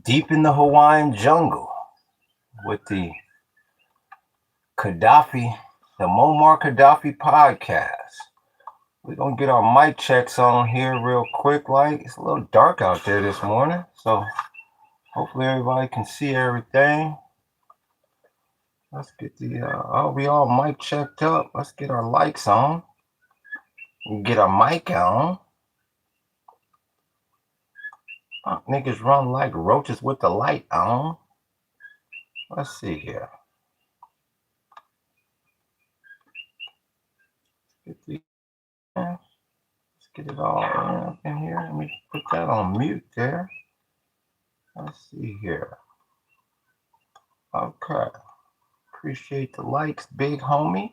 deep in the Hawaiian jungle with the Gaddafi, the Muammar Gaddafi podcast. We're gonna get our mic checks on here real quick. Like it's a little dark out there this morning, so hopefully everybody can see everything. Let's get we all mic checked up. Let's get our lights on. Get our mic on. Niggas run like roaches with the light on. Let's see here. Let's get it all up in here. Let me put that on mute there. Let's see here. Okay. Appreciate the likes, big homie.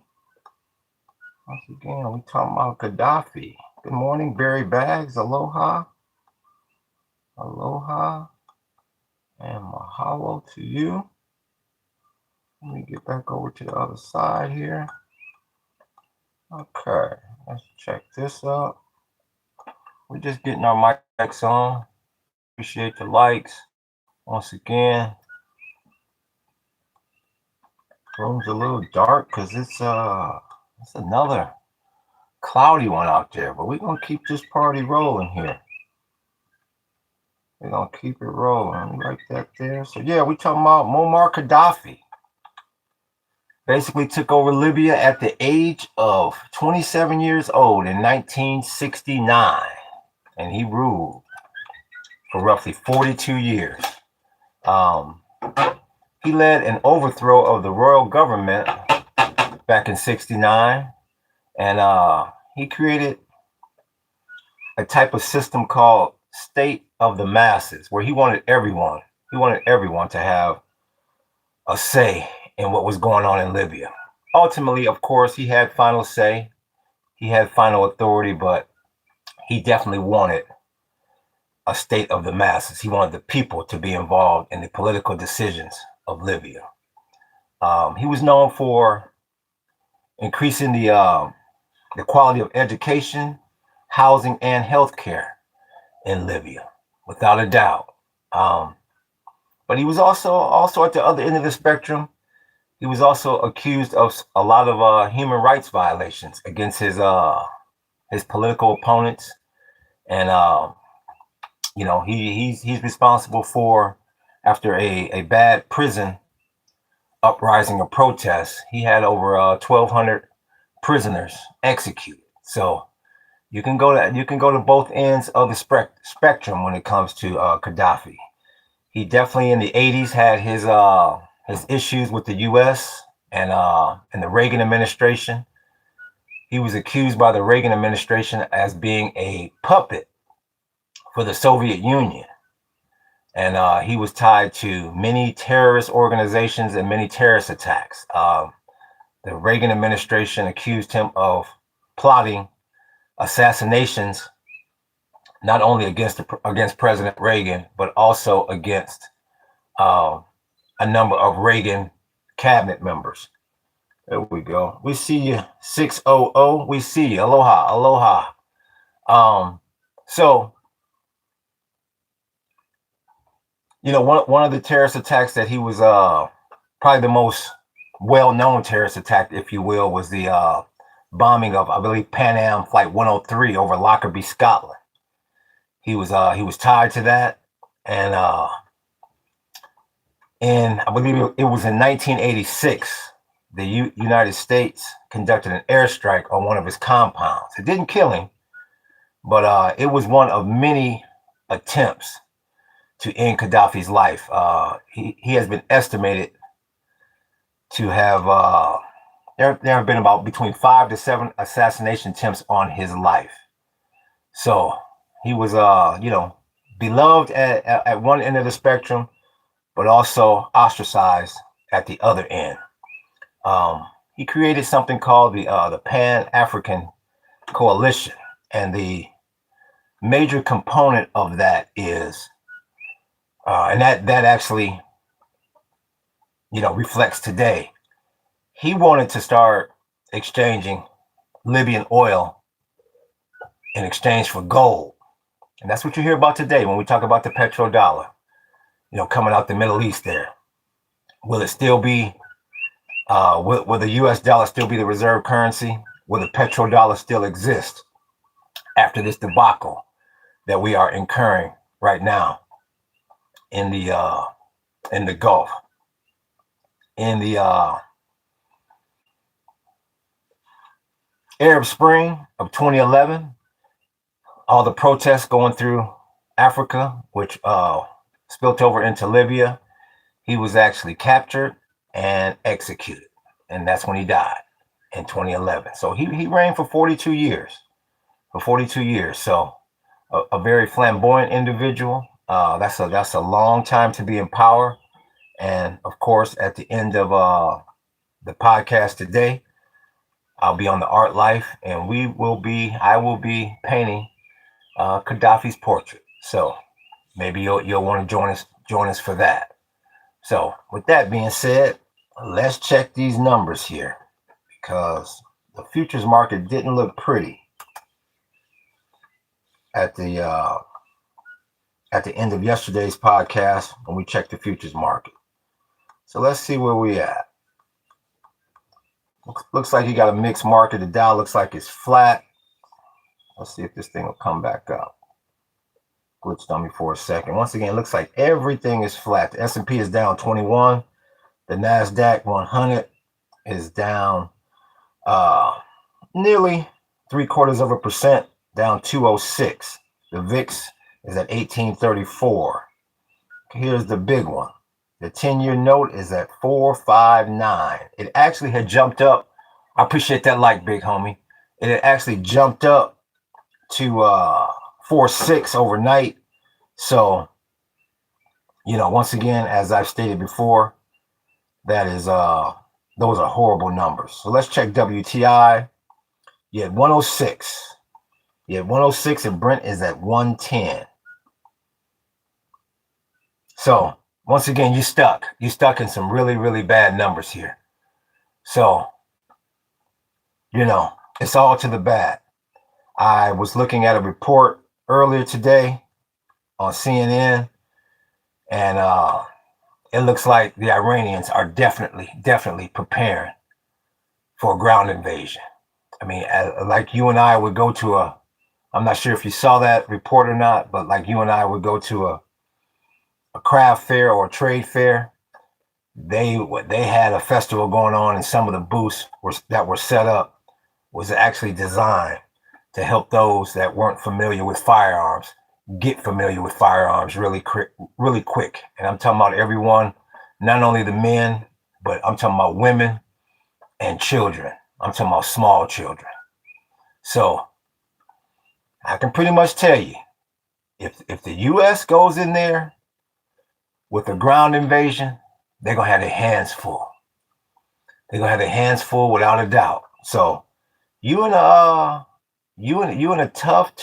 Once again, we talking about Gaddafi. Good morning, Barry Bags. Aloha. Aloha. And mahalo to you. Let me get back over to the other side here. Okay. Let's check this out. We're just getting our mics on. Appreciate the likes. Once again, room's a little dark because it's another cloudy one out there, but we're gonna keep this party rolling here. We're gonna keep it rolling like that there. So yeah, we talking about Muammar Gaddafi. Basically took over Libya at the age of 27 years old in 1969, and he ruled for roughly 42 years. He led an overthrow of the royal government back in 69, and he created a type of system called state of the masses, where he wanted everyone to have a say in what was going on in Libya. Ultimately, of course, he had final say, he had final authority, but he definitely wanted a state of the masses. He wanted the people to be involved in the political decisions of Libya. He was known for increasing the quality of education, housing, and healthcare in Libya, without a doubt. But he was also at the other end of the spectrum. He was also accused of a lot of human rights violations against his political opponents, and he's responsible for, after a bad prison uprising or protest, he had over 1,200 prisoners executed. So you can go to both ends of the spectrum when it comes to Gaddafi. He definitely in the 80s had his issues with the U.S. and the Reagan administration. He was accused by the Reagan administration as being a puppet for the Soviet Union. And he was tied to many terrorist organizations and many terrorist attacks. The Reagan administration accused him of plotting assassinations, not only against President Reagan, but also against a number of Reagan cabinet members. There we go. We see you, 600. We see you. Aloha, aloha. So, one of the terrorist attacks that he was probably the most well-known terrorist attack, if you will, was the bombing of, I believe, Pan Am Flight 103 over Lockerbie, Scotland. He was tied to that, and I believe it was in 1986. The United States conducted an airstrike on one of his compounds. It didn't kill him, but it was one of many attempts to end Gaddafi's life. He has been estimated to have there have been about between 5 to 7 assassination attempts on his life. So he was beloved at one end of the spectrum, but also ostracized at the other end. He created something called the Pan-African Coalition, and the major component of that is, and that actually, reflects today. He wanted to start exchanging Libyan oil in exchange for gold, and that's what you hear about today when we talk about the petrodollar. coming out the Middle East there. Will it still be, will the US dollar still be the reserve currency? Will the petrodollar still exist after this debacle that we are incurring right now in the Gulf, in the Arab Spring of 2011, all the protests going through Africa, which spilt over into Libya. He was actually captured and executed, and that's when he died in 2011. So he reigned for 42 years. So a very flamboyant individual. That's a long time to be in power. And of course, at the end of the podcast today, I'll be on the Art Life, and I will be painting Gaddafi's portrait. So maybe you'll want to join us for that. So with that being said, let's check these numbers here, because the futures market didn't look pretty at the end of yesterday's podcast when we checked the futures market. So let's see where we at. Looks like you got a mixed market. The Dow looks like it's flat. Let's see if this thing will come back up. Glitched on me for a second. Once again, it looks like everything is flat. The S&P is down 21. The NASDAQ 100 is down nearly 0.75%, down 206. The VIX is at 1834. Here's the big one. The 10-year note is at 459. It actually had jumped up. I appreciate that like, big homie. It had actually jumped up to 4.6 overnight. So, once again, as I've stated before, that is those are horrible numbers. So let's check WTI. You had 106. You had 106, and Brent is at 110. So once again, you're stuck in some really, really bad numbers here. So, it's all to the bad. I was looking at a report earlier today on CNN, and it looks like the Iranians are definitely preparing for a ground invasion. I mean, like you and I would go to I'm not sure if you saw that report or not, but like you and I would go to a craft fair or a trade fair. They had a festival going on, and some of the booths that were set up was actually designed to help those that weren't familiar with firearms get familiar with firearms really quick. And I'm talking about everyone, not only the men, but I'm talking about women and children. I'm talking about small children. So I can pretty much tell you, if the U.S. goes in there with a ground invasion, they're gonna have their hands full. They're gonna have their hands full without a doubt. So you in a tough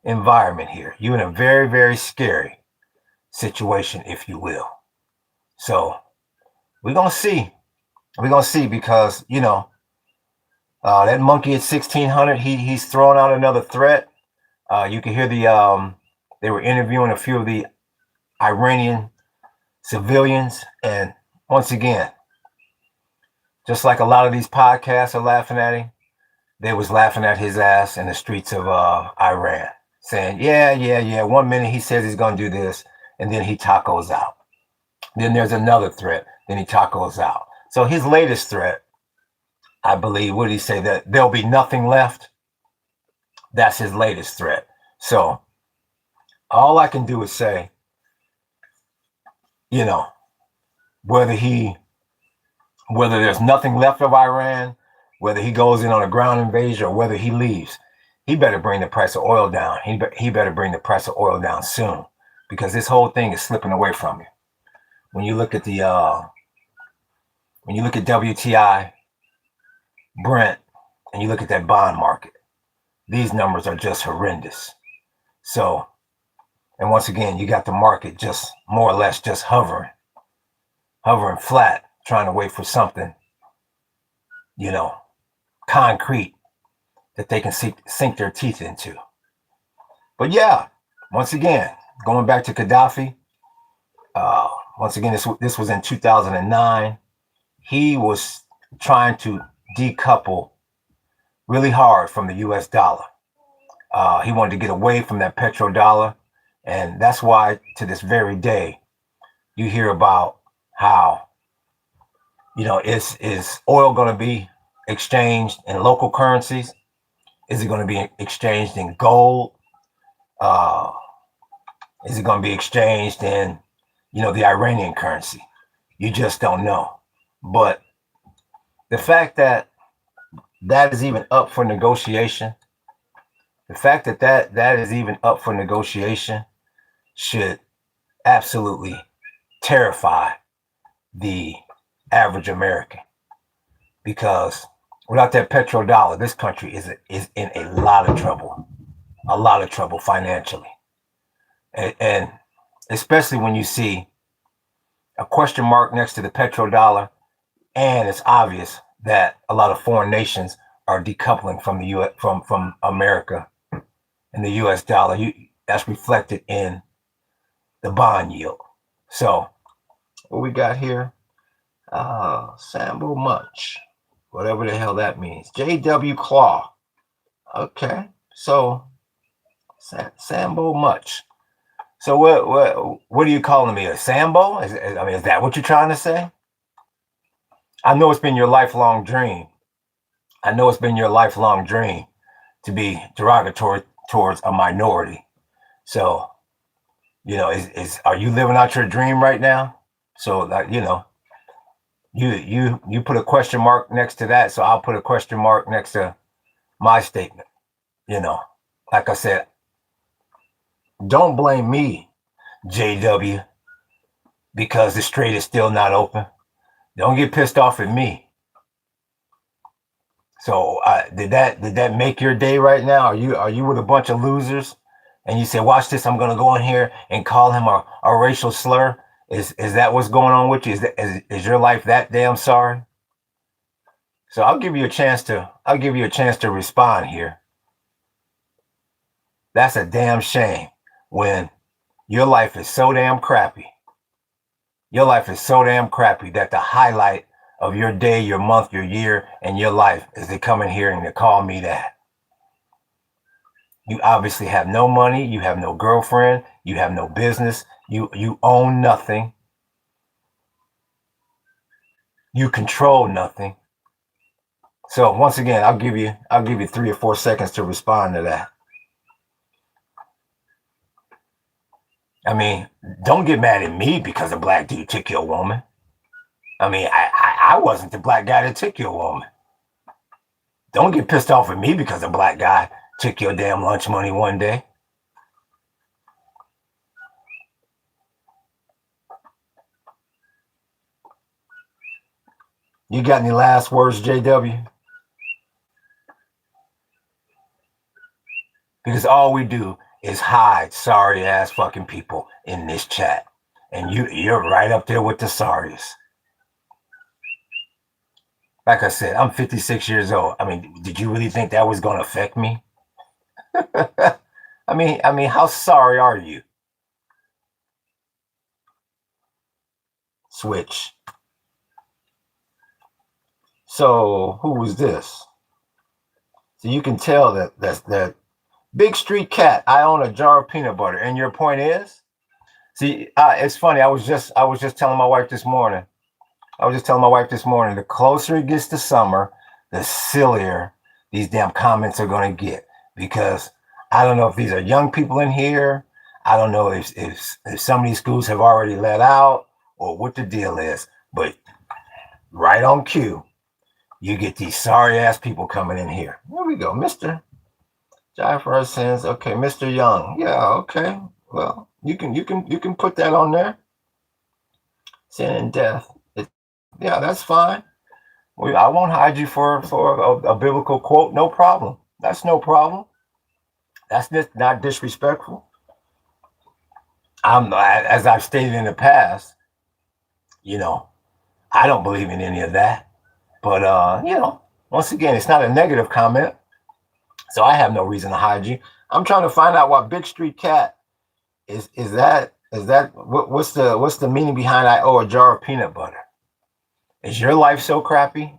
environment here. You in a very, very scary situation, if you will. So we're gonna see. Because that monkey at 1600, he's throwing out another threat. You can hear they were interviewing a few of the Iranian civilians, and once again, just like a lot of these podcasts are laughing at him, they was laughing at his ass in the streets of Iran, saying, yeah. 1 minute he says he's gonna do this, and then he tacos out. Then there's another threat, then he tacos out. So his latest threat, I believe, what did he say, that there'll be nothing left? That's his latest threat. So all I can do is say, whether there's nothing left of Iran, whether he goes in on a ground invasion, or whether he leaves, he better bring the price of oil down. He better bring the price of oil down soon, because this whole thing is slipping away from you. When you look at WTI, Brent, and you look at that bond market, these numbers are just horrendous. So, and once again, you got the market just more or less just hovering flat, trying to wait for something, concrete that they can sink their teeth into. But yeah, once again, going back to Gaddafi, Once again, this was in 2009. He was trying to decouple really hard from the U.S. dollar. He wanted to get away from that petrodollar, and that's why to this very day you hear about how, is oil going to be exchanged in local currencies? Is it going to be exchanged in gold? Is it going to be exchanged in, the Iranian currency? You just don't know. But the fact that that is even up for negotiation, that is even up for negotiation should absolutely terrify the average American, because without that petrodollar, this country is in a lot of trouble financially, and especially when you see a question mark next to the petrodollar, and it's obvious that a lot of foreign nations are decoupling from the U.S. from America and the U.S. dollar. That's reflected in the bond yield. So what we got here? Sambo Munch, whatever the hell that means. J.W. Claw. Okay, so Sambo Munch. So what are you calling me, a Sambo? Is that what you're trying to say? I know it's been your lifelong dream. To be derogatory towards a minority. So, are you living out your dream right now? So that, you put a question mark next to that, so I'll put a question mark next to my statement. Like I said, don't blame me, JW, because the strait is still not open. Don't get pissed off at me. So did that make your day right now? Are you with a bunch of losers, and you say, watch this, I'm gonna go in here and call him a racial slur? Is that what's going on with you? Is your life that damn sorry? So I'll give you a chance to respond here. That's a damn shame when your life is so damn crappy. Your life is so damn crappy that the highlight of your day, your month, your year, and your life is they come in here and they call me that. You obviously have no money, you have no girlfriend, you have no business, you own nothing, you control nothing. So once again, I'll give you 3 or 4 seconds to respond to that. Don't get mad at me because a black dude took your woman. I wasn't the black guy that took your woman. Don't get pissed off at me because a black guy took your damn lunch money one day. You got any last words, JW? Because all we do is hide sorry ass fucking people in this chat. And you're right up there with the sorriest. Like I said, I'm 56 years old. Did you really think that was going to affect me? How sorry are you? Switch. So who was this? So you can tell that Big Street Cat, I own a jar of peanut butter. And your point is? See, it's funny. I was just telling my wife this morning. The closer it gets to summer, the sillier these damn comments are going to get. Because I don't know if these are young people in here. I don't know if some of these schools have already let out or what the deal is. But right on cue, you get these sorry ass people coming in here. There we go, Mr. Die for our sins. Okay, Mr. Young. Yeah, okay. Well, you can put that on there. Sin and death. Yeah, that's fine. I won't hide you for a biblical quote. No problem. That's no problem. That's not disrespectful. As I've stated in the past, I don't believe in any of that. But once again, it's not a negative comment, so I have no reason to hide you. I'm trying to find out why Big Street Cat is that Is that what's the meaning behind I owe a jar of peanut butter? Is your life so crappy?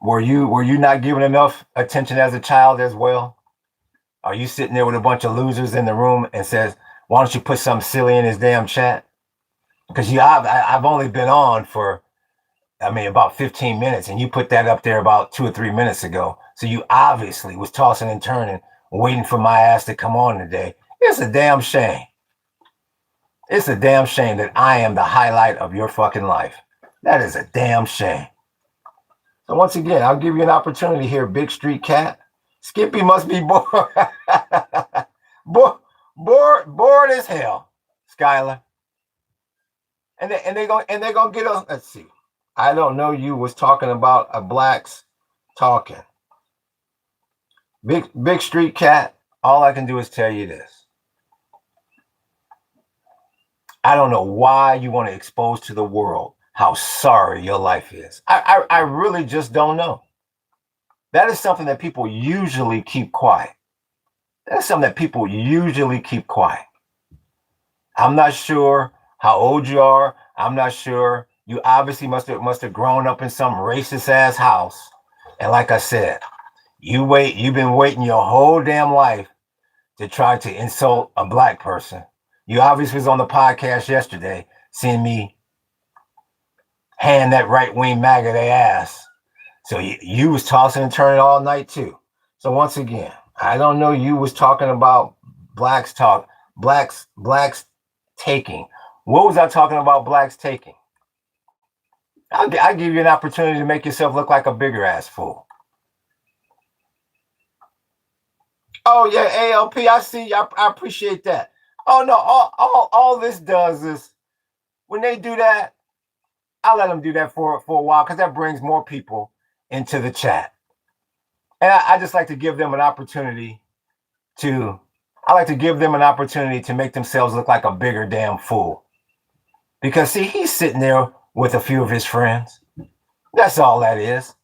Were you not given enough attention as a child as well? Are you sitting there with a bunch of losers in the room and says, why don't you put something silly in his damn chat? Because I've only been on for, I mean, about 15 minutes, and you put that up there about 2 or 3 minutes ago. So you obviously was tossing and turning, waiting for my ass to come on today. It's a damn shame. It's a damn shame that I am the highlight of your fucking life. That is a damn shame. So once again, I'll give you an opportunity here, Big Street Cat. Skippy must be bored. bored as hell, Skylar. And they're gonna get a, let's see. I don't know you was talking about a blacks talking. Big Street Cat, all I can do is tell you this. I don't know why you want to expose to the world how sorry your life is. I really just don't know. That is something that people usually keep quiet. That's something that people usually keep quiet. I'm not sure how old you are. I'm not sure. You obviously must have grown up in some racist ass house. And like I said, you've been waiting your whole damn life to try to insult a black person. You obviously was on the podcast yesterday, seeing me hand that right-wing MAGA they ass. So you was tossing and turning all night too. So once again, I don't know, you was talking about blacks taking. What was I talking about blacks taking? I'll give you an opportunity to make yourself look like a bigger ass fool. Oh yeah, ALP, I see. I appreciate that. Oh no, all this does is when they do that, I'll let them do that for a while because that brings more people into the chat. And I just like to give them an opportunity to make themselves look like a bigger damn fool. Because see, he's sitting there with a few of his friends. That's all that is.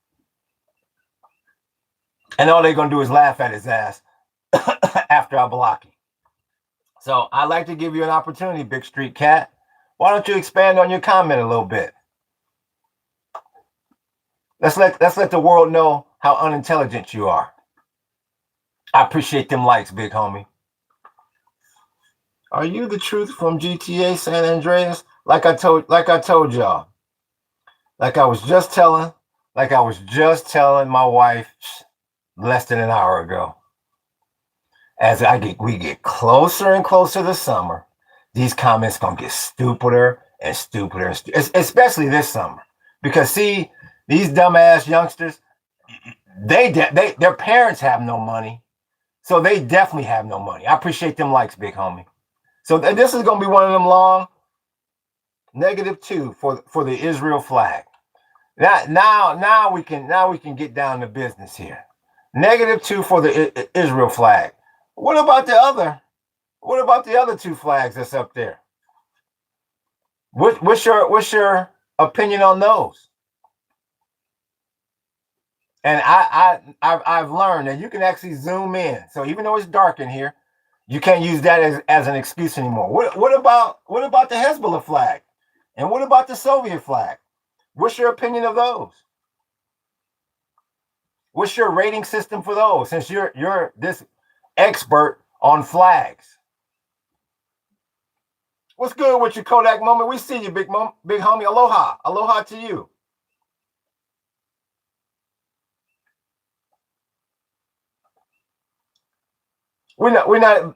And all they're gonna do is laugh at his ass after I block him. So I'd like to give you an opportunity, Big Street Cat. Why don't you expand on your comment a little bit? Let's let the world know how unintelligent you are. I appreciate them likes, big homie. Are you the truth from GTA San Andreas? Like I told y'all. Like I was just telling my wife less than an hour ago. As we get closer and closer to summer, these comments gonna get stupider and stupider, especially this summer. Because see, these dumbass youngsters, their parents have no money, so they definitely have no money. I appreciate them likes, big homie. So this is gonna be one of them long -2 for the Israel flag. Now we can get down to business here. -2 for the Israel flag. What about the other two flags that's up there? What's your opinion on those? And I've learned that you can actually zoom in. So even though it's dark in here, you can't use that as an excuse anymore. What about the Hezbollah flag? And what about the Soviet flag? What's your opinion of those? What's your rating system for those? Since you're this expert on flags. What's good with your Kodak moment? We see you, big homie. Aloha to you. We're not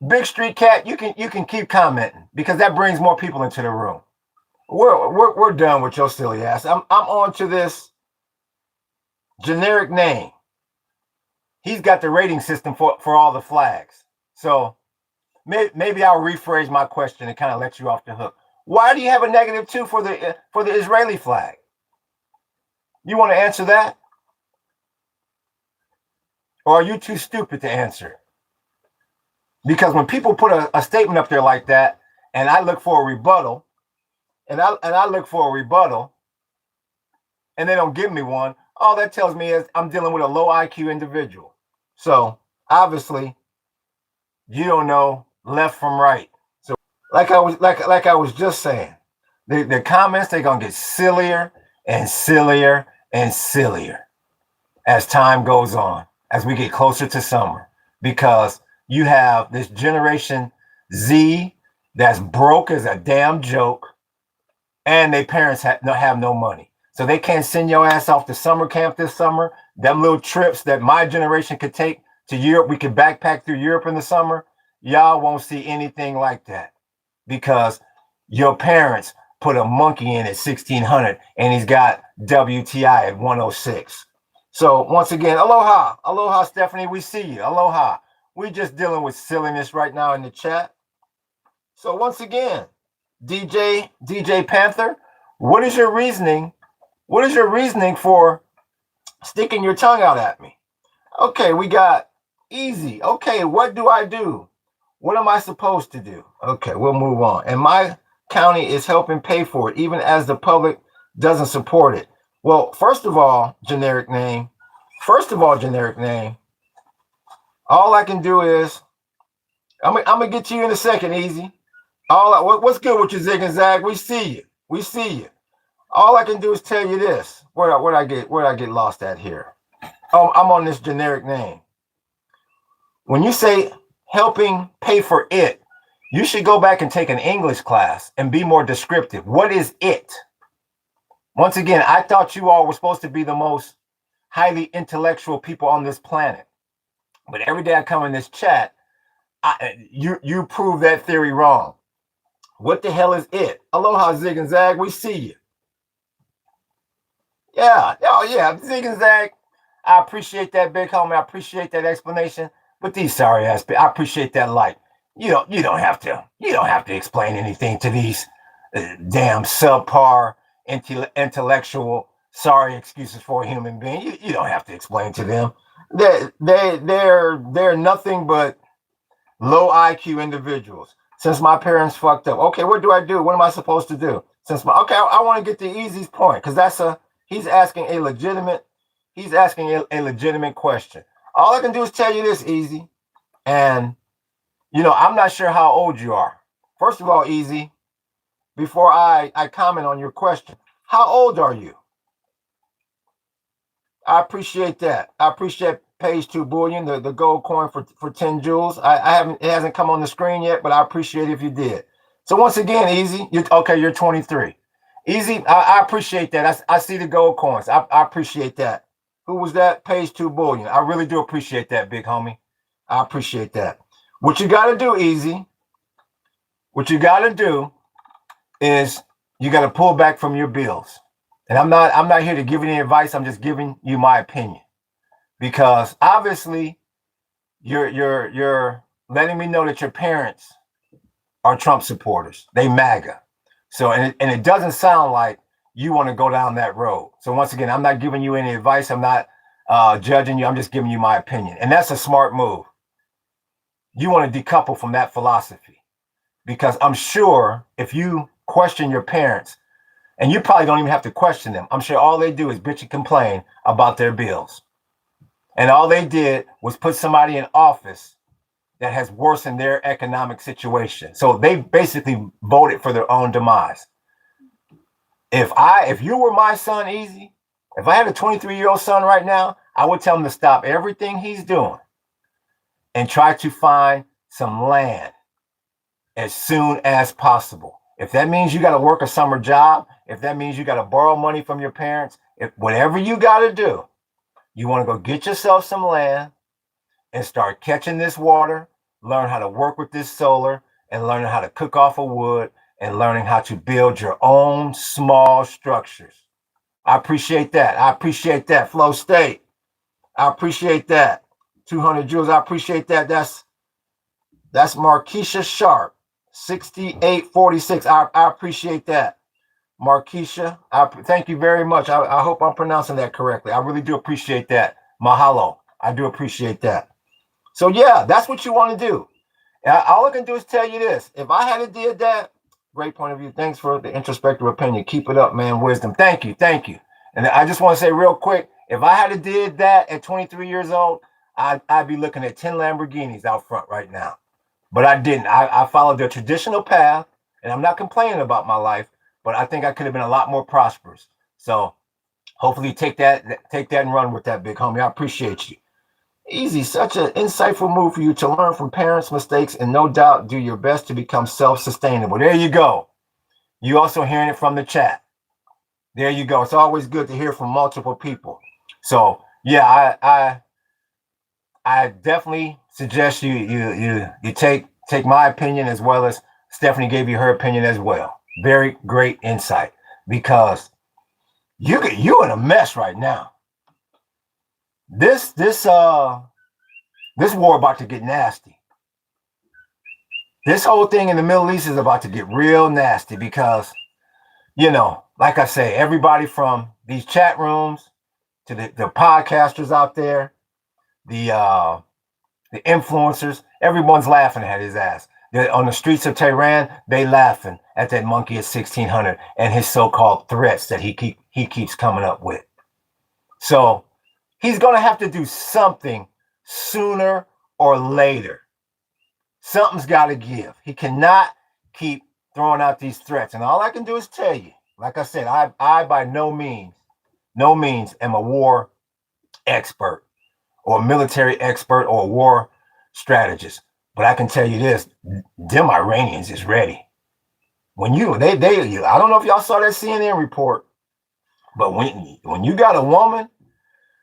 Big Street Cat. You can keep commenting because that brings more people into the room. We're done with your silly ass. I'm on to this generic name. He's got the rating system for all the flags. So maybe I'll rephrase my question and kind of let you off the hook. Why do you have a -2 for the Israeli flag? You want to answer that? Or are you too stupid to answer? Because when people put a statement up there like that, and I look for a rebuttal, and I look for a rebuttal, and they don't give me one, all that tells me is I'm dealing with a low IQ individual. So obviously, you don't know left from right. So like I was just saying, the comments, they're gonna get sillier and sillier and sillier as time goes on, as we get closer to summer, because you have this generation Z that's broke as a damn joke, and their parents have no money. So they can't send your ass off to summer camp this summer. Them little trips that my generation could take to Europe, we could backpack through Europe in the summer. Y'all won't see anything like that because your parents put a monkey in at 1600 and he's got WTI at 106. So once again, aloha. Aloha, Stephanie, we see you. Aloha. We're just dealing with silliness right now in the chat. So once again, DJ Panther, what is your reasoning? What is your reasoning for sticking your tongue out at me? Okay, we got easy. Okay, what do I do? What am I supposed to do? Okay, we'll move on. And my county is helping pay for it, even as the public doesn't support it. Well, first of all, generic name. All I can do is, I'm gonna get to you in a second, easy. What's good with you, Zig and Zag? We see you. All I can do is tell you this. Where I get lost at here? Oh, I'm on this generic name. When you say helping pay for it, you should go back and take an English class and be more descriptive. What is it? Once again, I thought you all were supposed to be the most highly intellectual people on this planet. But every day I come in this chat, you prove that theory wrong. What the hell is it? Aloha, Zig and Zag. We see you. Yeah. Oh, yeah. Zig and Zag. I appreciate that, big homie. I appreciate that explanation. But these sorry ass, I appreciate that light. You don't have to explain anything to these damn subpar intellectual sorry excuses for a human being. You don't have to explain to them. They're nothing but low IQ individuals. Since my parents fucked up, okay, what do I do? What am I supposed to do? I want to get the easiest point because he's asking a legitimate question. All I can do is tell you this, Easy, and I'm not sure how old you are. First of all, Easy, before I comment on your question, how old are you? I appreciate that. I appreciate page 2 bullion, the gold coin for 10 jewels. It hasn't come on the screen yet, but I appreciate it if you did. So once again, Easy, you're 23. Easy, I appreciate that. I see the gold coins. I appreciate that. Who was that? Page 2 bullion. I really do appreciate that, big homie. I appreciate that. What you got to do, Easy, is you got to pull back from your bills. And I'm not here to give you any advice. I'm just giving you my opinion. Because obviously you're letting me know that your parents are Trump supporters. They MAGA. So and it doesn't sound like you want to go down that road. So once again, I'm not giving you any advice. I'm not judging you. I'm just giving you my opinion. And that's a smart move. You want to decouple from that philosophy. Because I'm sure if you question your parents, and you probably don't even have to question them, I'm sure all they do is bitch and complain about their bills. And all they did was put somebody in office that has worsened their economic situation. So they basically voted for their own demise. If you were my son, Easy, if I had a 23-year-old son right now, I would tell him to stop everything he's doing and try to find some land as soon as possible. If that means you got to work a summer job, if that means you got to borrow money from your parents, whatever you got to do, you want to go get yourself some land and start catching this water, learn how to work with this solar, and learning how to cook off of wood, and learning how to build your own small structures. I appreciate that. I appreciate that. Flow State. I appreciate that. 200 joules. I appreciate that. That's Markeisha Sharp. 6846. I appreciate that. Markeisha, thank you very much. I hope I'm pronouncing that correctly. I really do appreciate that. Mahalo. I do appreciate that. So yeah, that's what you want to do. All I can do is tell you this. If I had did that, great point of view. Thanks for the introspective opinion. Keep it up, man. Wisdom. Thank you. And I just want to say real quick, if I had did that at 23 years old, I'd be looking at 10 Lamborghinis out front right now. but I didn't. I followed the traditional path, and I'm not complaining about my life, but I think I could have been a lot more prosperous. So hopefully take that and run with that, big homie. I appreciate you. Easy, such an insightful move for you to learn from parents' mistakes and no doubt do your best to become self-sustainable. There you go. You also hearing it from the chat. There you go. It's always good to hear from multiple people. So yeah, I definitely suggest you take my opinion as well as Stephanie gave you her opinion as well. Very great insight because you in a mess right now. This war about to get nasty. This whole thing in the Middle East is about to get real nasty because, like I say, everybody from these chat rooms to the podcasters out there, the influencers, everyone's laughing at his ass. They're on the streets of Tehran, they laughing at that monkey at 1600 and his so-called threats that he keeps coming up with. So he's going to have to do something sooner or later. Something's got to give. He cannot keep throwing out these threats. And all I can do is tell you, like I said, I by no means am a war expert or a military expert or a war strategist. But I can tell you this, them Iranians is ready. When they I don't know if y'all saw that CNN report, but when you got a woman,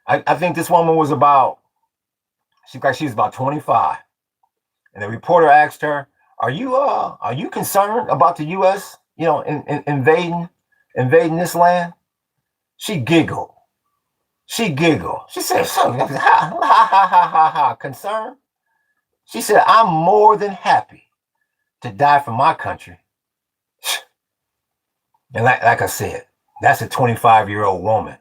I think this woman was about, she was about 25. And the reporter asked her, are you concerned about the US, invading this land? She giggled. She said, ha ha ha ha ha, concerned? She said, I'm more than happy to die for my country. And like I said, that's a 25-year-old woman.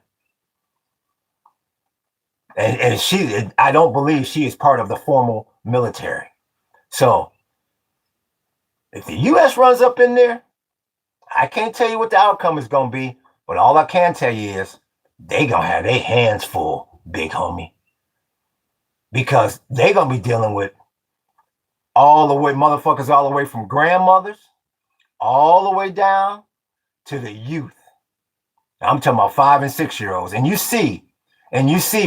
And I don't believe she is part of the formal military. So if the U.S. runs up in there, I can't tell you what the outcome is going to be, but all I can tell you is they going to have their hands full, big homie. Because they going to be dealing with all the way from grandmothers, all the way down to the youth. I'm talking about 5 and 6 year olds. And you see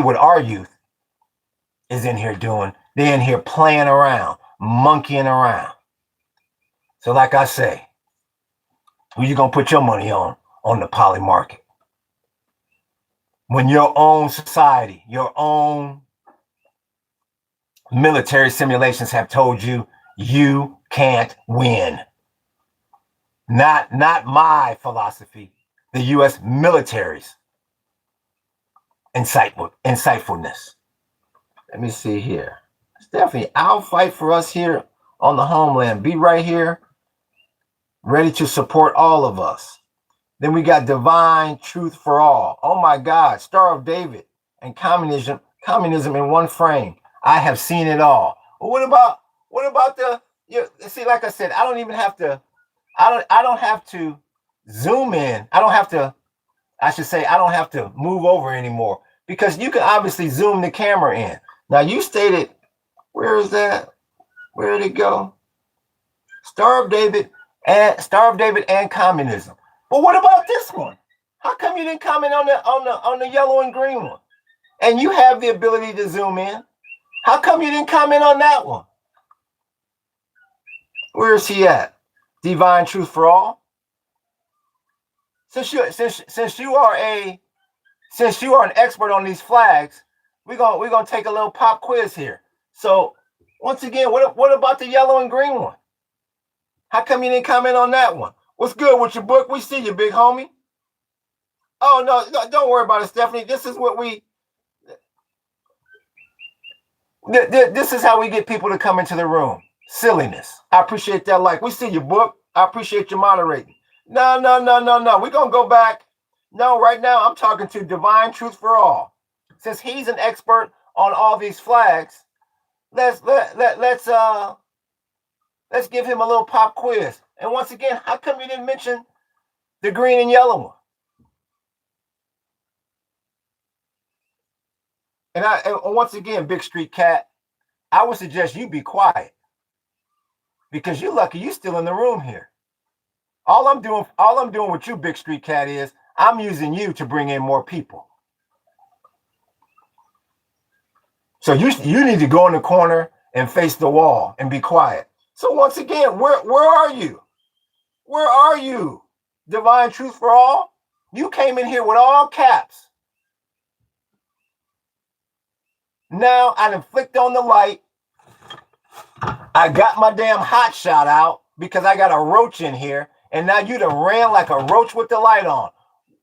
what our youth is in here doing. They're in here playing around, monkeying around. So like I say, who you gonna put your money on the poly market? When your own society, your own military simulations have told you you can't win. Not my philosophy, the U.S. military's insightfulness. Let me see here. Stephanie, I'll fight for us here on the homeland. Be right here, ready to support all of us. Then we got divine truth for all. Oh my God, Star of David and communism in one frame. I have seen it all. Well, what about see, like I said, I don't have to zoom in. I don't have to move over anymore because you can obviously zoom the camera in. Now you stated, where is that? Where did it go? Star of David and communism. But what about this one? How come you didn't comment on the yellow and green one? And you have the ability to zoom in. How come you didn't comment on that one? Where is he at? Divine truth for all. Since you are an expert on these flags, we're gonna take a little pop quiz here. So once again, what about the yellow and green one? How come you didn't comment on that one? What's good with your book? We see you, big homie. Oh no, don't worry about it, Stephanie. This is what this is how we get people to come into the room. Silliness. I appreciate that. Like, we see your book. I appreciate you moderating. No. We're gonna go back. No, right now I'm talking to Divine Truth for All. Since he's an expert on all these flags, let's give him a little pop quiz. And once again, how come you didn't mention the green and yellow one? And once again, Big Street Cat, I would suggest you be quiet. because you're lucky you still in the room here. All I'm doing with you, Big Street Cat, is I'm using you to bring in more people. So you need to go in the corner and face the wall and be quiet. So once again, where are you? Where are you? Divine Truth for All? You came in here with all caps. Now I done flicked on the light. I got my damn hot shot out because I got a roach in here, and now you done ran like a roach with the light on.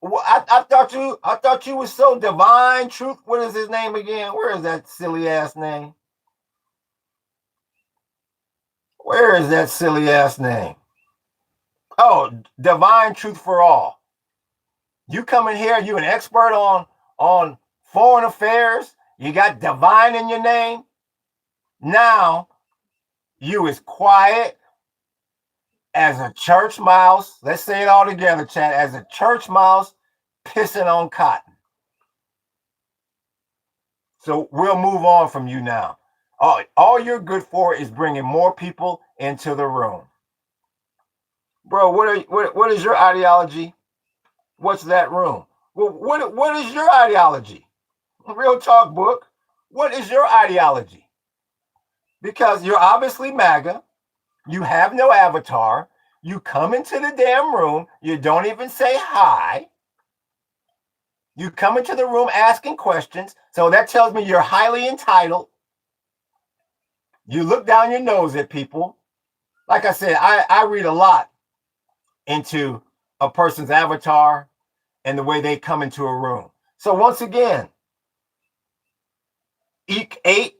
I thought you was so Divine Truth. What is his name again? Where is that silly ass name? Where is that silly ass name? Oh, Divine Truth for All. You come in here, you an expert on foreign affairs. You got divine in your name. Now you is quiet as a church mouse. Let's say it all together, chat. As a church mouse pissing on cotton. So we'll move on from you now. All you're good for is bringing more people into the room. Bro, what is your ideology? What's that room? Well, what is your ideology? Real talk, book. What is your ideology? Because you're obviously MAGA. You have no avatar. You come into the damn room. You don't even say hi. You come into the room asking questions. So that tells me you're highly entitled. You look down your nose at people. Like I said, I read a lot into a person's avatar and the way they come into a room. So once again, Eek 8,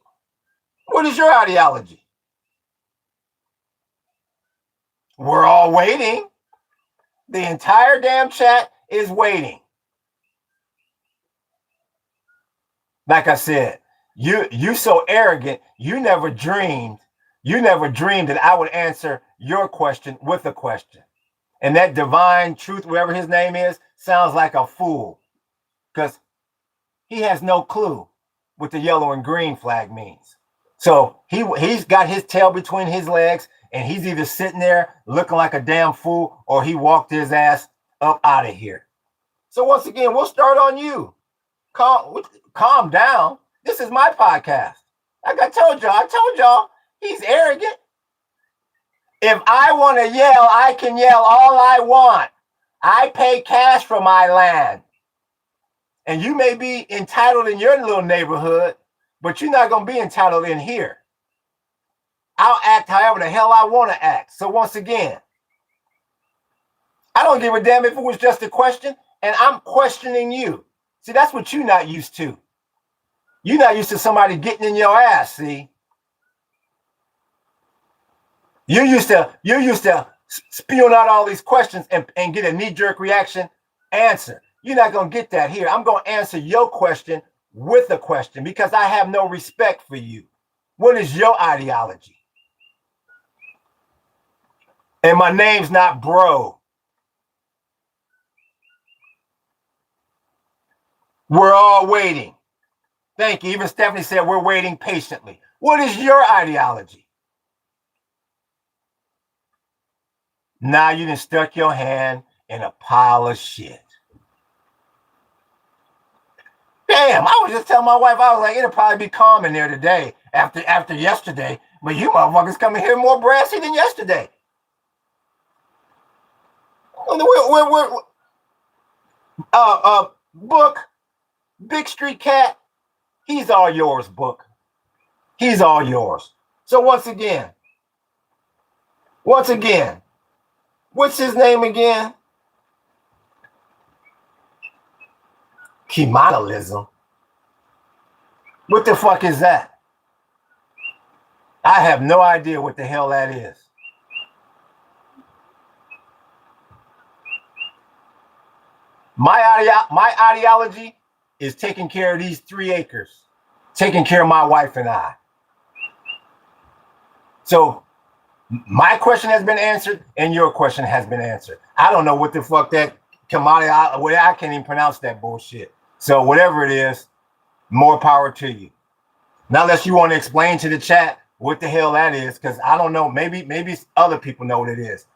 what is your ideology? We're all waiting. The entire damn chat is waiting. Like I said, you so arrogant, you never dreamed that I would answer your question with a question. And that Divine Truth, whatever his name is, sounds like a fool. Because he has no clue what the yellow and green flag means. So he's got his tail between his legs, and he's either sitting there looking like a damn fool, or he walked his ass up out of here. So once again, we'll start on you. Calm down. This is my podcast. Like I told y'all, he's arrogant. If I want to yell, I can yell all I want. I pay cash for my land. And you may be entitled in your little neighborhood, but you're not going to be entitled in here. I'll act however the hell I want to act. So once again, I don't give a damn if it was just a question, and I'm questioning you. See, that's what you're not used to. You're not used to somebody getting in your ass, see? You're used to spewing out all these questions and get a knee-jerk reaction answer. You're not going to get that here. I'm going to answer your question with a question because I have no respect for you. What is your ideology? And my name's not bro. We're all waiting. Thank you. Even Stephanie said we're waiting patiently. What is your ideology? Now you done stuck your hand in a pile of shit. Damn, I was just telling my wife, I was like, it'll probably be calm in there today after yesterday. But you motherfuckers coming here more brassy than yesterday. Book, Big Street Cat, he's all yours, Book. He's all yours. So once again, what's his name again? Kemonalism. What the fuck is that? I have no idea what the hell that is. My ideology is taking care of these 3 acres, taking care of my wife and I. So my question has been answered and your question has been answered. I don't know what the fuck that commodity, I can't even pronounce that bullshit. So whatever it is, more power to you. Now, unless you want to explain to the chat what the hell that is, because I don't know. Maybe other people know what it is.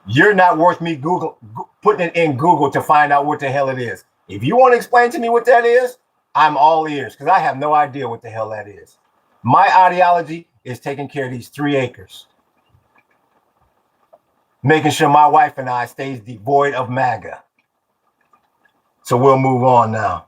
You're not worth me putting it in Google to find out what the hell it is. If you want to explain to me what that is, I'm all ears, because I have no idea what the hell that is. My ideology is taking care of these 3 acres. Making sure my wife and I stays devoid of MAGA. So we'll move on now.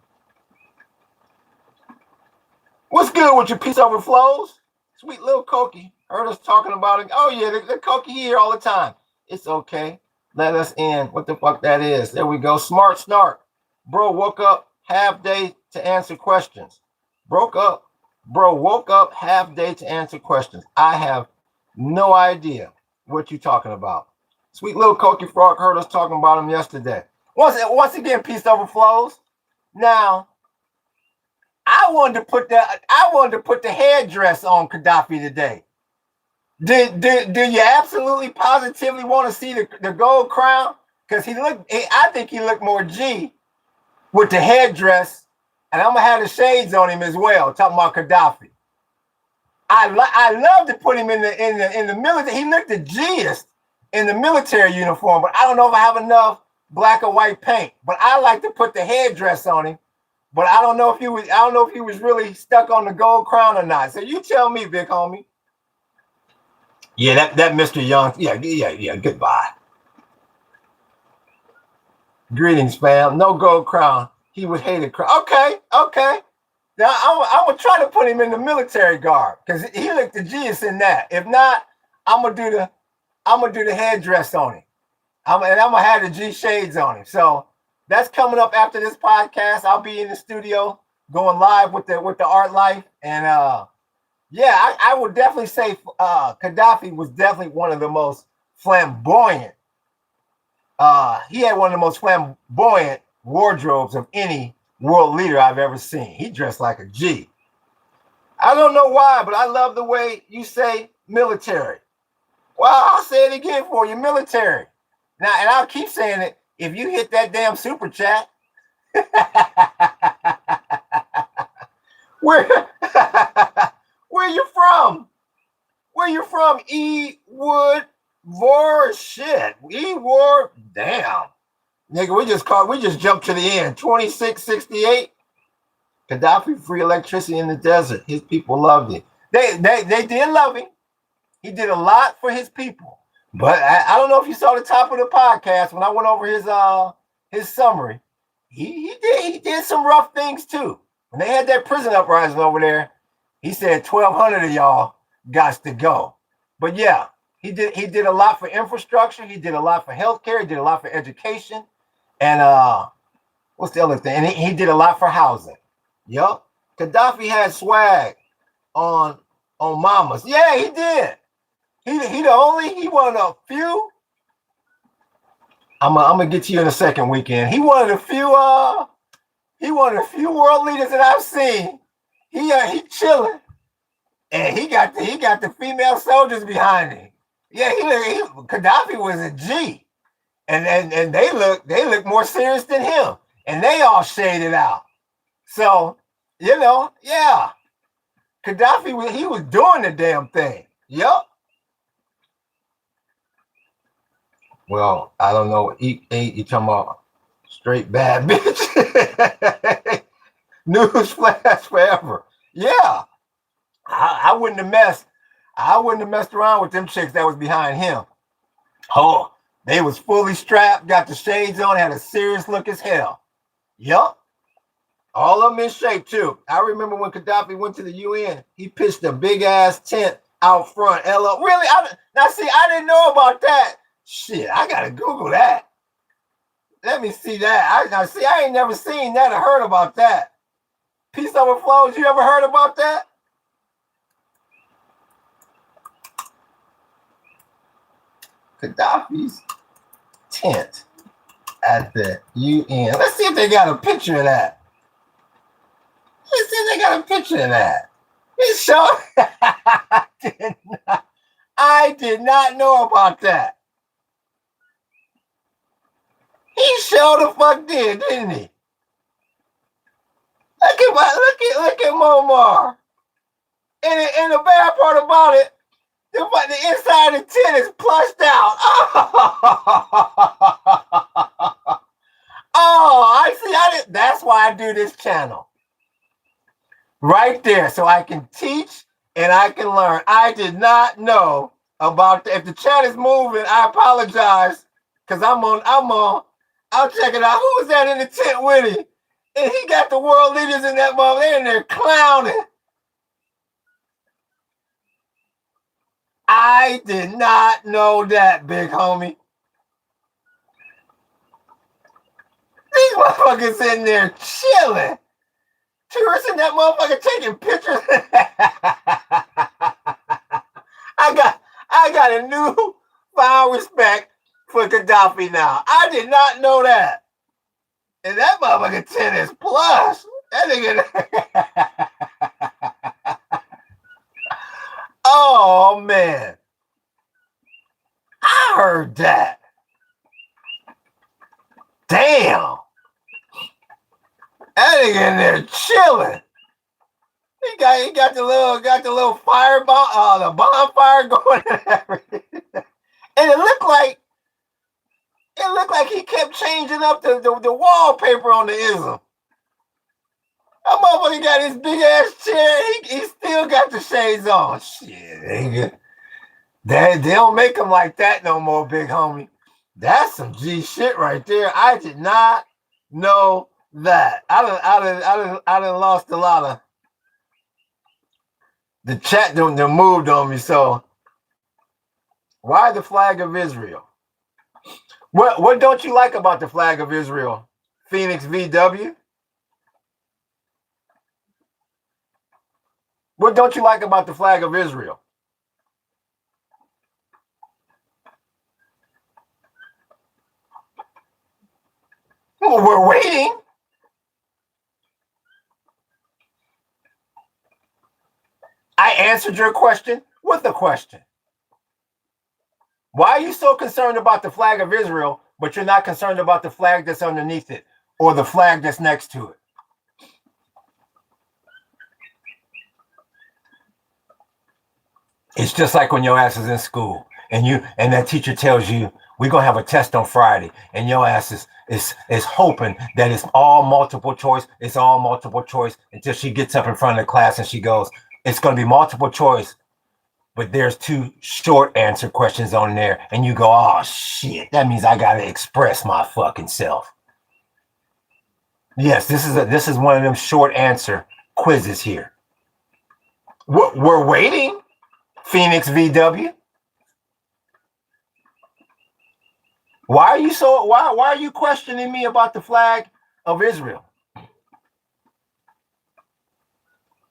What's good with your peace overflows? Sweet little Cokie. Heard us talking about it. Oh yeah, the Cokie here all the time. It's okay. Let us in. What the fuck that is? There we go. Smart Snark. Bro woke up half day to answer questions. Bro woke up half day to answer questions. I have no idea what you're talking about. Sweet little Cokie Frog heard us talking about him yesterday. Once again, peace overflows. Now, I wanted to put the headdress on Gaddafi today. Do you absolutely positively want to see the gold crown? Because I think he looked more G with the headdress, and I'm gonna have the shades on him as well. Talking about Gaddafi. I love to put him in the military. He looked the G'est in the military uniform, but I don't know if I have enough black or white paint. But I like to put the headdress on him. But I don't know if he was really stuck on the gold crown or not. So you tell me, big homie. Yeah, that Mr. Young. Yeah. Goodbye. Greetings, fam. No gold crown. He would hate a crown. Okay. Now I would try to put him in the military garb because he looked the G's in that. If not, I'm gonna do the headdress on him. I'm gonna have the G shades on him. So that's coming up after this podcast. I'll be in the studio going live with the art life. And I would definitely say Gaddafi was definitely one of the most flamboyant. He had one of the most flamboyant wardrobes of any world leader I've ever seen. He dressed like a G. I don't know why, but I love the way you say military. Well, I'll say it again for you, military. Now, and I'll keep saying it. If you hit that damn super chat, where you from? Where you from? E Wood War shit. E War, damn. Nigga, we just jumped to the end. 2668. Gaddafi free electricity in the desert. His people loved it. They did love him. He did a lot for his people. But I don't know if you saw the top of the podcast when I went over his summary. He did some rough things too. When they had that prison uprising over there, he said 1,200 of y'all got to go. But yeah, he did a lot for infrastructure. He did a lot for healthcare. He did a lot for education. And what's the other thing? And he did a lot for housing. Yup. Gaddafi had swag on mamas. Yeah, he did. He one of a few. I'm gonna get to you in a second, Weekend. He one of the few world leaders that I've seen. He chilling, and he got the female soldiers behind him. Yeah, Gaddafi was a G, and they look more serious than him, and they all shaded out. So yeah, Gaddafi was doing the damn thing. Yup. Well, I don't know. You talking about straight bad bitch? Newsflash forever. Yeah, I wouldn't have messed around with them chicks that was behind him. Oh, they was fully strapped, got the shades on, had a serious look as hell. Yup. All of them in shape too. I remember when Gaddafi went to the UN, he pitched a big ass tent out front. Really? I didn't know about that. Shit, I gotta Google that. Let me see that. I ain't never seen that or heard about that. Peace overflows. You ever heard about that? Gaddafi's tent at the UN. Let's see if they got a picture of that. Let's see if they got a picture of that. It's so I did not know about that. He sure the fuck did, didn't he? Look at Momar. And the bad part about it, the inside of the tent is plushed out. Oh, I see. That's why I do this channel. Right there, so I can teach and I can learn. I did not know about if the chat is moving. I apologize because I'll check it out. Who was that in the tent with him? And he got the world leaders in that mother. They're in there clowning. I did not know that, big homie. These motherfuckers in there chilling. Tourists in that motherfucker taking pictures. I got a new found respect for Gaddafi now. I did not know that. And that motherfucker tent is plush. That nigga. Oh man. I heard that. Damn. That nigga in there chilling. He got the little fireball, the bonfire going and everything. And it looked like he kept changing up the wallpaper on the ism. That motherfucker got his big ass chair. He still got the shades on. Shit, they don't make them like that no more, big homie. That's some G shit right there. I did not know that. I done lost a lot of the chat done moved on me. So why the flag of Israel? What don't you like about the flag of Israel? Phoenix VW? What don't you like about the flag of Israel? Well, we're waiting. I answered your question with a question. Why are you so concerned about the flag of Israel, but you're not concerned about the flag that's underneath it or the flag that's next to it? It's just like when your ass is in school and that teacher tells you we're gonna have a test on Friday, and your ass is hoping that it's all multiple choice. It's all multiple choice until she gets up in front of the class and she goes, "It's gonna be multiple choice, but there's 2 short answer questions on there," and you go, "Oh shit, that means I gotta express my fucking self." Yes, this is one of them short answer quizzes here. We're waiting. Phoenix VW. Why are you questioning me about the flag of Israel?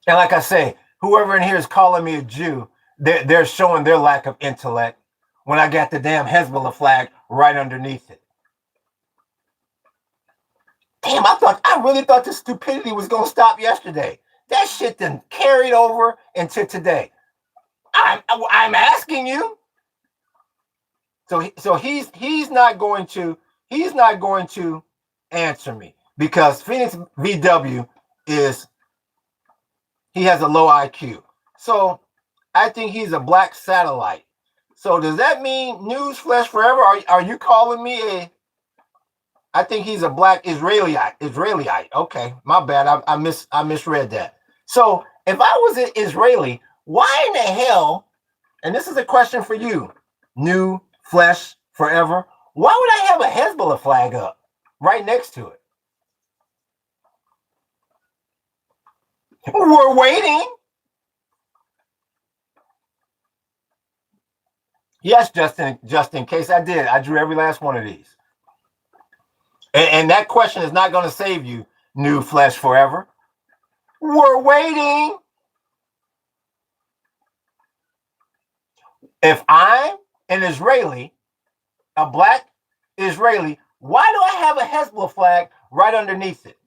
And like I say, whoever in here is calling me a Jew, they're showing their lack of intellect when I got the damn Hezbollah flag right underneath it. Damn, I really thought the stupidity was gonna stop yesterday. That shit then carried over into today. I'm asking you. So he's not going to answer me because Phoenix VW he has a low IQ. So I think he's a black satellite. So does that mean newsflash forever? Are you calling me I think he's a black Israelite. Okay, my bad. I misread that. So if I was an Israeli, why in the hell? And this is a question for you, new flesh forever. Why would I have a Hezbollah flag up right next to it? We're waiting. Yes, Justin, just in case I did. I drew every last one of these. And that question is not going to save you, new flesh forever. We're waiting. If I'm an Israeli, a black Israeli, why do I have a Hezbollah flag right underneath it?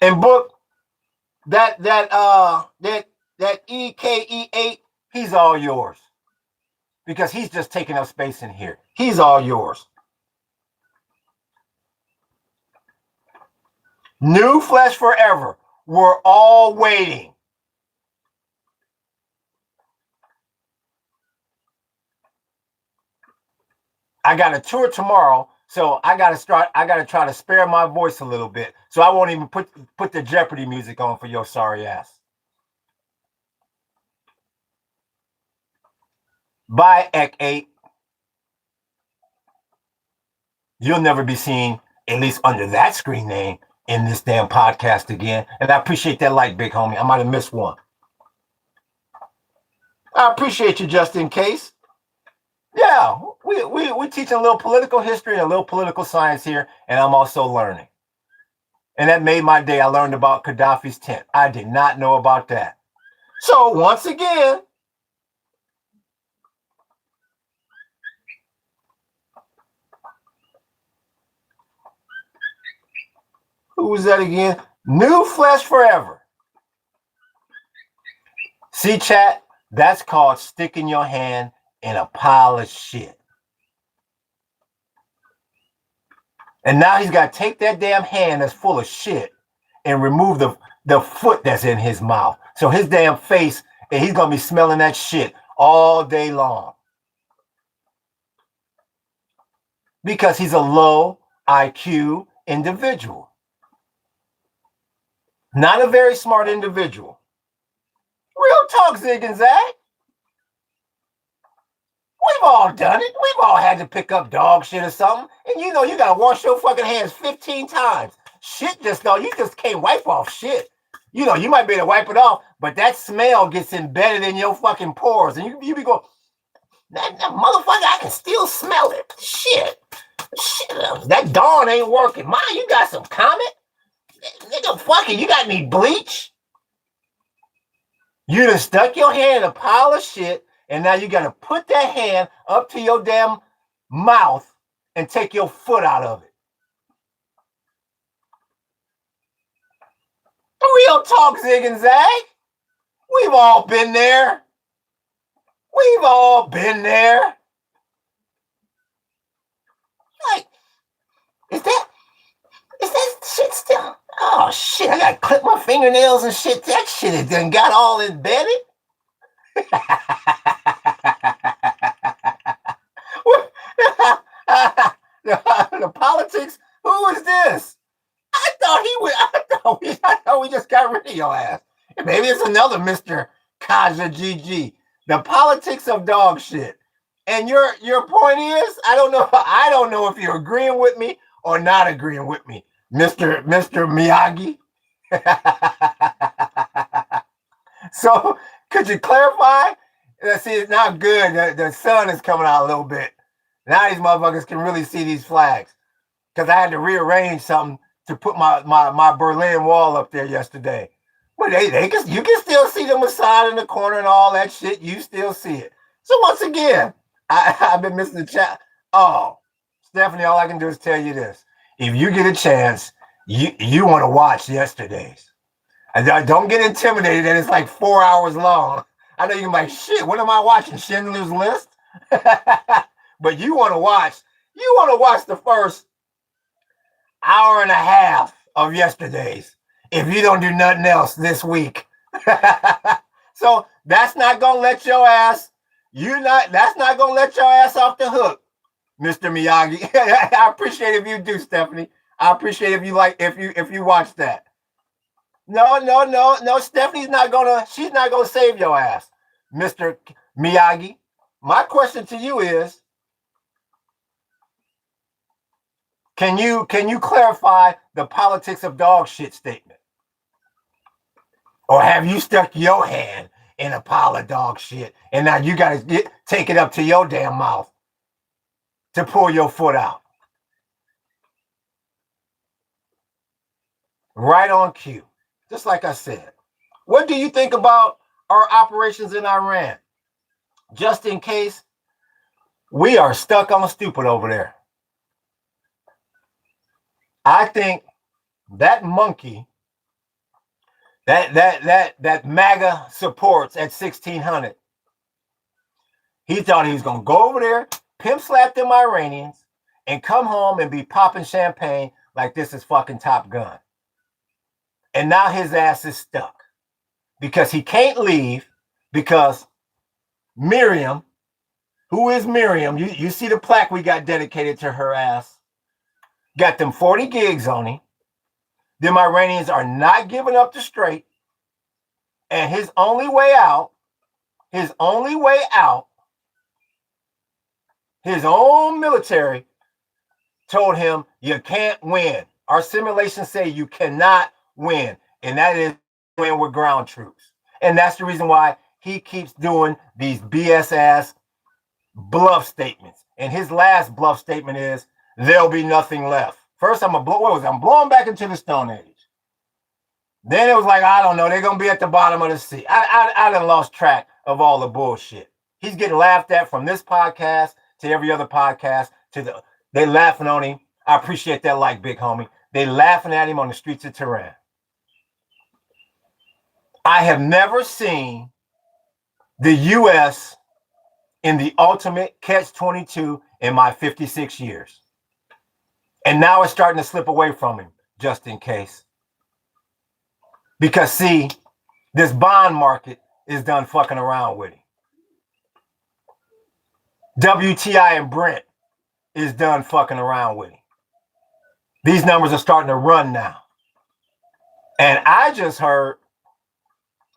And book that EKE8, he's all yours. Because he's just taking up space in here. He's all yours. New flesh forever. We're all waiting. I got a tour tomorrow, so I gotta try to spare my voice a little bit. So I won't even put the Jeopardy music on for your sorry ass. Bye, Ek 8. You'll never be seen, at least under that screen name, in this damn podcast again. And I appreciate that like, big homie. I might have missed one. I appreciate you, just in case. Yeah, we're teaching a little political history and a little political science here, and I'm also learning. And that made my day. I learned about Gaddafi's tent. I did not know about that. So once again, who was that again? New flesh forever. See, chat, that's called sticking your hand in a pile of shit. And now he's got to take that damn hand that's full of shit and remove the foot that's in his mouth. So his damn face, and he's going to be smelling that shit all day long. Because he's a low IQ individual. Not a very smart individual. Real talk, Zig and Zag. We've all done it. We've all had to pick up dog shit or something. And you know you gotta wash your fucking hands 15 times. Shit you just can't wipe off shit. You know, you might be able to wipe it off, but that smell gets embedded in your fucking pores. And you be going, that motherfucker, I can still smell it. Shit. That Dawn ain't working. Ma, you got some Comet? Nigga, fucking, you got any bleach? You done stuck your hand in a pile of shit, and now you got to put that hand up to your damn mouth and take your foot out of it. Real talk, Zig and Zag. We've all been there. We've all been there. Like, is that shit still? Oh shit, I gotta clip my fingernails and shit. That shit has done got all embedded. The politics, who is this? I thought we just got rid of your ass. Maybe it's another Mr. Kaja GG. The politics of dog shit. And your point is, I don't know if you're agreeing with me or not agreeing with me, Mr. Miyagi. So could you clarify? See, it's not good. The sun is coming out a little bit. Now these motherfuckers can really see these flags. Because I had to rearrange something to put my Berlin Wall up there yesterday. But you can still see the Mossad in the corner and all that shit. You still see it. So once again, I've been missing the chat. Oh, Stephanie, all I can do is tell you this. If you get a chance, you want to watch yesterday's. And don't get intimidated that it's like 4 hours long. I know you're like, shit, what am I watching? Schindler's List? But you want to watch the first hour and a half of yesterday's if you don't do nothing else this week. So that's not gonna let your ass off the hook, Mr. Miyagi. I appreciate if you do, Stephanie. I appreciate if you watch that. No, Stephanie's she's not gonna save your ass, Mr. Miyagi. My question to you is, Can you clarify the politics of dog shit statement? Or have you stuck your hand in a pile of dog shit and now you got to take it up to your damn mouth to pull your foot out? Right on cue. Just like I said. What do you think about our operations in Iran? Just in case, we are stuck on stupid over there. I think that monkey, that MAGA supports at 1600, he thought he was going to go over there, pimp slap them Iranians, and come home and be popping champagne like this is fucking Top Gun. And now his ass is stuck because he can't leave because Miriam, who is Miriam, you see the plaque we got dedicated to her ass, got them 40 gigs on him. Them Iranians are not giving up the Strait. And his only way out, his own military told him, you can't win. Our simulations say you cannot win. And that is win with ground troops. And that's the reason why he keeps doing these BS ass bluff statements. And his last bluff statement is, there'll be nothing left. First, I'm blowing back into the Stone Age. Then it was like, I don't know, they're going to be at the bottom of the sea. I done lost track of all the bullshit. He's getting laughed at from this podcast to every other podcast. They laughing on him. I appreciate that, like, big homie. They laughing at him on the streets of Tehran. I have never seen the U.S. in the ultimate catch-22 in my 56 years. And now it's starting to slip away from him, just in case. Because, see, this bond market is done fucking around with him. WTI and Brent is done fucking around with him. These numbers are starting to run now. And I just heard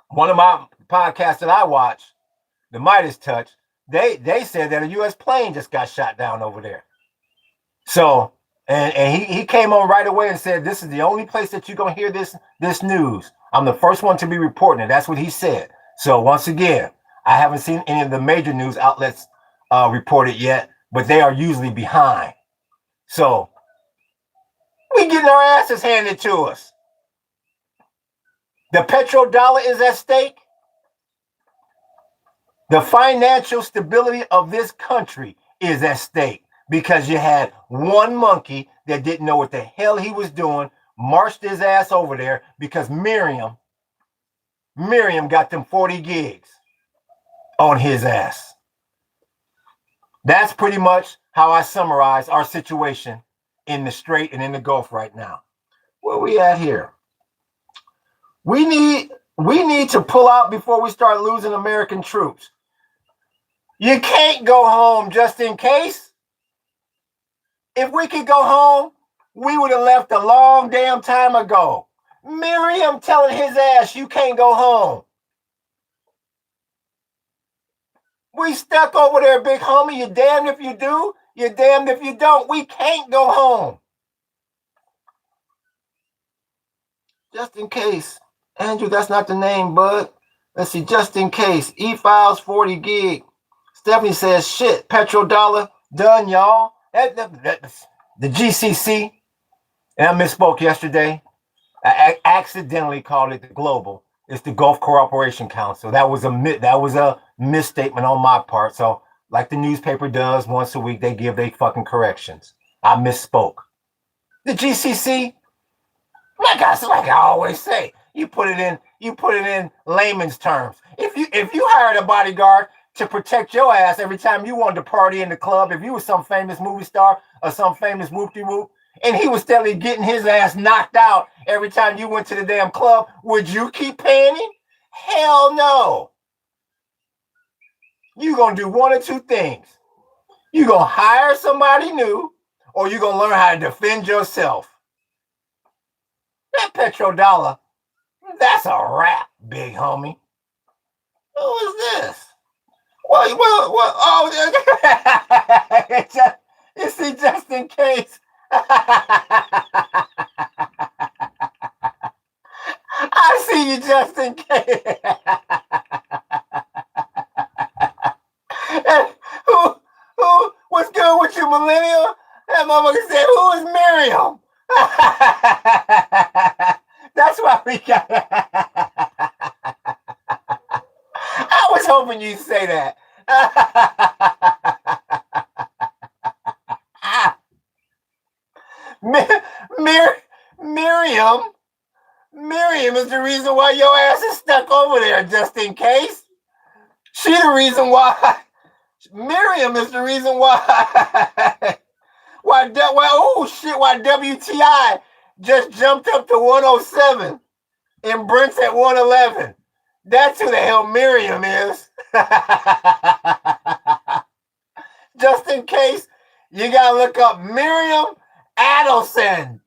one of my podcasts that I watch, the Midas Touch, they said that a U.S. plane just got shot down over there. So, and he came on right away and said, this is the only place that you're going to hear this news. I'm the first one to be reporting it. That's what he said. So once again, I haven't seen any of the major news outlets report it yet, but they are usually behind. So we getting our asses handed to us. The petrodollar is at stake. The financial stability of this country is at stake because you had one monkey that didn't know what the hell he was doing, marched his ass over there because Miriam got them 40 gigs on his ass. That's pretty much how I summarize our situation in the Strait and in the Gulf right now. Where we at here? We need to pull out before we start losing American troops. You can't go home just in case. If we could go home, we would have left a long damn time ago. Miriam telling his ass, you can't go home. We stuck over there, big homie. You're damned if you do. You're damned if you don't. We can't go home. Just in case. Andrew, that's not the name, bud. Let's see, just in case. E-Files 40 gig. Stephanie says, shit, petrodollar, done, y'all. The GCC, and I misspoke yesterday. I accidentally called it the Global. It's the Gulf Cooperation Council. That was a misstatement on my part. So, like the newspaper does once a week, they give their fucking corrections. I misspoke. The GCC, like I always say, you put it in layman's terms. If you hired a bodyguard to protect your ass every time you wanted to party in the club, if you were some famous movie star or some famous whoop-de-whoop, and he was steadily getting his ass knocked out every time you went to the damn club, would you keep paying him? Hell no. You're going to do one or two things. You're going to hire somebody new, or you're going to learn how to defend yourself. That petrodollar, that's a wrap, big homie. Who is this? Well, oh, you see, just in case. I see you just in case. What's good with you, millennial? That motherfucker said, who is Miriam? That's why we got I was hoping you'd say that. Miriam is the reason why your ass is stuck over there, just in case. She the reason why. Miriam is the reason why. Why WTI just jumped up to 107. And Brent's at 111. That's who the hell Miriam is. Just in case, you gotta look up Miriam Adelson.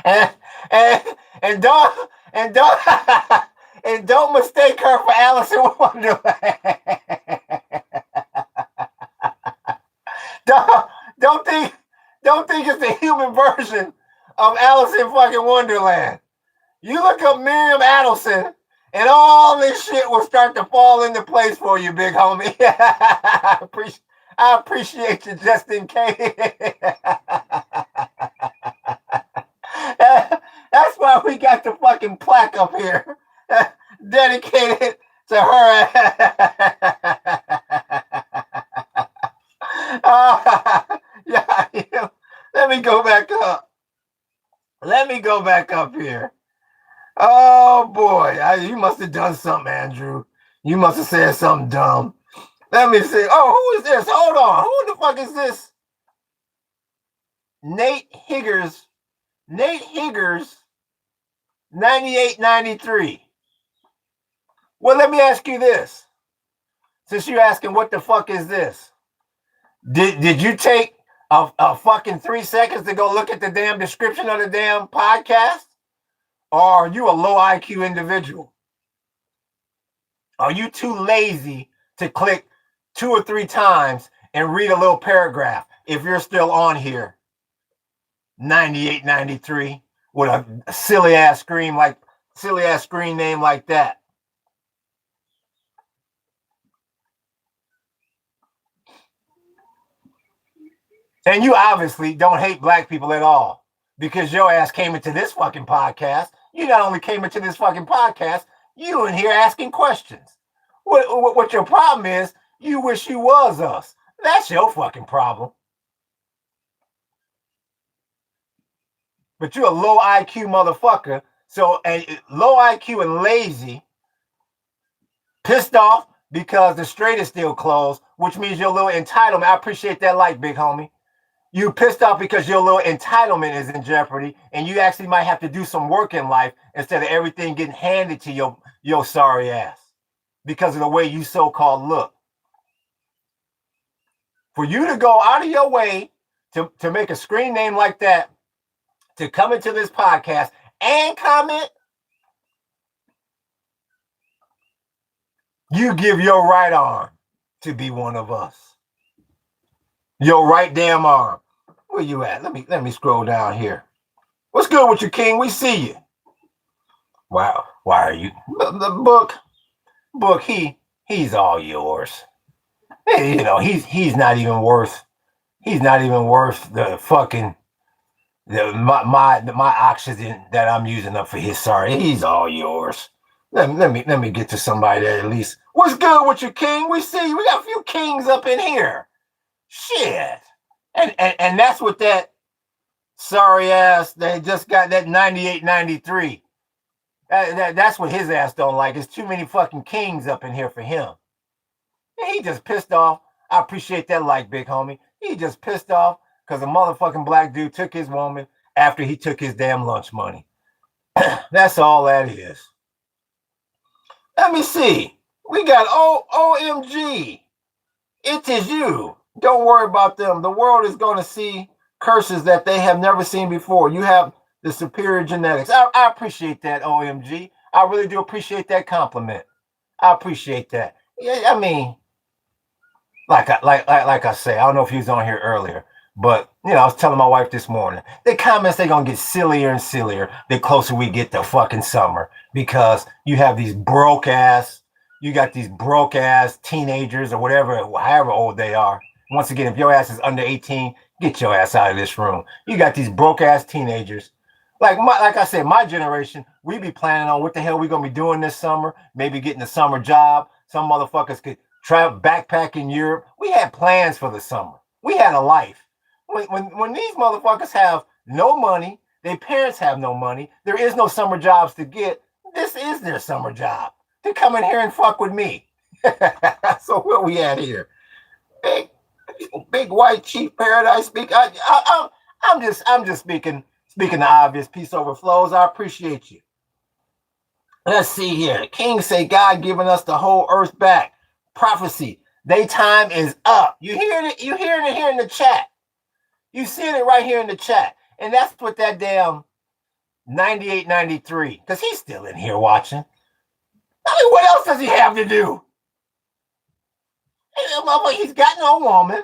and, and, and don't and don't and don't mistake her for Alice in Wonderland. don't think it's the human version of Alice in fucking Wonderland. You look up Miriam Adelson, and all this shit will start to fall into place for you, big homie. I appreciate you just in case. That's why we got the fucking plaque up here dedicated to her. Yeah, let me go back up. Let me go back up here. Oh boy, you must have done something, Andrew. You must have said something dumb. Let me see. Oh, who is this? Hold on. Who the fuck is this? Nate Higgers. Nate Higgers, 9893. Well, let me ask you this. Since you're asking what the fuck is this? Did you take a fucking 3 seconds to go look at the damn description of the damn podcast? Or are you a low IQ individual? Are you too lazy to click 2 or 3 times and read a little paragraph if you're still on here? 9893 with a silly ass screen name like that. And you obviously don't hate black people at all because your ass came into this fucking podcast. You not only came into this fucking podcast, you in here asking questions. What your problem is, you wish you was us. That's your fucking problem. But you're a low IQ motherfucker. So, and low IQ and lazy, pissed off because the Strait is still closed, which means your little entitlement. I appreciate that like, big homie. You pissed off because your little entitlement is in jeopardy, and you actually might have to do some work in life instead of everything getting handed to your sorry ass because of the way you so-called look. For you to go out of your way to make a screen name like that, to come into this podcast and comment, you give your right arm to be one of us. Your right damn arm. Where you at? Let me scroll down here. What's good with you, King? We see you. Wow. Why are you? The book. He's all yours. You know, he's not even worth. He's not even worth the fucking my oxygen that I'm using up for his sorry. He's all yours. Let me get to somebody that at least. What's good with you, King? We see you. We got a few kings up in here. Shit. And that's what that sorry ass they just got that 9893. That's what his ass don't like. There's too many fucking kings up in here for him. And he just pissed off. I appreciate that like, big homie. He just pissed off because a motherfucking black dude took his woman after he took his damn lunch money. That's all that is. Let me see. We got OMG. It is you. Don't worry about them. The world is going to see curses that they have never seen before. You have the superior genetics. I appreciate that, OMG. I really do appreciate that compliment. I appreciate that. Yeah, I mean, like I say, I don't know if he was on here earlier, but I was telling my wife this morning, the comments they're gonna get sillier and sillier the closer we get to fucking summer because you have these broke ass teenagers or whatever, however old they are. Once again, if your ass is under 18, get your ass out of this room. You got these broke ass teenagers. Like I said, my generation, we be planning on what the hell we gonna be doing this summer. Maybe getting a summer job. Some motherfuckers could travel backpack in Europe. We had plans for the summer. We had a life. When these motherfuckers have no money, their parents have no money, there is no summer jobs to get. This is their summer job. To come in here and fuck with me. So where we at here? Big white chief paradise. I'm just speaking the obvious. Peace overflows. I appreciate you. Let's see here. Kings say God giving us the whole earth back. Prophecy. They time is up. You hearing it? You hearing it here in the chat? You seeing it right here in the chat? And that's what that damn 98, 93. Because he's still in here watching. I mean, what else does he have to do? He's got no woman.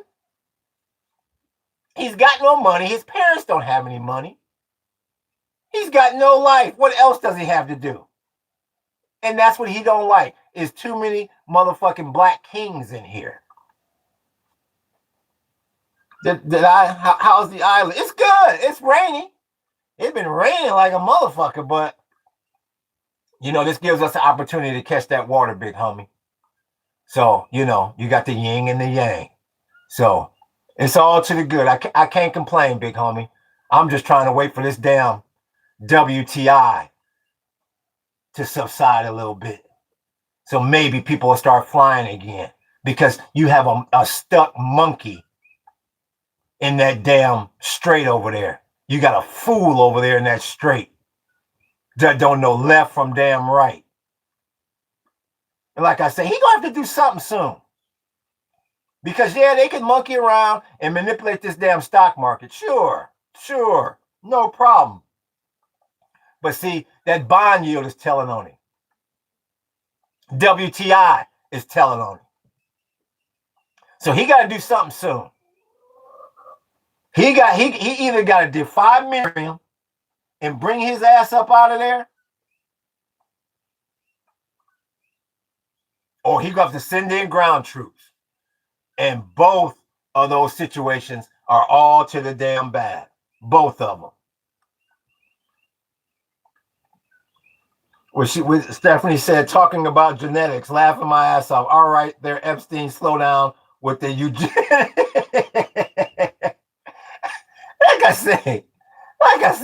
He's got no money. His parents don't have any money. He's got no life. What else does he have to do? And that's what he don't like, is too many motherfucking black kings in here. How's the island? It's good. It's rainy. It's been raining like a motherfucker, but you know, this gives us the opportunity to catch that water, big homie. So, you know, you got the yin and the yang. So it's all to the good. I can't complain, big homie. I'm just trying to wait for this damn WTI to subside a little bit. So maybe people will start flying again, because you have a stuck monkey in that damn strait over there. You got a fool over there in that strait that don't know left from damn right. And like I said, he gonna have to do something soon. Because yeah, they can monkey around and manipulate this damn stock market. Sure, no problem. But see, that bond yield is telling on him. WTI is telling on him. So he got to do something soon. He either got to defy Miriam and bring his ass up out of there, or he got to send in ground troops. And both of those situations are all to the damn bad. Both of them. What Stephanie said, talking about genetics, laughing my ass off. All right, there, Epstein, slow down with the eugenics. Like I say,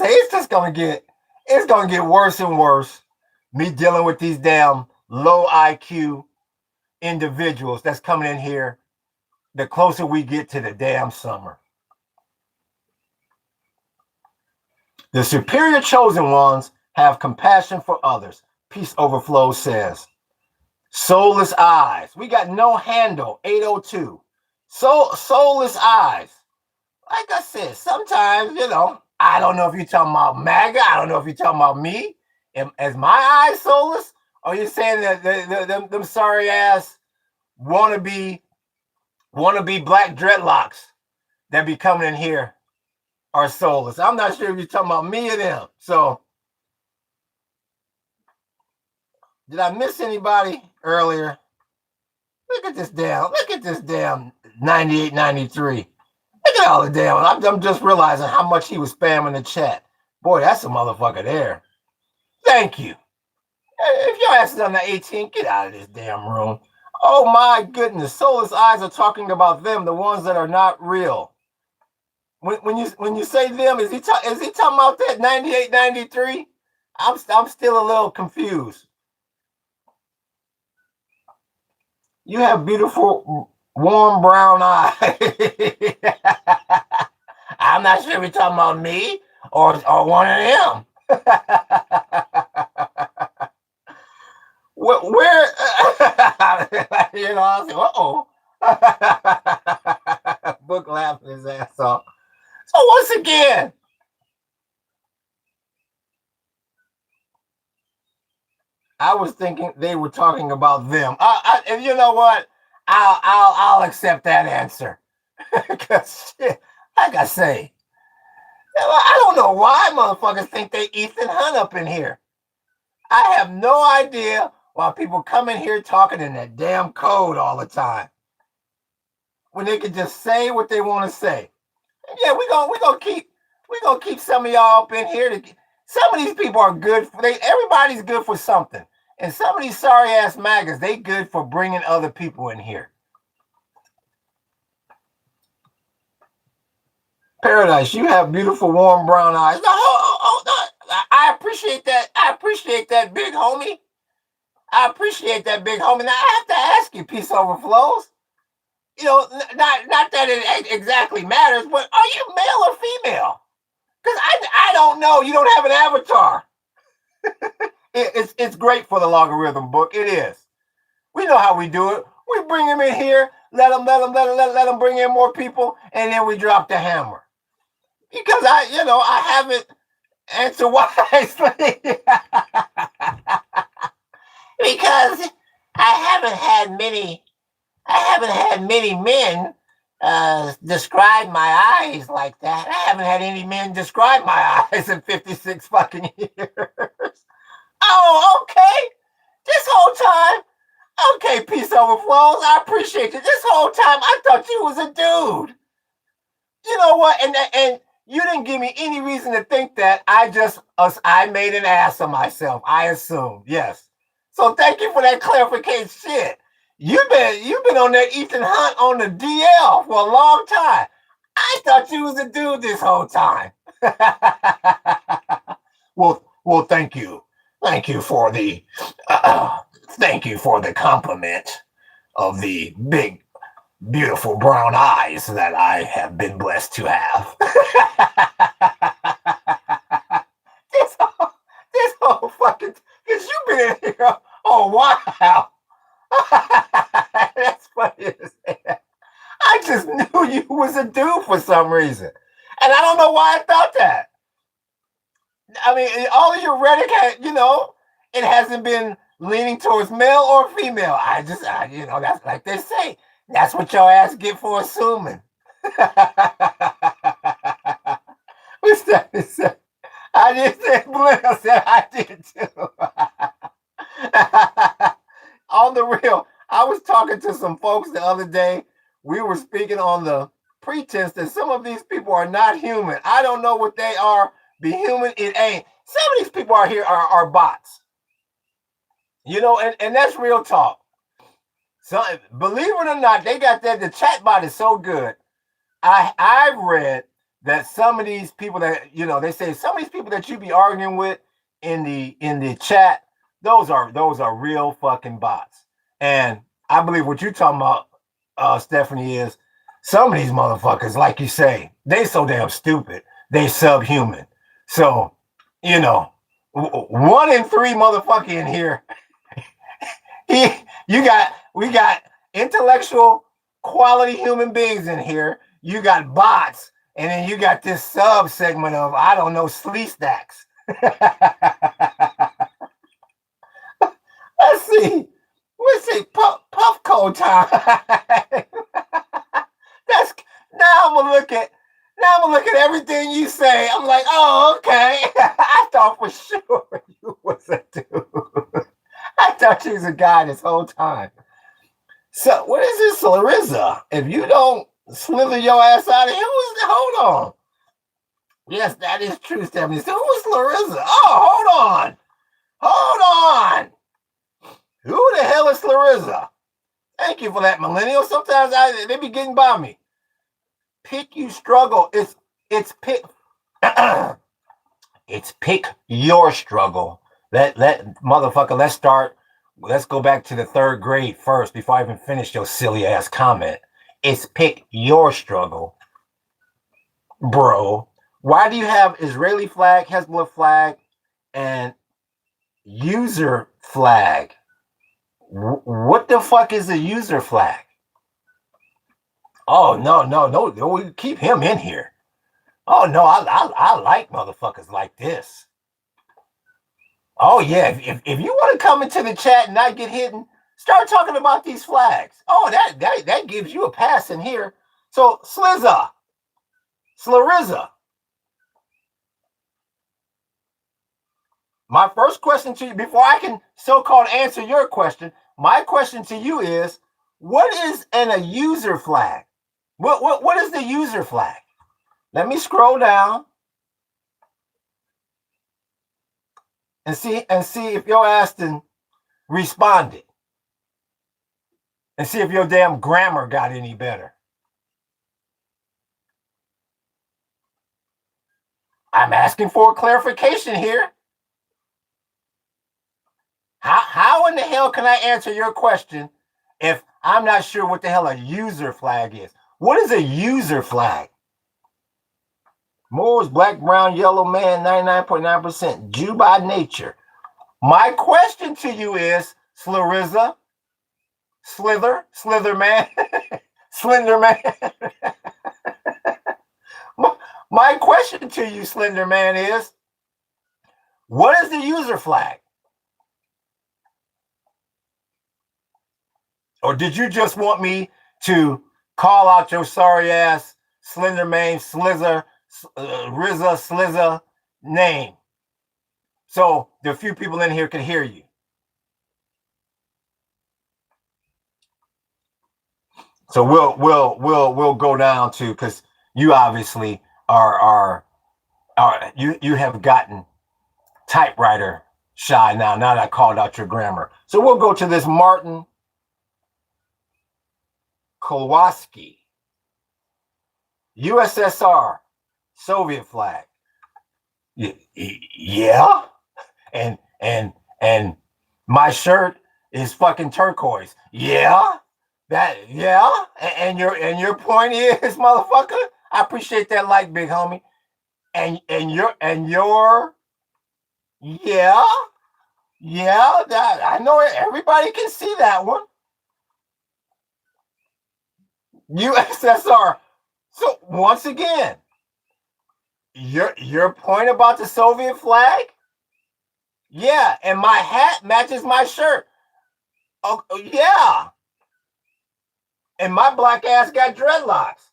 it's just gonna get worse and worse. Me dealing with these damn low IQ individuals that's coming in here. The closer we get to the damn summer. The superior chosen ones have compassion for others. Peace Overflow says. Soulless eyes. We got no handle. 802. Soulless eyes. Like I said, sometimes, you know, I don't know if you're talking about MAGA. I don't know if you're talking about me. Is my eyes soulless? Or are you saying that them sorry ass wannabe black dreadlocks that be coming in here are soulless? I'm not sure if you're talking about me or them. So, did I miss anybody earlier? Look at this damn 98, 93. Look at all the damn. I'm just realizing how much he was spamming the chat. Boy, that's a motherfucker there. Thank you. If your ass is under 18, get out of this damn room. Oh my goodness, soulless eyes are talking about them, the ones that are not real. When you say them, is he talking about that 98, 93? I'm still a little confused. You have beautiful, warm brown eyes. I'm not sure if you're talking about me or one of them. Where you know, I was like, uh-oh. Book laughing his ass off. So once again, I was thinking they were talking about them. And you know what? I'll accept that answer. Because shit, like I say, I don't know why motherfuckers think they Ethan Hunt up in here. I have no idea why people come in here talking in that damn code all the time, when they can just say what they want to say. And yeah, we gonna keep some of y'all up in here. Some of these people are good. Everybody's good for something. And some of these sorry ass maggots, they good for bringing other people in here. Paradise, you have beautiful warm brown eyes. No, I appreciate that. I appreciate that, big homie. I appreciate that, big homie. Now I have to ask you, Peace Overflows. You know, not that it exactly matters, but are you male or female? Because I don't know. You don't have an avatar. It's great for the logarithm book. It is. We know how we do it. We bring them in here, let them bring in more people, and then we drop the hammer. Because I haven't answered wisely. Because I haven't had many men describe my eyes like that. I haven't had any men describe my eyes in 56 fucking years. Oh, okay. This whole time. Okay, peace overflows. I appreciate you. This whole time I thought you was a dude. You know what? And you didn't give me any reason to think that. I made an ass of myself. I assumed. Yes. So thank you for that clarification. Shit. You've been on that Ethan Hunt on the DL for a long time. I thought you was a dude this whole time. well, thank you. Thank you for the compliment of the big, beautiful brown eyes that I have been blessed to have. this whole fucking, because you've been in here. Oh wow. That's funny as hell. I just knew you was a dude for some reason. And I don't know why I thought that. I mean, all of your rhetoric, it hasn't been leaning towards male or female. That's like they say. That's what your ass get for assuming. What's that? I didn't say Blinker said I did too. On the real, I was talking to some folks the other day. We were speaking on the pretense that some of these people are not human. I don't know what they are. Be human, it ain't. Some of these people are here are bots. And that's real talk. So believe it or not, they got that. The chat bot is so good. I've read that some of these people that they say some of these people that you be arguing with in the chat, those are real fucking bots. And I believe what you're talking about, Stephanie, is some of these motherfuckers, like you say, they so damn stupid, they subhuman. So, 1 in 3 motherfucker in here. We got intellectual quality human beings in here. You got bots, and then you got this sub segment of, I don't know, slee stacks. Let's see. Puff cold time. Now I'm gonna look at everything you say. I'm like, oh, okay. I thought for sure you was a dude. I thought you was a guy this whole time. So what is this, Larissa? If you don't slither your ass out of here, hold on. Yes, that is true, Stephanie. So who's Larissa? Oh, hold on. Who the hell is Larissa? Thank you for that, millennial. Sometimes they be getting by me. Pick you struggle. It's pick. It's pick your struggle. Let motherfucker. Let's go back to the 3rd grade first before I even finish your silly ass comment. It's pick your struggle, bro. Why do you have Israeli flag, Hezbollah flag, and user flag? What the fuck is a user flag? Oh no! We keep him in here. Oh no, I like motherfuckers like this. Oh yeah, if you want to come into the chat and not get hidden, start talking about these flags. Oh, that gives you a pass in here. So Slariza, my first question to you, before I can so-called answer your question, my question to you is, what is a user flag? What is the user flag? Let me scroll down and see if your Aston responded, and see if your damn grammar got any better. I'm asking for a clarification here. How in the hell can I answer your question if I'm not sure what the hell a user flag is? What is a user flag? Moors, black, brown, yellow man, 99.9%. Jew by nature. My question to you is, Slariza, Slither man, Slender man. My question to you, Slender man, is what is the user flag? Or did you just want me to call out your sorry ass Slender man, Slizzer, Rizza, Slizzer name so the few people in here can hear you? So we'll go down to, because you obviously are you have gotten typewriter shy now that I called out your grammar. So we'll go to this Martin Kowalski, USSR, Soviet flag. Yeah, and my shirt is fucking turquoise. Yeah, yeah. And your point is, motherfucker, I appreciate that like, big homie. And your yeah, yeah, that I know it. Everybody can see that one. USSR. So once again, your point about the Soviet flag? Yeah, and my hat matches my shirt. Oh yeah. And my black ass got dreadlocks.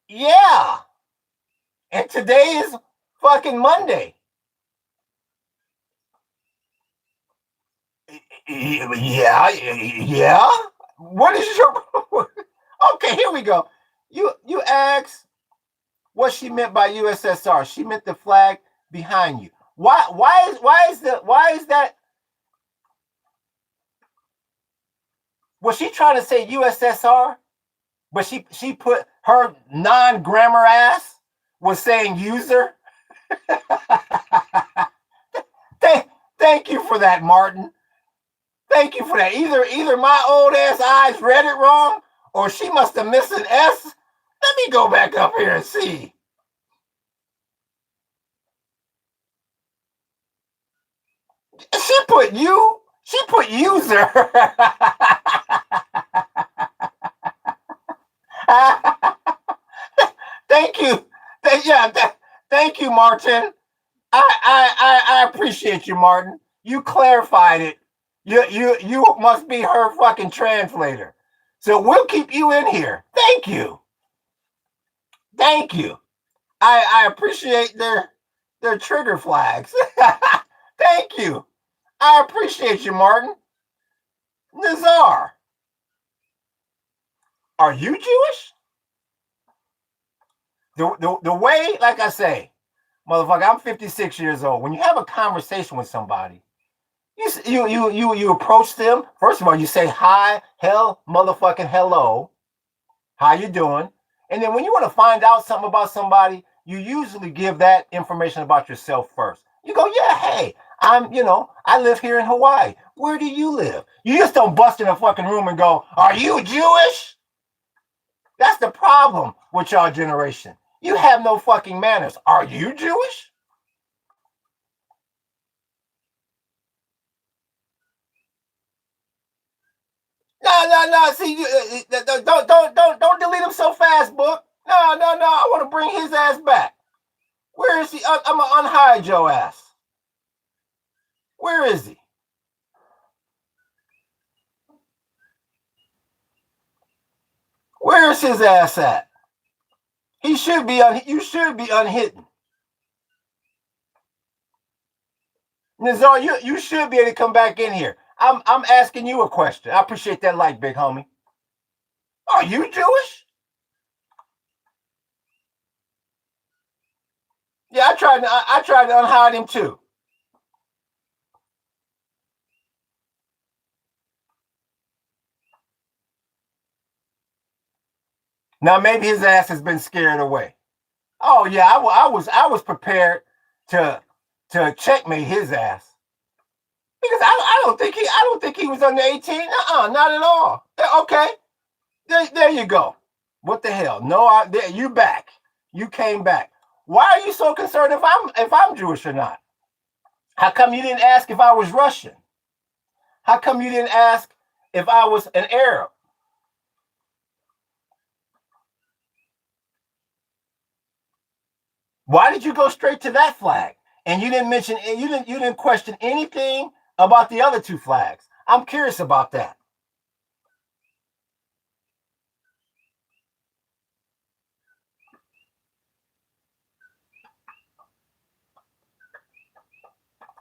Yeah. And today is fucking Monday. Yeah, yeah. What is your okay, here we go. You asked what she meant by USSR. She meant the flag behind you. Why is that? Was she trying to say USSR? But she put her non-grammar ass was saying user. Thank you for that, Martin. Thank you for that. Either my old ass eyes read it wrong, or she must have missed an S. Let me go back up here and see. She put you. She put user. Thank you. Thank you, Martin. I appreciate you, Martin. You clarified it. You must be her fucking translator. So we'll keep you in here. Thank you. Thank you. I appreciate their trigger flags. Thank you. I appreciate you, Martin. Nazar, are you Jewish? The way, like I say, motherfucker, I'm 56 years old. When you have a conversation with somebody, you approach them. First of all, you say hi, motherfucking hello. How you doing? And then when you want to find out something about somebody, you usually give that information about yourself first. You go, yeah, hey, I live here in Hawaii. Where do you live? You just don't bust in a fucking room and go, are you Jewish? That's the problem with y'all generation. You have no fucking manners. Are you Jewish? No. See, don't delete him so fast, book. No. I want to bring his ass back. Where is he? I'm gonna unhide your ass. Where is he? Where is his ass at? He should be you should be unhidden. Nizar, you should be able to come back in here. I'm asking you a question. I appreciate that like, big homie. Are you Jewish? Yeah, I tried to unhide him too. Now maybe his ass has been scared away. Oh yeah, I was prepared to checkmate his ass because I don't think he was under 18. Not at all. Okay, there you go. What the hell? No, you back. You came back. Why are you so concerned if I'm Jewish or not? How come you didn't ask if I was Russian? How come you didn't ask if I was an Arab? Why did you go straight to that flag? And you didn't mention, you didn't question anything about the other two flags. I'm curious about that.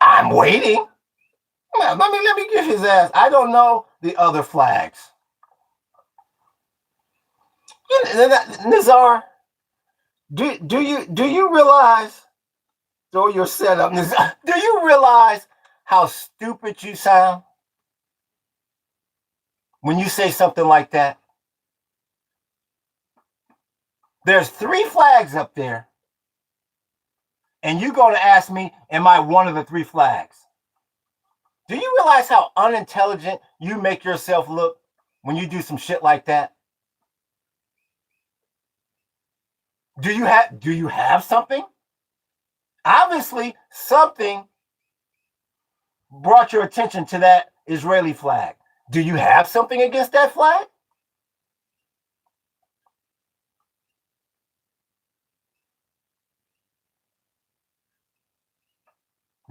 I'm waiting. Let me get his ass. I don't know the other flags. Nazar, do you realize? So you're set up. Nazar, do you realize how stupid you sound when you say something like that? There's 3 flags up there, and you're going to ask me, am I one of the 3 flags? Do you realize how unintelligent you make yourself look when you do some shit like that? Do you have something? Obviously, something brought your attention to that Israeli flag. Do you have something against that flag?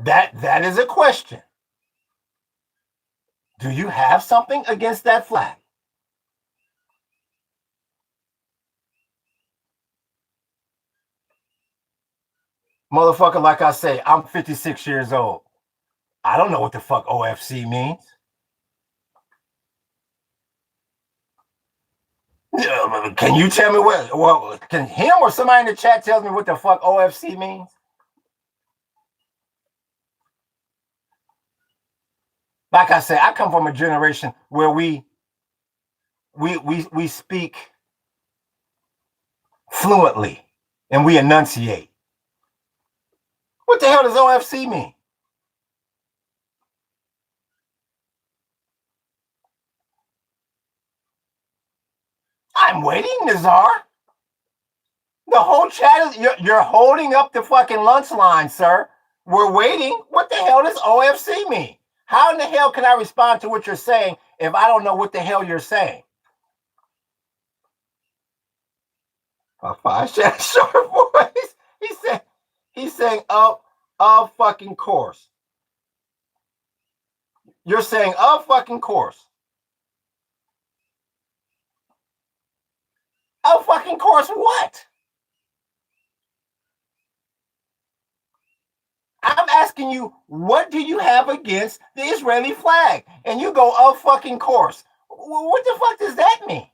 That is a question. Do you have something against that flag? Motherfucker, like I say, I'm 56 years old. I don't know what the fuck OFC means. Can you tell me what? Well, can him or somebody in the chat tell me what the fuck OFC means? Like I said, I come from a generation where we speak fluently and we enunciate. What the hell does OFC mean? I'm waiting, Nazar. The whole chat is you're holding up the fucking lunch line, sir. We're waiting. What the hell does OFC mean? How in the hell can I respond to what you're saying if I don't know what the hell you're saying? A 5 short voice. He's saying of fucking course. You're saying of fucking course. Of fucking course what? I'm asking you, what do you have against the Israeli flag? And you go, of fucking course. What the fuck does that mean?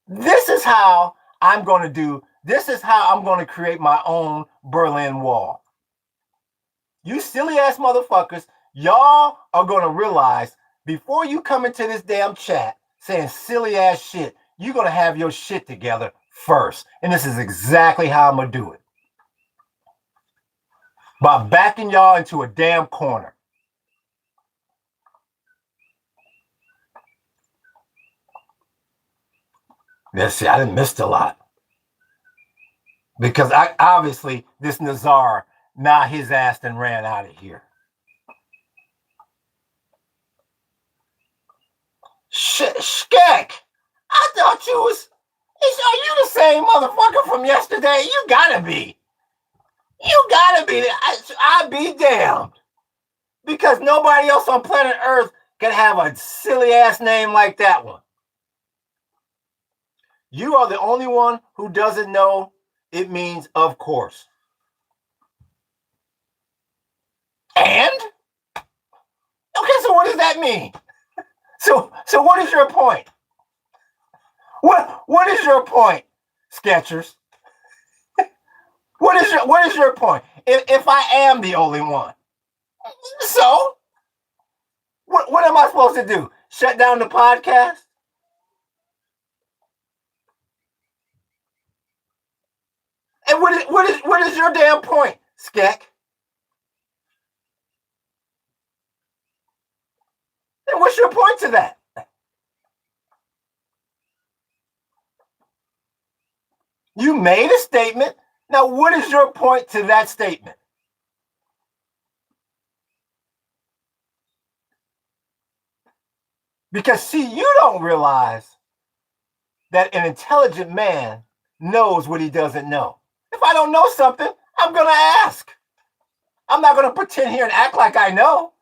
This is how I'm going to do, this is how I'm going to create my own Berlin Wall. You silly ass motherfuckers, y'all are going to realize before you come into this damn chat saying silly ass shit, you're going to have your shit together first. And this is exactly how I'm going to do it. By backing y'all into a damn corner. Let's see, I didn't miss a lot. Because I obviously, this Nazar, now his ass done ran out of here. Skek, I thought you was, are you the same motherfucker from yesterday? You gotta be. You gotta be. I be damned. Because nobody else on planet Earth can have a silly ass name like that one. You are the only one who doesn't know it means of course. And? Okay, so what does that mean? So what is your point? What is your point, Sketchers? What is your point? If I am the only one, so what am I supposed to do? Shut down the podcast? And what is your damn point, Skek? And what's your point to that? You made a statement. Now, what is your point to that statement? Because, see, you don't realize that an intelligent man knows what he doesn't know. If I don't know something, I'm going to ask. I'm not going to pretend here and act like I know.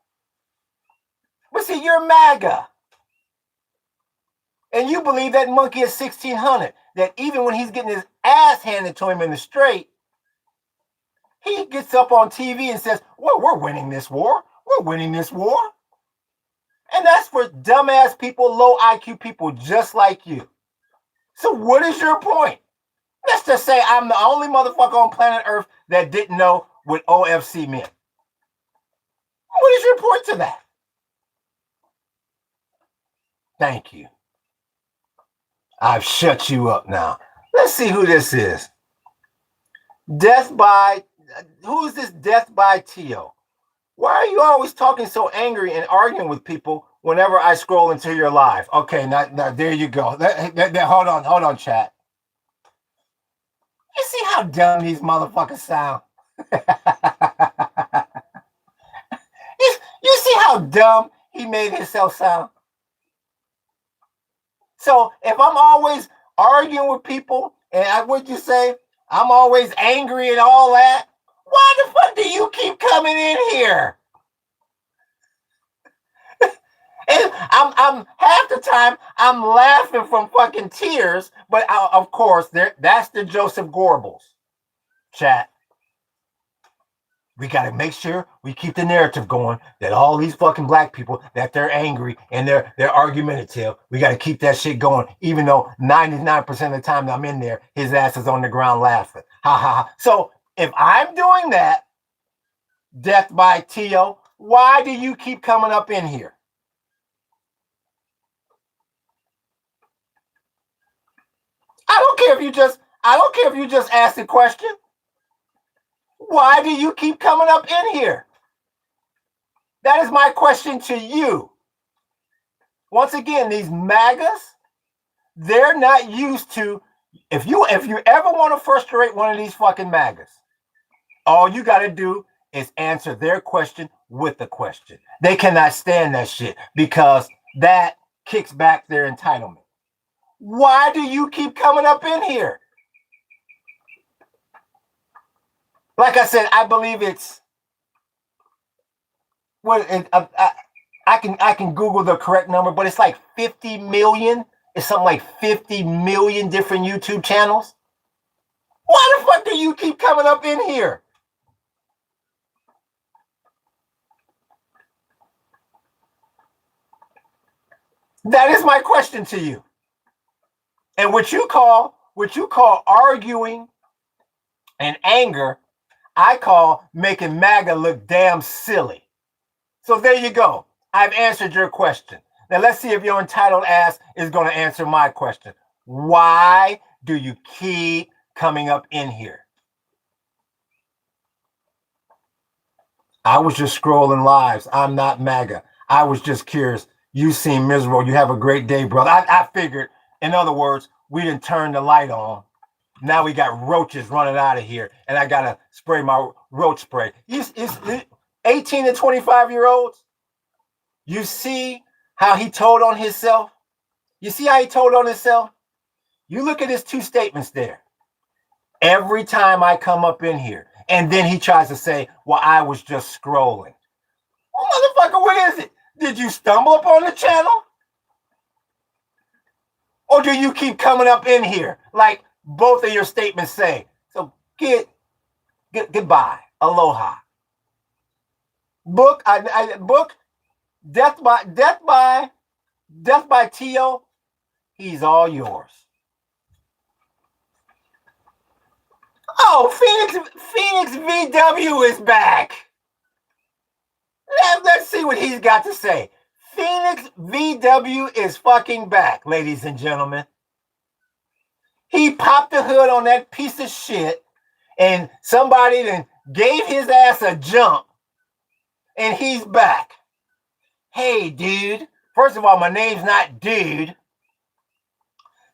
But see, you're MAGA. And you believe that monkey is 1600, that even when he's getting his ass handed to him in the straight, he gets up on TV and says, well, we're winning this war. We're winning this war. And that's for dumbass people, low IQ people just like you. So what is your point? Let's just say I'm the only motherfucker on planet Earth that didn't know what OFC meant. What is your point to that? Thank you. I've shut you up now. Let's see who this is. Who is this Death by Tio? Why are you always talking so angry and arguing with people whenever I scroll into your live? Okay, now there you go. Hold on, chat. You see how dumb these motherfuckers sound? you see how dumb he made himself sound? So if I'm always arguing with people and what'd you say? I'm always angry and all that. Why the fuck do you keep coming in here? And I'm half the time I'm laughing from fucking tears, but of course that's the Joseph Goebbels. Chat. We got to make sure we keep the narrative going that all these fucking black people, that they're angry and they're argumentative. We got to keep that shit going, even though 99% of the time I'm in there, his ass is on the ground laughing. Ha ha ha. So if I'm doing that, Death by Tio, why do you keep coming up in here? I don't care if you just asked a question. Why do you keep coming up in here? That is my question to you. Once again, these MAGAs, they're not used to, if you ever want to frustrate one of these fucking MAGAs, all you got to do is answer their question with a question. They cannot stand that shit because that kicks back their entitlement. Why do you keep coming up in here? Like I said, I believe it's I can Google the correct number, but it's like 50 million. It's something like 50 million different YouTube channels. Why the fuck do you keep coming up in here? That is my question to you. And what you call arguing and anger, I call making MAGA look damn silly. So there you go. I've answered your question. Now let's see if your entitled ass is going to answer my question. Why do you keep coming up in here? I was just scrolling lives. I'm not MAGA. I was just curious. You seem miserable. You have a great day, brother. I figured, in other words, we didn't turn the light on. Now we got roaches running out of here, and I got to spray my roach spray. It's 18 to 25-year-olds. You see how he told on himself? You see how he told on himself? You look at his two statements there. Every time I come up in here, and then he tries to say, well, I was just scrolling. Well, motherfucker, what is it? Did you stumble upon the channel? Or do you keep coming up in here like both of your statements say? So goodbye. Aloha. Book Death by Tio. He's all yours. Oh, Phoenix VW is back. Let's see what he's got to say. Phoenix VW is fucking back, ladies and gentlemen. He popped the hood on that piece of shit, and somebody then gave his ass a jump, and he's back. Hey, dude. First of all, my name's not Dude.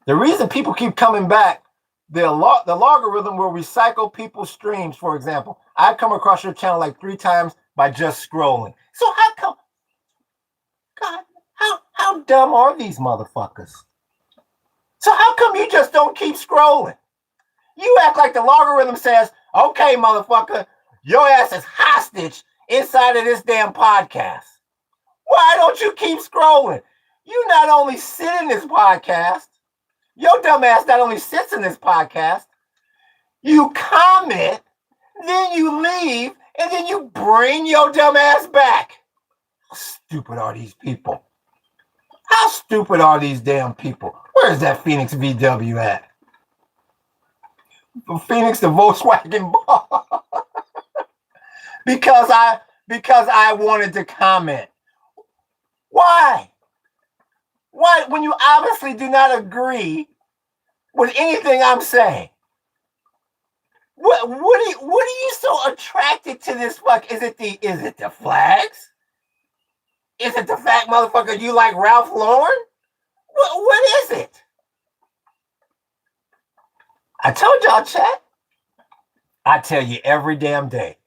The reason people keep coming back The logarithm will recycle people's streams. For example, I come across your channel like 3 times by just scrolling. So how come, God, how dumb are these motherfuckers? So how come you just don't keep scrolling? You act like the logarithm says, okay, motherfucker, your ass is hostage inside of this damn podcast. Why don't you keep scrolling? You not only sit in this podcast, your dumb ass not only sits in this podcast, you comment, then you leave, and then you bring your dumb ass back. How stupid are these people? How stupid are these damn people? Where's that Phoenix VW at? Phoenix the Volkswagen ball. because I wanted to comment. Why? Why, when you obviously do not agree with anything I'm saying? What are you so attracted to this fuck? Is it the flags? Is it the fact, motherfucker, you like Ralph Lauren? What is it? I told y'all, chat. I tell you every damn day,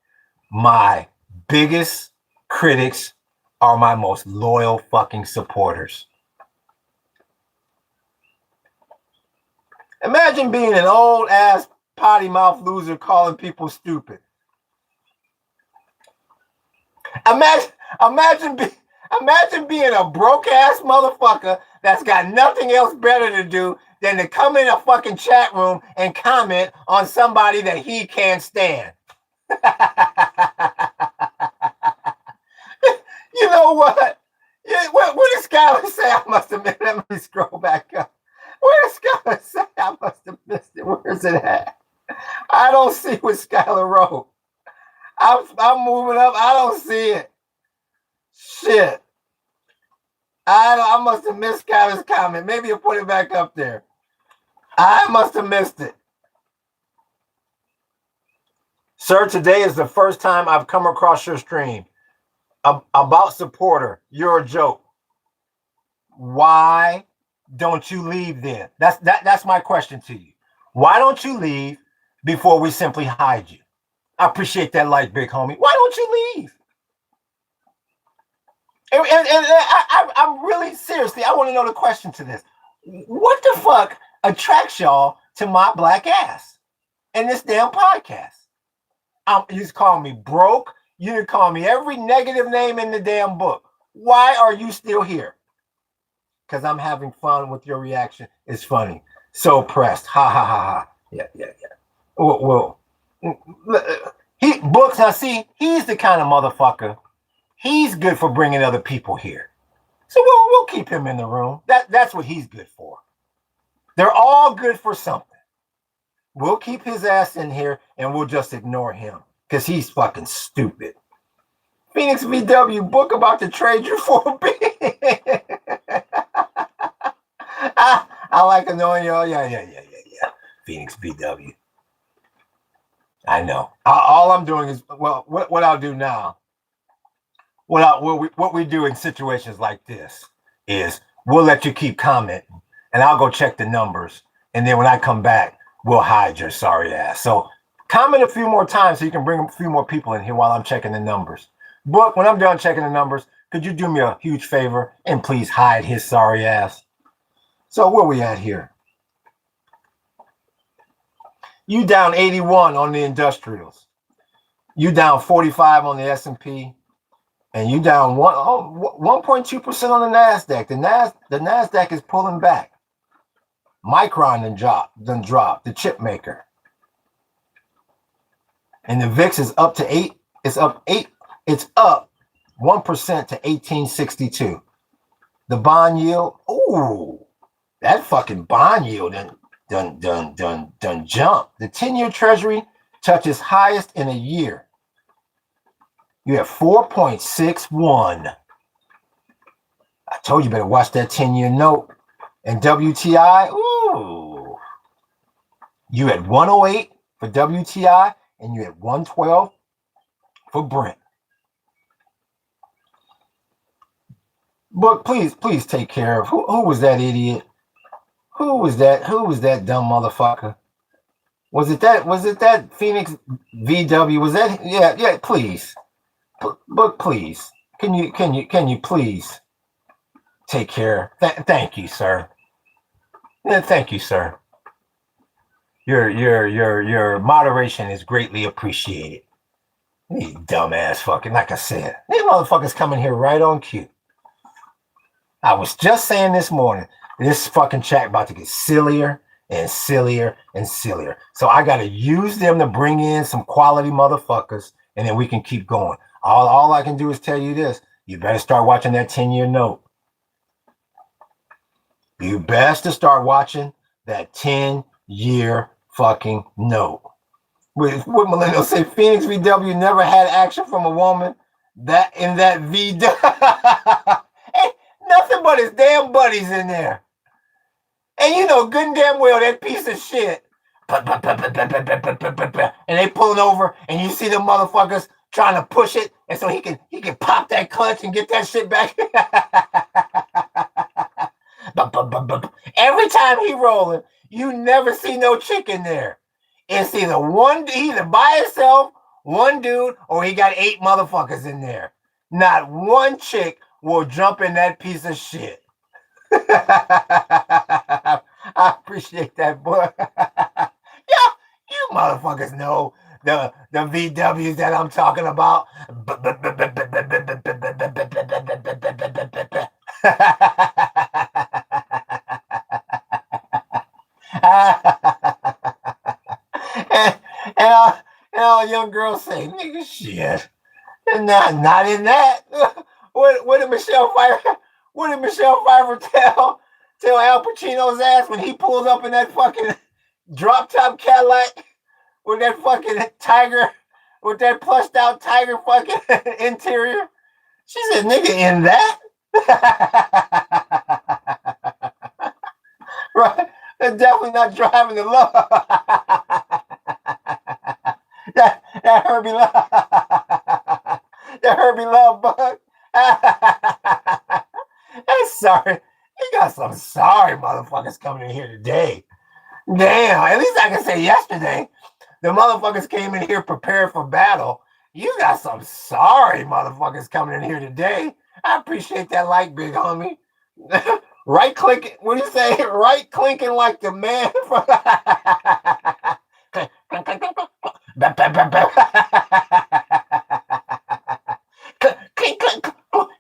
my biggest critics are my most loyal fucking supporters. Imagine being an old ass potty mouth loser calling people stupid. Imagine being a broke ass motherfucker that's got nothing else better to do than to come in a fucking chat room and comment on somebody that he can't stand. You know what? What did Skylar say? I must have missed. Let me scroll back up. Where did Skylar say? I must have missed it. Where's it at? I don't see what Skylar wrote. I'm moving up. I don't see it. Shit. I must have missed Skylar's comment. Maybe you'll put it back up there. I must have missed it. Sir, today is the first time I've come across your stream. About supporter, you're a joke. Why don't you leave then? That's my question to you. Why don't you leave before we simply hide you? I appreciate that light, big homie. Why don't you leave? And I'm really seriously, I want to know the question to this. What the fuck attracts y'all to my black ass and this damn podcast? You just call me broke. You can call me every negative name in the damn book. Why are you still here? Because I'm having fun with your reaction. It's funny. So pressed. Ha ha ha ha. Yeah. Well, he books. Now see, he's the kind of motherfucker. He's good for bringing other people here. So we'll keep him in the room. That's what he's good for. They're all good for something. We'll keep his ass in here and we'll just ignore him because he's fucking stupid. Phoenix VW, book about to trade you for a bit. I like annoying y'all. Yeah. Phoenix VW. I know. All I'm doing is, well, what I'll do now, what we do in situations like this is we'll let you keep commenting and I'll go check the numbers. And then when I come back, we'll hide your sorry ass. So comment a few more times so you can bring a few more people in here while I'm checking the numbers. Book, when I'm done checking the numbers, could you do me a huge favor and please hide his sorry ass? So where we at here? You down 81 on the industrials. You down 45 on the S&P. And you down 1.2% on the NASDAQ. The NASDAQ is pulling back. Micron done dropped, the chip maker. And the VIX is up to 8. It's up 1% to 1862. The bond yield, ooh, that fucking bond yield done jumped. The 10-year treasury touches highest in a year. You have 4.61. I told you better watch that 10-year note. And WTI, ooh, you at 108 for WTI and you at 112 for Brent. But please take care of who was that idiot? Who was that dumb motherfucker? Was it that Phoenix VW? Was that yeah, please. But please, can you please take care? Thank you, sir. Yeah, thank you, sir. Your moderation is greatly appreciated. These dumbass fucking, like I said, these motherfuckers coming here right on cue. I was just saying this morning, this fucking chat about to get sillier and sillier and sillier. So I got to use them to bring in some quality motherfuckers, and then we can keep going. All I can do is tell you this: you better start watching that 10-year note. You best to start watching that 10-year fucking note. What millennials say, Phoenix VW never had action from a woman. That in that VW, hey, nothing but his damn buddies in there. And you know good and damn well that piece of shit. And they pulling over, and you see the motherfuckers trying to push it, and so he can pop that clutch and get that shit back. Every time he rolling, you never see no chick in there. It's either by himself, one dude, or he got 8 motherfuckers in there. Not one chick will jump in that piece of shit. I appreciate that, boy. Yeah, you motherfuckers know the VWs that I'm talking about. and all young girls say, nigga, shit. Not in that. What did Michelle Pfeiffer? What did Michelle Pfeiffer tell Al Pacino's ass when he pulled up in that fucking drop top Cadillac with that fucking tiger, with that plushed out tiger fucking interior? She said, "Nigga, in that." Right? They're definitely not driving the love. that Herbie Love. That Herbie Love bug. Sorry. You got some sorry motherfuckers coming in here today. Damn, at least I can say yesterday, the motherfuckers came in here prepared for battle. You got some sorry motherfuckers coming in here today. I appreciate that like, big homie. Right clicking, what do you say? Right clinking like the man from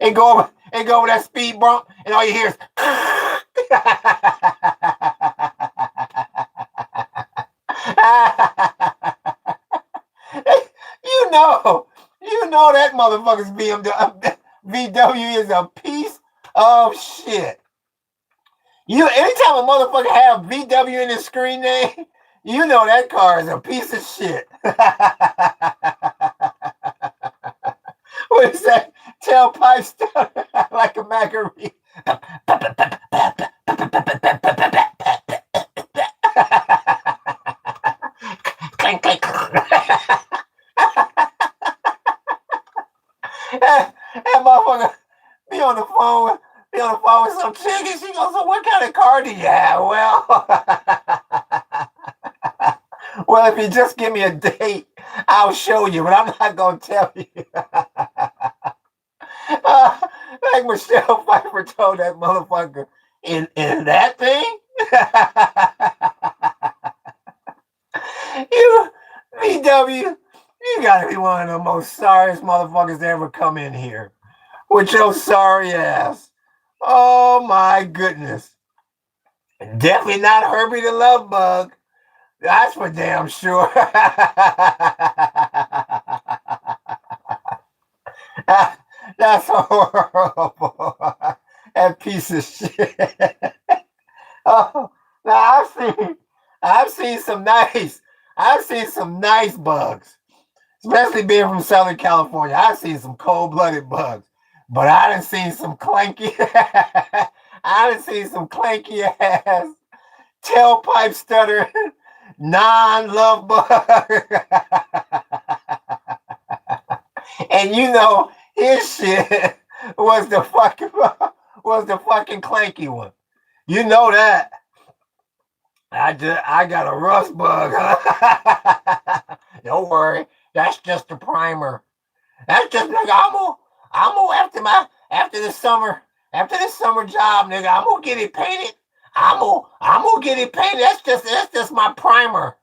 and go over that speed bump, and all you hear is you know that motherfucker's VW is a piece of shit. Anytime a motherfucker have VW in his screen name, you know that car is a piece of shit. What is that? Tailpipe stuff like a macaroni. Clank, clank. That motherfucker be on the phone with some chick, and she goes, "So what kind of car do you have?" Well, if you just give me a date, I'll show you, but I'm not gonna tell you. Like Michelle Pfeiffer told that motherfucker, in that thing. You VW, you gotta be one of the most sorriest motherfuckers to ever come in here with your sorry ass. Oh my goodness. Definitely not Herbie the Love Bug. That's for damn sure. That's horrible. That piece of shit. Oh, now I've seen some nice bugs, especially being from Southern California. I've seen some cold-blooded bugs, but I done seen some clanky. I done seen some clanky ass tailpipe stutter non-love bug. And you know his shit was the fucking clanky one. You know that. I got a rust bug, huh? Don't worry. That's just a primer. That's just nigga. I'm gonna after this summer job, nigga. I'm gonna get it painted. I'm gonna get it painted. That's just my primer.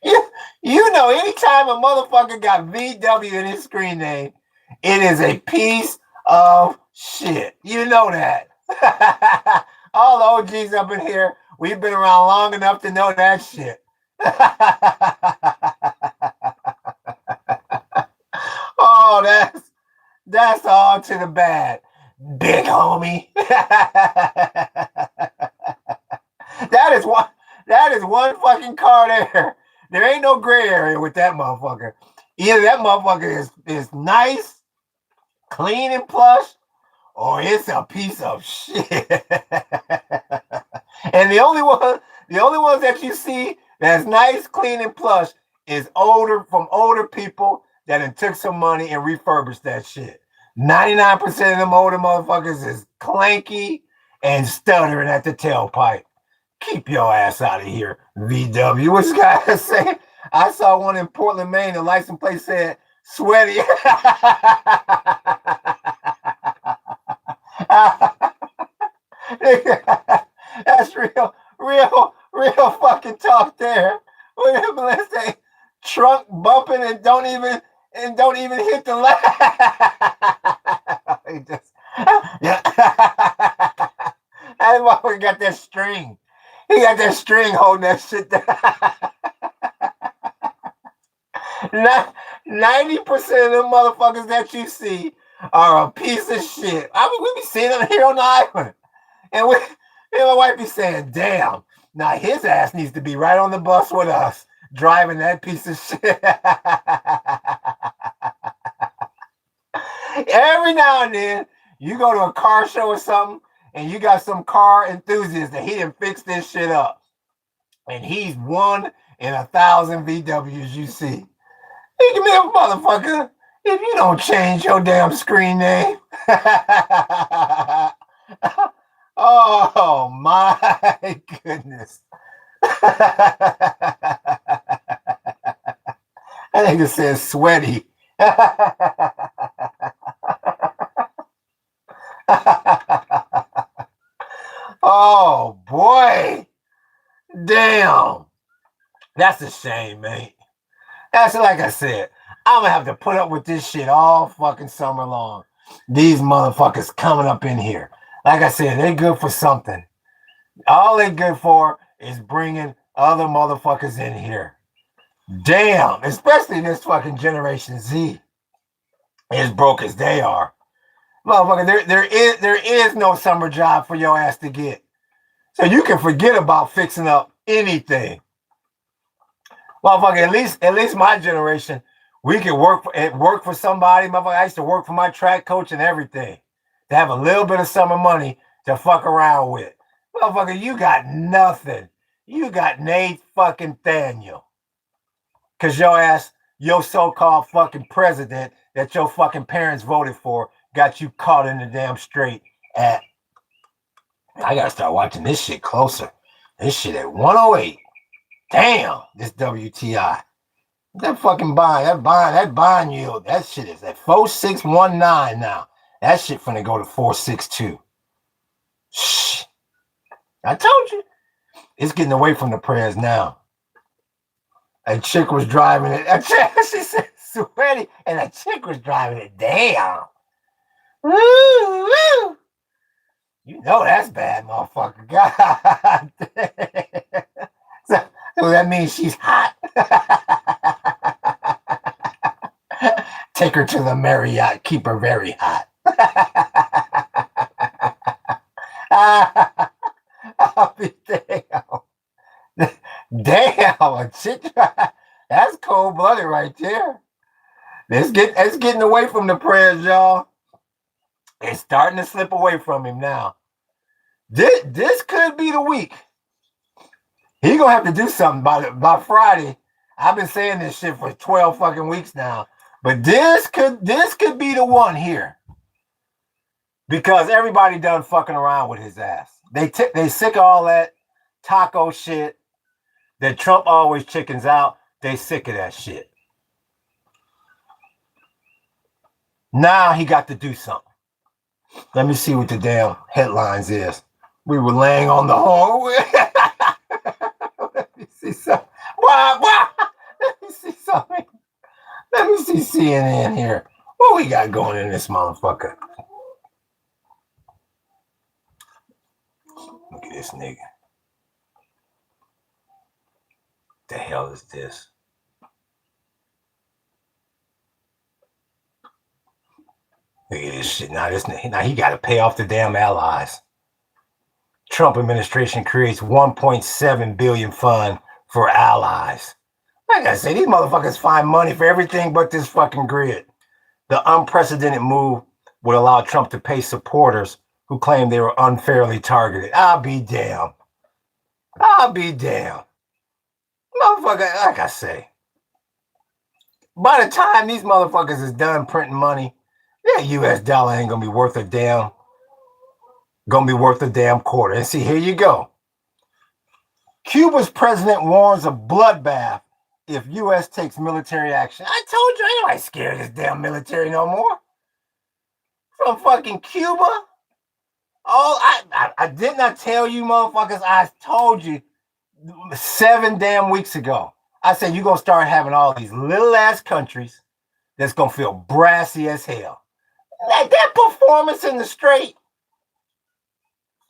you you know, anytime a motherfucker got VW in his screen name, it is a piece of shit. You know that. All the OGs up in here, we've been around long enough to know that shit. Oh, that's all to the bad, big homie. that is one. That is one fucking car there. There ain't no gray area with that motherfucker. Either that motherfucker is nice, clean and plush, or it's a piece of shit. And the only ones that you see that's nice, clean, and plush is older people that took some money and refurbished that shit. 99% of them older motherfuckers is clanky and stuttering at the tailpipe. Keep your ass out of here, VW. What this guy say? I saw one in Portland, Maine. The license plate said "sweaty." That's real fucking talk there. Let's say trunk bumping and don't even hit the left. Yeah. That motherfucker got that string. He got that string holding that shit down. 90% of them motherfuckers that you see are a piece of shit. I mean, we be seeing them here on the island. And my wife be saying, damn, now his ass needs to be right on the bus with us, driving that piece of shit. Every now and then, you go to a car show or something, and you got some car enthusiast that he didn't fix this shit up. And he's 1 in 1,000 VWs you see. Hey, give me a motherfucker. If you don't change your damn screen name. Oh my goodness. I think it says sweaty. Oh boy. Damn. That's a shame, mate. That's like I said. I'm gonna have to put up with this shit all fucking summer long. These motherfuckers coming up in here. Like I said, they're good for something. All they're good for is bringing other motherfuckers in here. Damn, especially this fucking Generation Z, as broke as they are. Motherfucker, there is no summer job for your ass to get. So you can forget about fixing up anything. Motherfucker, at least my generation, we could work for somebody. Motherfucker, I used to work for my track coach and everything to have a little bit of summer money to fuck around with. Motherfucker, you got nothing. You got Nate fucking Daniel. Cause your ass, your so-called fucking president that your fucking parents voted for got you caught in the damn straight at. I gotta start watching this shit closer. This shit at 108. Damn, this WTI. That fucking bond, that bond yield, that shit is at 4619 now. That shit finna go to 462. Shh. I told you. It's getting away from the prayers now. A chick was driving it. She said sweaty, and a chick was driving it. Damn. Woo, woo. You know that's bad, motherfucker. God damn. So that means she's hot. Take her to the Marriott. Keep her very hot. I'll be damn. Damn, a chick. That's cold-blooded right there. It's getting away from the prayers, y'all. It's starting to slip away from him now. This could be the week. He gonna have to do something by Friday. I've been saying this shit for 12 fucking weeks now. But this could be the one here. because everybody done fucking around with his ass. They sick of all that taco shit that Trump always chickens out. They sick of that shit. Now he got to do something. Let me see what the damn headlines is. We were laying on the hallway. Let me see something. Why? Let me see something. Let me see CNN here. What we got going in this motherfucker? Look at this nigga. The hell is this? Look at this shit. Now he got to pay off the damn allies. Trump administration creates 1.7 billion fund for allies. Like I say, these motherfuckers find money for everything but this fucking grid. The unprecedented move would allow Trump to pay supporters who claim they were unfairly targeted. I'll be damned. I'll be damned. Motherfucker, like I say, by the time these motherfuckers is done printing money, that US dollar ain't gonna be worth a damn quarter. And see, here you go. Cuba's president warns of bloodbath if US takes military action. I told you, ain't nobody scared of this damn military no more. From fucking Cuba? Oh, I did not tell you motherfuckers. I told you 7 damn weeks ago. I said you're going to start having all these little ass countries that's going to feel brassy as hell. That performance in the straight,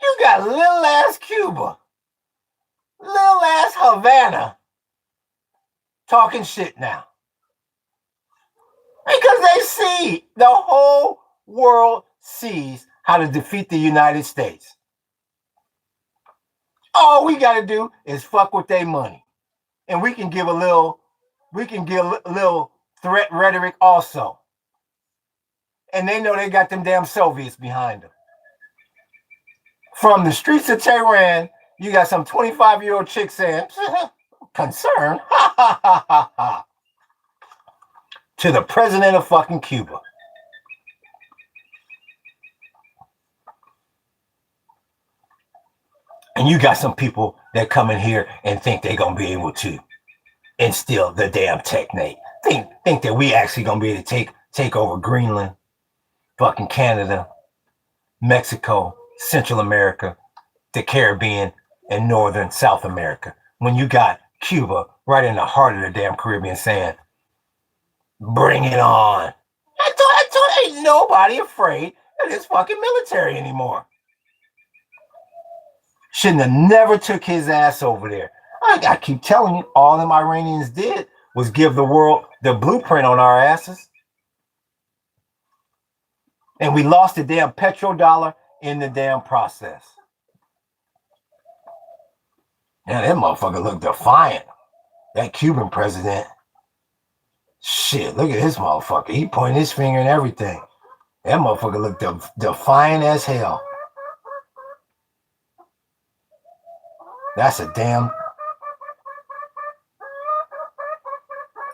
you got little ass Cuba, little ass Havana talking shit now. Because they see, the whole world sees how to defeat the United States. All we got to do is fuck with their money. And we can give a little threat rhetoric also. And they know they got them damn Soviets behind them. From the streets of Tehran, you got some 25-year-old chick saying, concern, ha ha ha ha ha, to the president of fucking Cuba. And you got some people that come in here and think they're going to be able to instill the damn technique. Think that we actually going to be able to take over Greenland, fucking Canada, Mexico, Central America, the Caribbean, and Northern South America. When you got Cuba right in the heart of the damn Caribbean saying, bring it on. I told ain't nobody afraid of this fucking military anymore. Shouldn't have never took his ass over there. I keep telling you, all them Iranians did was give the world the blueprint on our asses. And we lost the damn petrodollar in the damn process. Now that motherfucker looked defiant. That Cuban president. Shit, look at this motherfucker. He pointed his finger and everything. That motherfucker looked defiant as hell. That's a damn...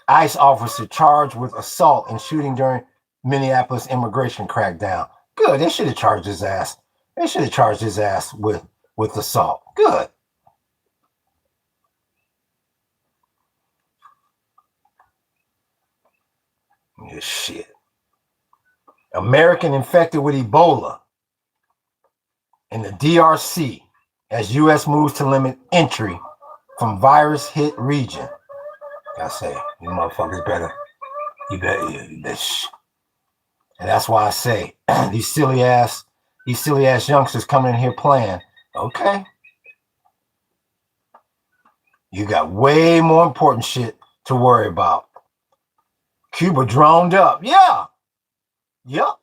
ICE officer charged with assault and shooting during Minneapolis immigration crackdown. Good. They should have charged his ass. They should have charged his ass with assault. Good. This shit. American infected with Ebola in the DRC as U.S. moves to limit entry from virus-hit region. I say, you motherfuckers better. You better. And that's why I say these silly ass youngsters coming in here playing. Okay. You got way more important shit to worry about. Cuba droned up. Yeah. Yep.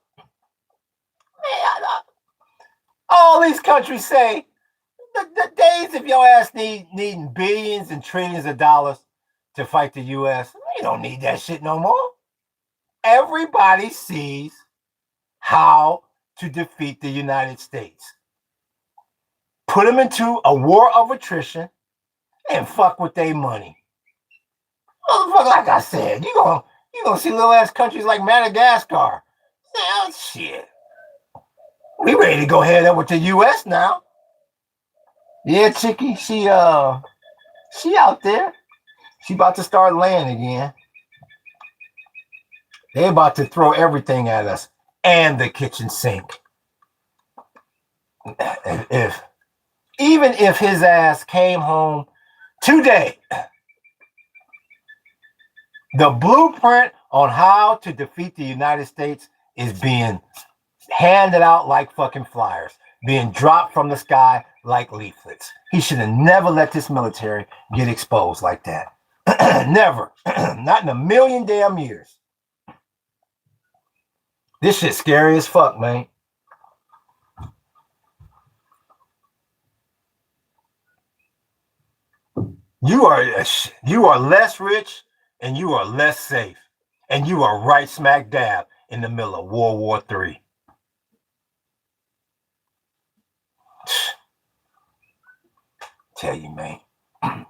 All these countries say the days of your ass needing billions and trillions of dollars to fight the U.S., you don't need that shit no more. Everybody sees how to defeat the United States. Put them into a war of attrition and fuck with their money. Motherfucker, like I said, you gonna see little ass countries like Madagascar. Oh, shit. We ready to go head up with the U.S. now. Yeah, Chicky, she out there. She about to start laying again. They about to throw everything at us and the kitchen sink. Even if his ass came home today, the blueprint on how to defeat the United States is being handed out like fucking flyers, being dropped from the sky like leaflets. He should have never let this military get exposed like that. Never. Not in a million damn years. This shit's scary as fuck, man. You are less rich and you are less safe. And you are right smack dab in the middle of World War III. Tell you, man. I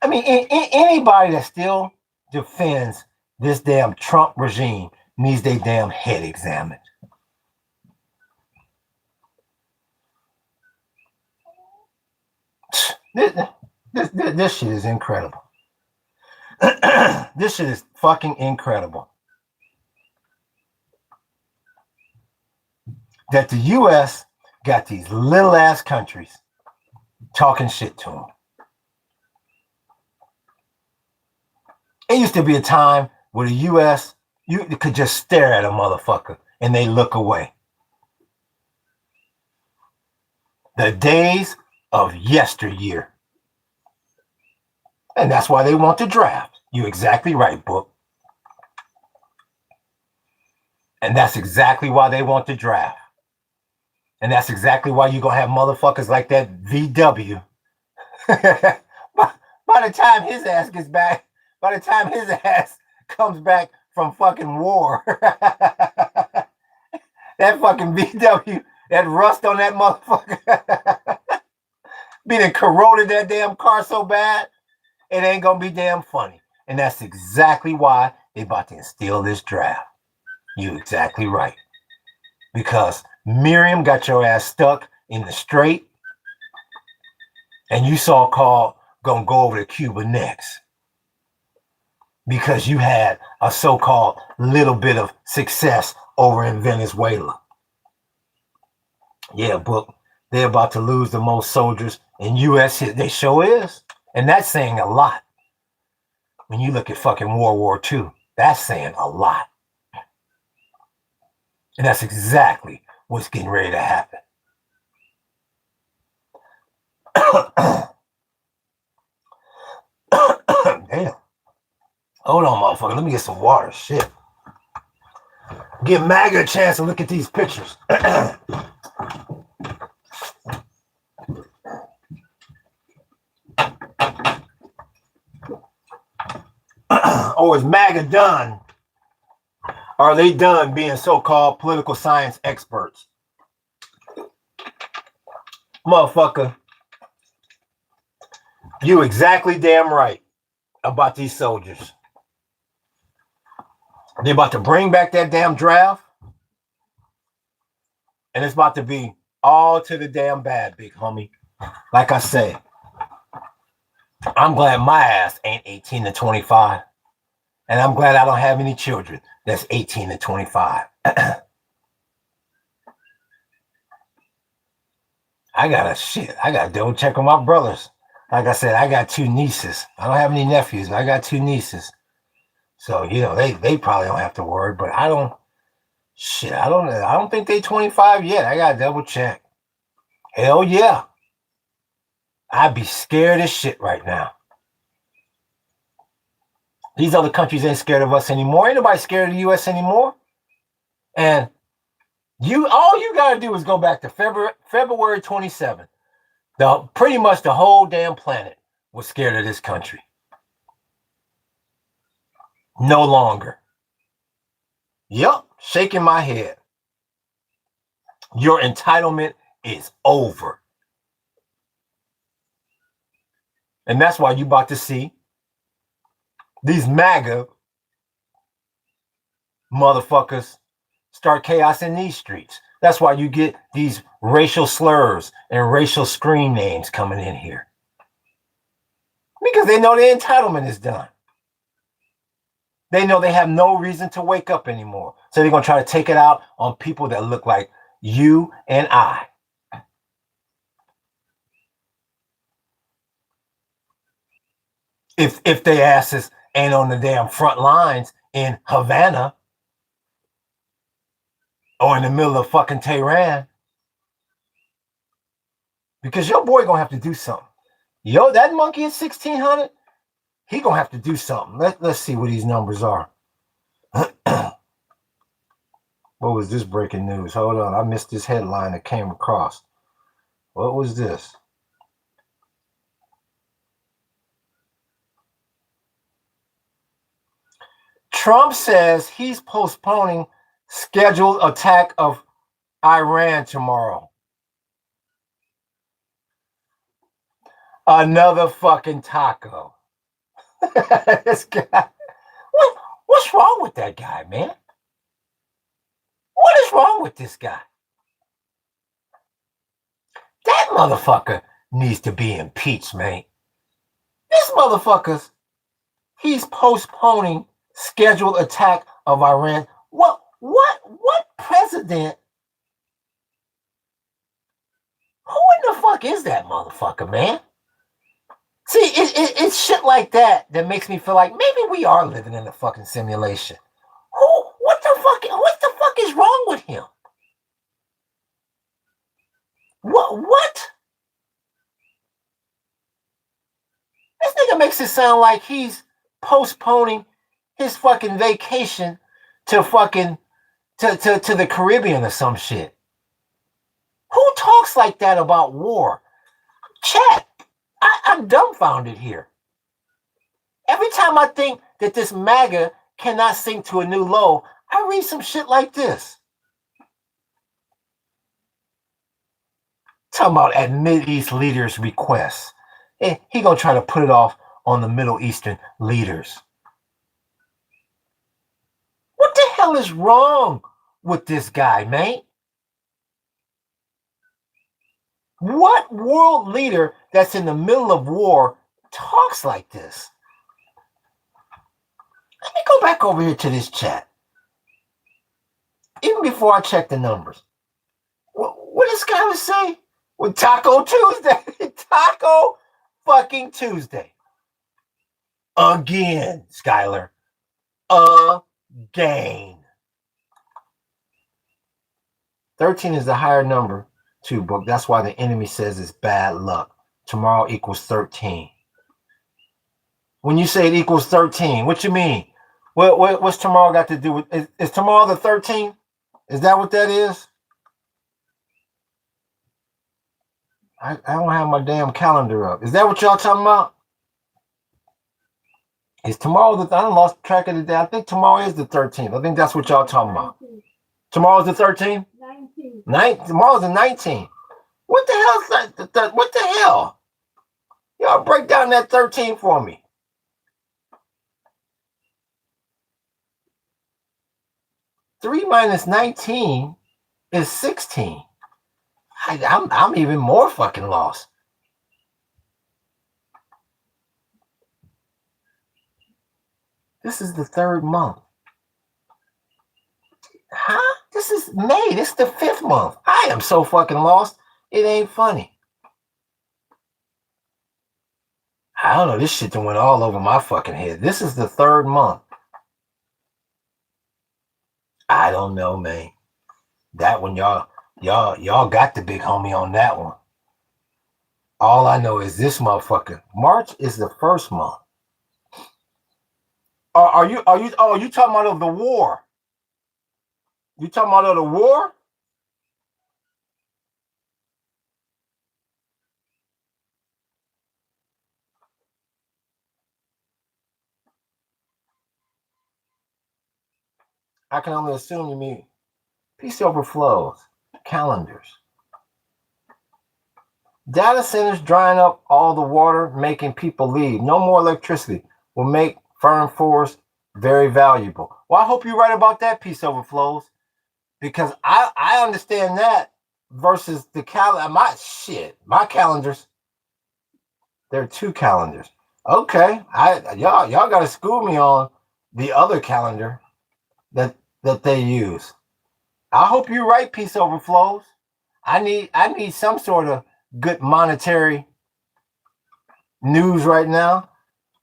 mean, anybody that still defends this damn Trump regime needs their damn head examined. This shit is incredible. This shit is fucking incredible. That the U.S. got these little ass countries talking shit to them. It used to be a time where the U.S., you could just stare at a motherfucker and they look away. The days of yesteryear. And that's why they want to draft. You're exactly right, Book. And that's exactly why they want to draft. And that's exactly why you're going to have motherfuckers like that VW. By the time his ass gets back, by the time his ass comes back from fucking war, that fucking VW, that rust on that motherfucker, being corroded that damn car so bad, it ain't gonna be damn funny. And that's exactly why they about to instill this draft. You exactly right. Because Miriam got your ass stuck in the strait, and you so-called gonna go over to Cuba next. Because you had a so-called little bit of success over in Venezuela. Yeah, but they're about to lose the most soldiers in U.S. They sure is. And that's saying a lot. When you look at fucking World War II, that's saying a lot. And that's exactly what's getting ready to happen. Damn. Hold on, motherfucker. Let me get some water. Shit. Give MAGA a chance to look at these pictures. Or is MAGA done? Are they done being so-called political science experts? Motherfucker, you exactly damn right about these soldiers. They're about to bring back that damn draft, and it's about to be all to the damn bad, big homie. Like I say, I'm glad my ass ain't 18 to 25, and I'm glad I don't have any children that's 18 to 25. I got to double check on my brothers. Like I said, I got 2 nieces. I don't have any nephews, but I got 2 nieces. So, you know, they probably don't have to worry, but I don't think they 25 yet. I got to double check. Hell yeah. I'd be scared as shit right now. These other countries ain't scared of us anymore. Ain't nobody scared of the U.S. anymore. And all you got to do is go back to February 27th. Pretty much the whole damn planet was scared of this country. No longer. Yup, shaking my head. Your entitlement is over. And that's why you about to see these MAGA motherfuckers start chaos in these streets. That's why you get these racial slurs and racial screen names coming in here. Because they know the entitlement is done. They know they have no reason to wake up anymore. So they're going to try to take it out on people that look like you and I. If their asses ain't on the damn front lines in Havana or in the middle of fucking Tehran. Because your boy going to have to do something. Yo, that monkey is 1,600. He going to have to do something. Let's see what these numbers are. What was this breaking news? Hold on. I missed this headline that came across. What was this? Trump says he's postponing scheduled attack of Iran tomorrow. Another fucking taco. This guy. What's wrong with that guy, man? What is wrong with this guy? That motherfucker needs to be impeached, man. This motherfucker's, he's postponing scheduled attack of Iran. What president? Who in the fuck is that motherfucker, man? See, it's shit like that makes me feel like maybe we are living in a fucking simulation. What the fuck is wrong with him? What? This nigga makes it sound like he's postponing his fucking vacation to fucking to the Caribbean or some shit. Who talks like that about war? Chat. I'm dumbfounded here. Every time I think that this MAGA cannot sink to a new low, I read some shit like this. Talking about at Mideast leaders' requests. He gonna try to put it off on the Middle Eastern leaders. What the hell is wrong with this guy, man? What world leader that's in the middle of war talks like this? Let me go back over here to this chat. Even before I check the numbers. What this guy was saying? With Taco Tuesday. Taco fucking Tuesday. Again, Skylar. Again. 13 is the higher number to book. That's why the enemy says it's bad luck. Tomorrow equals 13. When you say it equals 13, what you mean? What's tomorrow got to do with? Is tomorrow the 13th? Is that what that is? I don't have my damn calendar up. Is that what y'all talking about? Is tomorrow I done lost track of the day. I think tomorrow is the 13th. I think that's what y'all talking about. Tomorrow's the 13th? 19th. Tomorrow's the 19th. What the hell is that? What the hell? Y'all break down that 13 for me. Three minus 19 is 16. I'm even more fucking lost. This is the third month. Huh? This is May. This is the 5th month. I am so fucking lost. It ain't funny. I don't know. This shit done went all over my fucking head. This is the 3rd month. I don't know, man. That one, y'all got the big homie on that one. All I know is this motherfucker. March is the 1st month. Are you talking about the war? You talking about the war? I can only assume you mean peace overflows, calendars. Data centers drying up all the water, making people leave. No more electricity will make firm forest very valuable. Well, I hope you're right about that, peace overflows. because I understand that versus the calendar. My calendars. There are two calendars. Okay, y'all got to school me on the other calendar that they use. I hope you're right, Peace Overflows. I need some sort of good monetary news right now.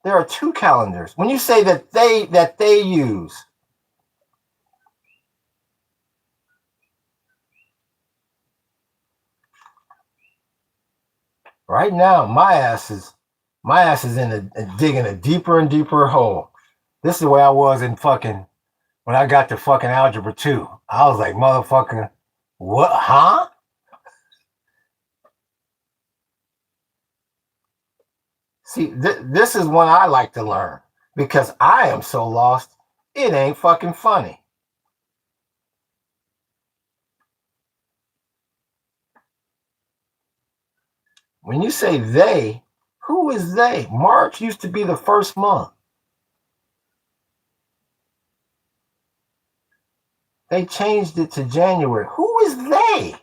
There are two calendars. When you say that they use, right now, my ass is digging a deeper and deeper hole. This is the way I was in fucking when I got to fucking algebra 2. I was like, motherfucker, what? Huh? See, this is when I like to learn because I am so lost. It ain't fucking funny. When you say they, who is they? March used to be the first month. They changed it to January. Who is they?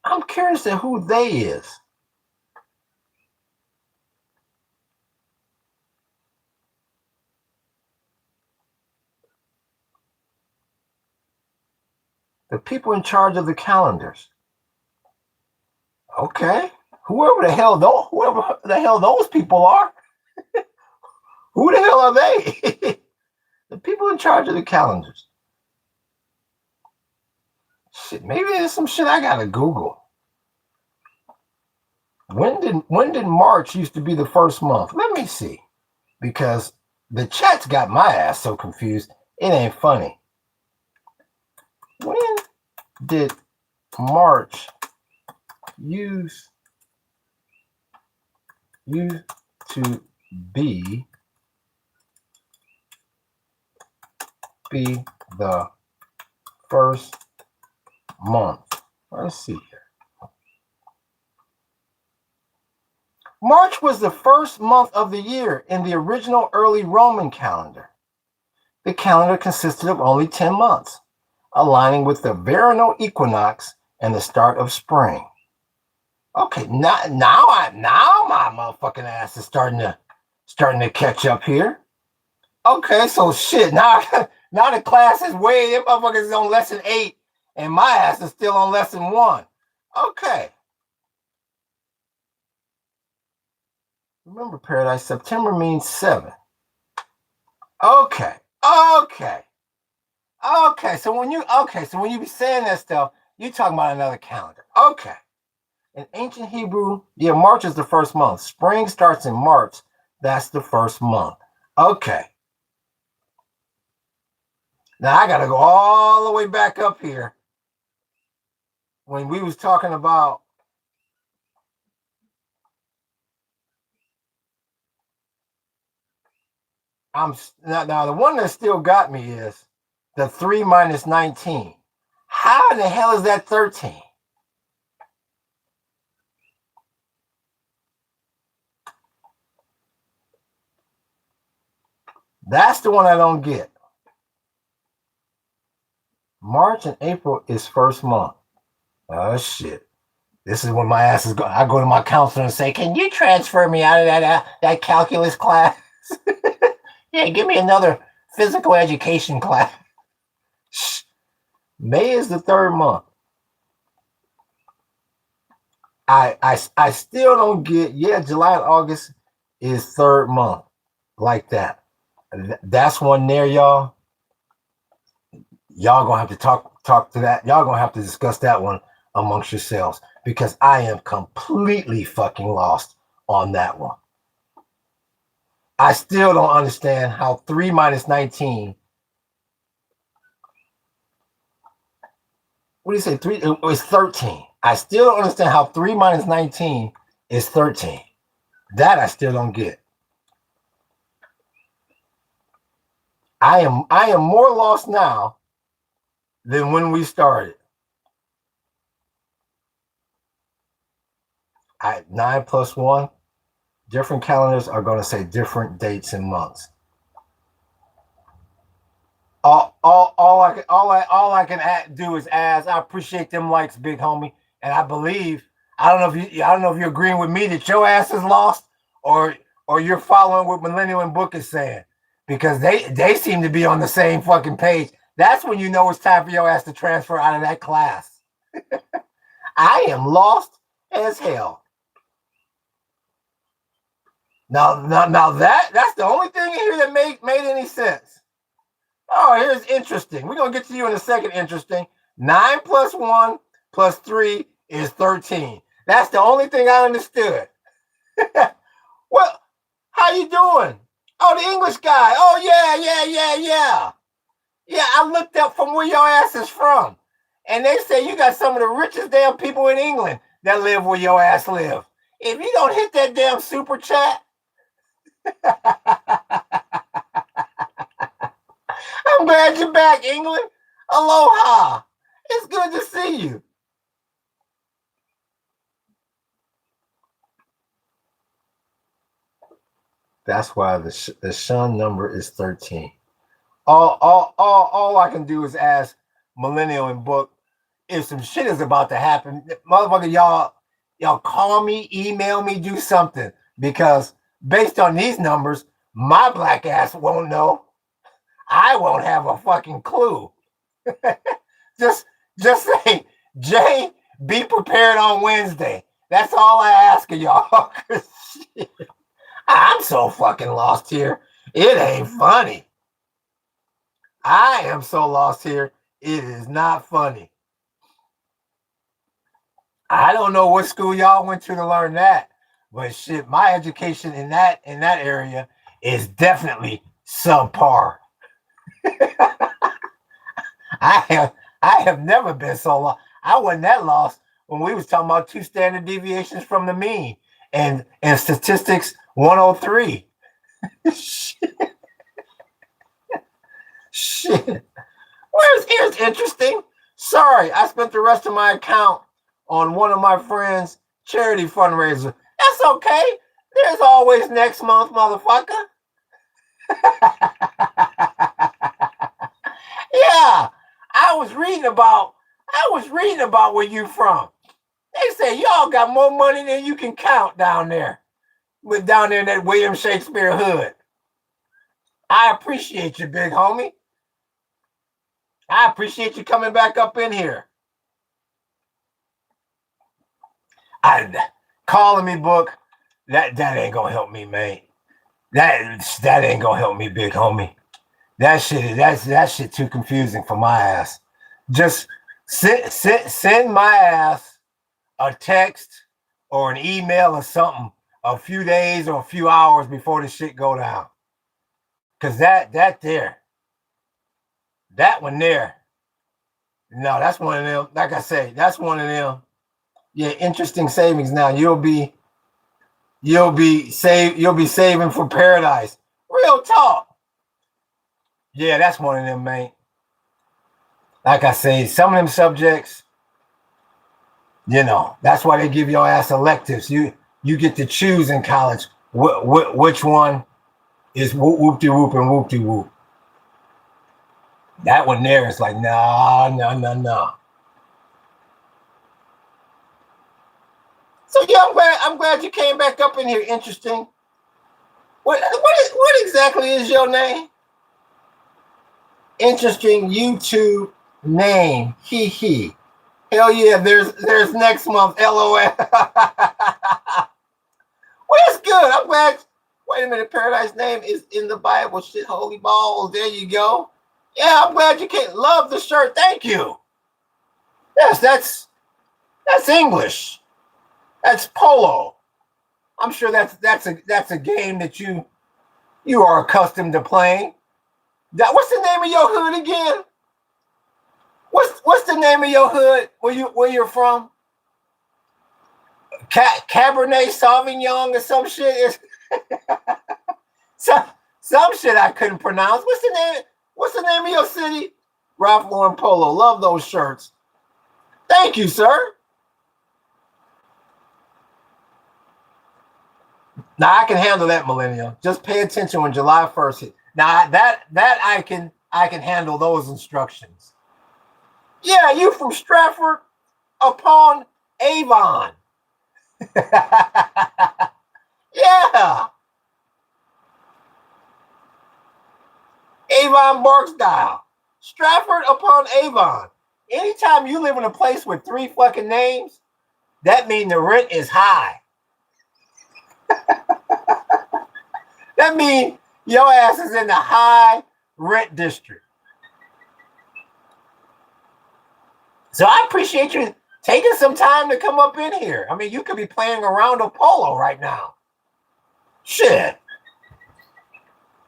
I'm curious to who they is. The people in charge of the calendars. Okay. Whoever the hell those people are. Who the hell are they? The people in charge of the calendars. Shit, maybe there's some shit I gotta Google. When did March used to be the first month? Let me see. Because the chat's got my ass so confused. It ain't funny. When did March used to be the first month? Let's see here. March was the first month of the year in the original early Roman calendar. The calendar consisted of only 10 months, aligning with the vernal equinox and the start of spring. Okay, now my motherfucking ass is starting to catch up here. Okay, so shit. Now the class is way. Them motherfuckers is on lesson 8, and my ass is still on lesson 1. Okay. Remember, Paradise, September means 7. Okay. So when you be saying that stuff, you talking about another calendar. Okay. In ancient Hebrew, yeah, March is the first month. Spring starts in March. That's the first month. Okay. Now I gotta go all the way back up here when we was talking about now the one that still got me is the 3 minus 19. How in the hell is that 13? That's the one I don't get. March and April is first month. Oh shit. This is when my ass is going. I go to my counselor and say, "Can you transfer me out of that calculus class? Yeah, give me another physical education class." May is the third month. I still don't get. Yeah, July and August is third month, like that. That's one there, y'all. Y'all gonna have to talk to that. Y'all gonna have to discuss that one amongst yourselves because I am completely fucking lost on that one. I still don't understand how 3 minus 19. What do you say? 3 is 13. I still don't understand how 3 minus 19 is 13. That I still don't get. I am more lost now than when we started. 9 plus 1. Different calendars are going to say different dates and months. All I can do is ask. I appreciate them likes, big homie, and I believe I don't know if you're agreeing with me that your ass is lost, or you're following what Millennial and Book is saying, because they seem to be on the same fucking page. That's when you know it's time for your ass to transfer out of that class. I am lost as hell. Now that's the only thing in here that made any sense. Oh, here's interesting. We're going to get to you in a second, interesting. 9 plus 1 plus 3 is 13. That's the only thing I understood. Well, how you doing? Oh, the English guy. Oh, yeah. Yeah, I looked up from where your ass is from. And they say you got some of the richest damn people in England that live where your ass live. If you don't hit that damn super chat, I'm glad you're back, England. Aloha. It's good to see you. That's why the Shun number is 13. All I can do is ask Millennial and Book if some shit is about to happen. Motherfucker, y'all call me, email me, do something. Because based on these numbers, my black ass won't know. I won't have a fucking clue. just say, Jay, be prepared on Wednesday. That's all I ask of y'all. I'm so fucking lost here. It ain't funny. I am so lost here. It is not funny. I don't know what school y'all went to learn that, but shit, my education in that area is definitely subpar. I have never been so lost. I wasn't that lost when we was talking about 2 standard deviations from the mean and statistics 103. Shit. Here's interesting. Sorry, I spent the rest of my account on one of my friends' charity fundraiser. That's okay. There's always next month, motherfucker. Yeah, I was reading about where you from. They say y'all got more money than you can count down there. With down there in that William Shakespeare hood. I appreciate you, big homie. I appreciate you coming back up in here. Calling me, Book. That ain't gonna help me, man. That ain't gonna help me, big homie. That shit too confusing for my ass. Just send my ass a text or an email or something a few days or a few hours before the shit go down. Cause that one there. No, that's one of them. Like I say, that's one of them. Yeah, interesting savings. Now you'll be saving for paradise. Real talk. Yeah, that's one of them, man. Like I say, some of them subjects, that's why they give your ass electives. You get to choose in college which one is whoop-de-whoop and whoop-de-whoop. That one there is like, no. So yeah, I'm glad you came back up in here. Interesting. What exactly is your name? Interesting YouTube name. He. Hell yeah, there's next month. LOL. Well, that's good. I'm glad. Wait a minute, Paradise name is in the Bible. Shit, holy balls. There you go. Yeah, I'm glad you came. Love the shirt. Thank you. Yes, that's English. That's polo. I'm sure that's a game that you are accustomed to playing. What's the name of your hood again? What's the name of your hood where you're from? Cabernet Sauvignon or some shit? some shit I couldn't pronounce. What's the name of your city? Ralph Lauren Polo. Love those shirts. Thank you, sir. Now I can handle that, millennial. Just pay attention when July 1st hit. Now that I can handle those instructions. Yeah, you from Stratford upon Avon. Yeah. Avon Barksdale. Stratford upon Avon. Anytime you live in a place with 3 fucking names, that means the rent is high. That means your ass is in the high rent district. So I appreciate you taking some time to come up in here. I mean, you could be playing a round of polo right now. Shit.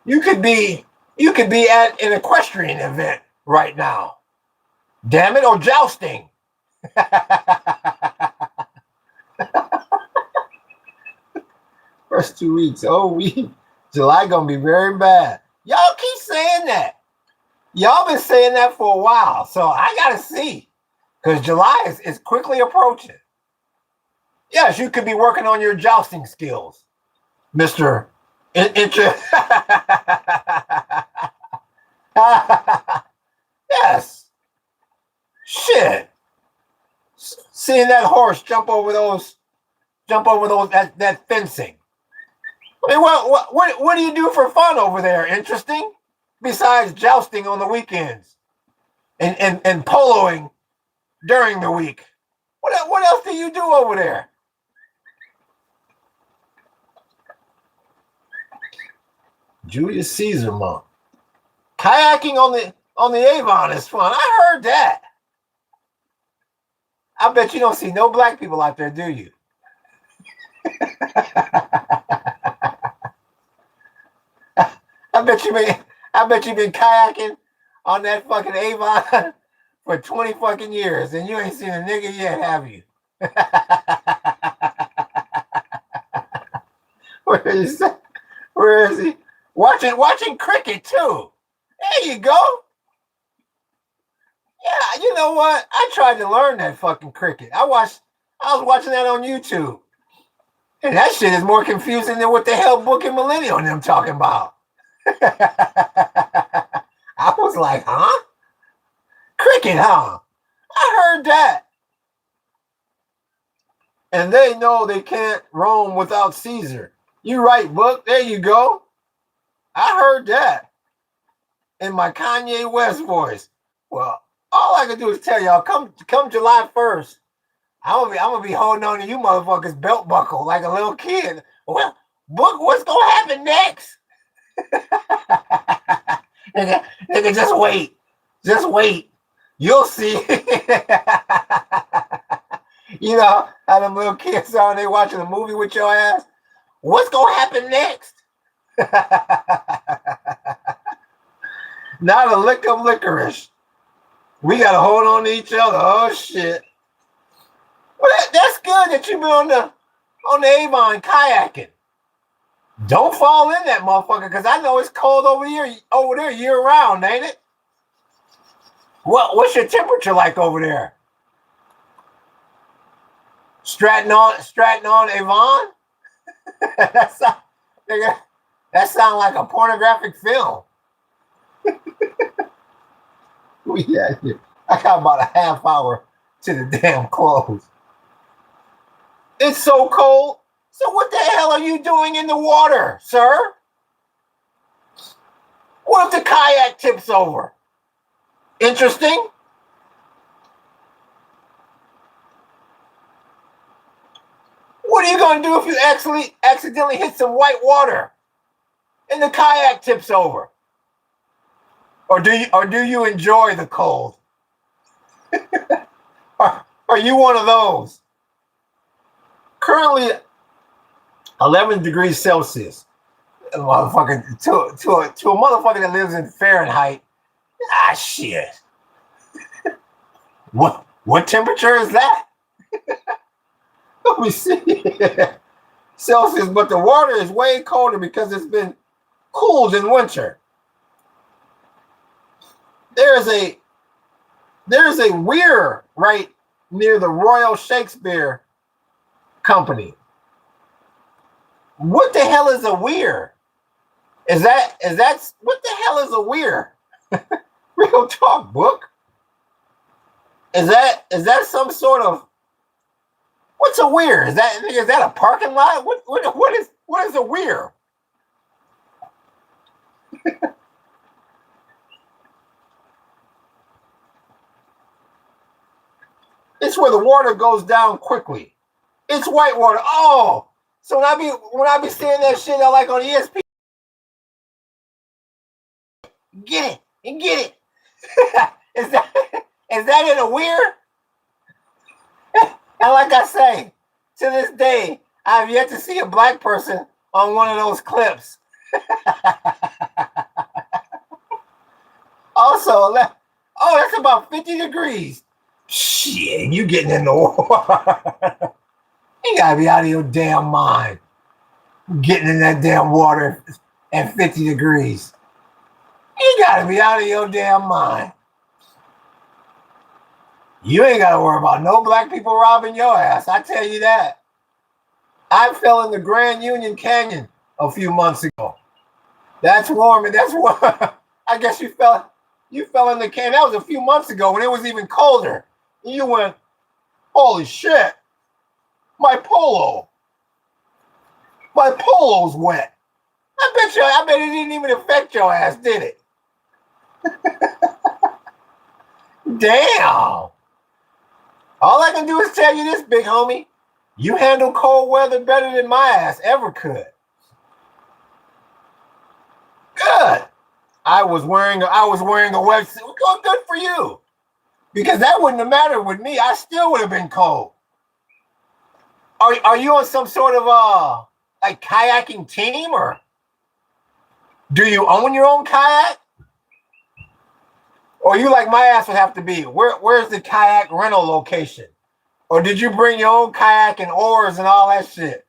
You could be at an equestrian event right now. Damn it, or jousting. First 2 weeks. Oh, July gonna be very bad. Y'all keep saying that. Y'all been saying that for a while. So I gotta see. Because July is quickly approaching. Yes, you could be working on your jousting skills, Mr. Yes. Shit. Seeing that horse jump over that fencing. I mean, what do you do for fun over there? Interesting? Besides jousting on the weekends and poloing during the week. What else do you do over there? Julius Caesar month. Kayaking on the Avon is fun. I heard that. I bet you don't see no black people out there, do you? I bet you've been kayaking on that fucking Avon for 20 fucking years, and you ain't seen a nigga yet, have you? Where is he? Watching cricket too. There you go. Yeah, you know what? I tried to learn that fucking cricket. I was watching that on YouTube. And that shit is more confusing than what the hell Book and Millennial and them talking about. I was like, huh? Cricket, huh? I heard that. And they know they can't roam without Caesar. You right, Book. There you go. I heard that in my Kanye West voice. Well, all I can do is tell y'all, come July 1st, I'm gonna be holding on to you motherfuckers belt buckle like a little kid. Well, Book, what's gonna happen next? nigga, just wait. Just wait. You'll see. You know how them little kids are, they watching a movie with your ass? What's gonna happen next? Not a lick of licorice. We gotta hold on to each other. Oh shit. Well, that's good that you been on the Avon kayaking. Don't fall in that motherfucker, because I know it's cold over there year round, ain't it? What's your temperature like over there? Stratton on Avon? That sounds like a pornographic film. I got about a half hour to the damn close. It's so cold. So what the hell are you doing in the water, sir? What if the kayak tips over? Interesting. What are you going to do if you accidentally hit some white water and the kayak tips over? Or do you enjoy the cold? Are you one of those? Currently 11 degrees Celsius. Motherfucker, to a motherfucker that lives in Fahrenheit. Ah, shit. What temperature is that? Let me see. Celsius, but the water is way colder because it's been cooled in winter. There's a weir right near the Royal Shakespeare Company. What the hell is a weir? Is that what the hell is a weir? Real talk, book. Is that some sort of what's a weir? Is that a parking lot? What is a weir? It's where the water goes down quickly. It's white water. Oh, so when I be seeing that shit I like on ESPN, get it and get it. is that is that in a weir? And like I say, to this day, I have yet to see a black person on one of those clips. Also, that's about 50 degrees. Shit, you getting in the water. You gotta be out of your damn mind. Getting in that damn water at 50 degrees. You gotta be out of your damn mind. You ain't gotta worry about no black people robbing your ass. I tell you that. I fell in the Grand Union Canyon a few months ago. That's warm, and that's warm. I guess you fell in the canyon. That was a few months ago when it was even colder. And you went, holy shit, my polo. My polo's wet. I bet it didn't even affect your ass, did it? Damn. All I can do is tell you this, big homie. You handle cold weather better than my ass ever could. Good. I was wearing a wetsuit. Well, good for you. Because that wouldn't have mattered with me. I still would have been cold. Are you on some sort of like kayaking team, or do you own your own kayak? Or you like my ass would have to be? Where's the kayak rental location? Or did you bring your own kayak and oars and all that shit?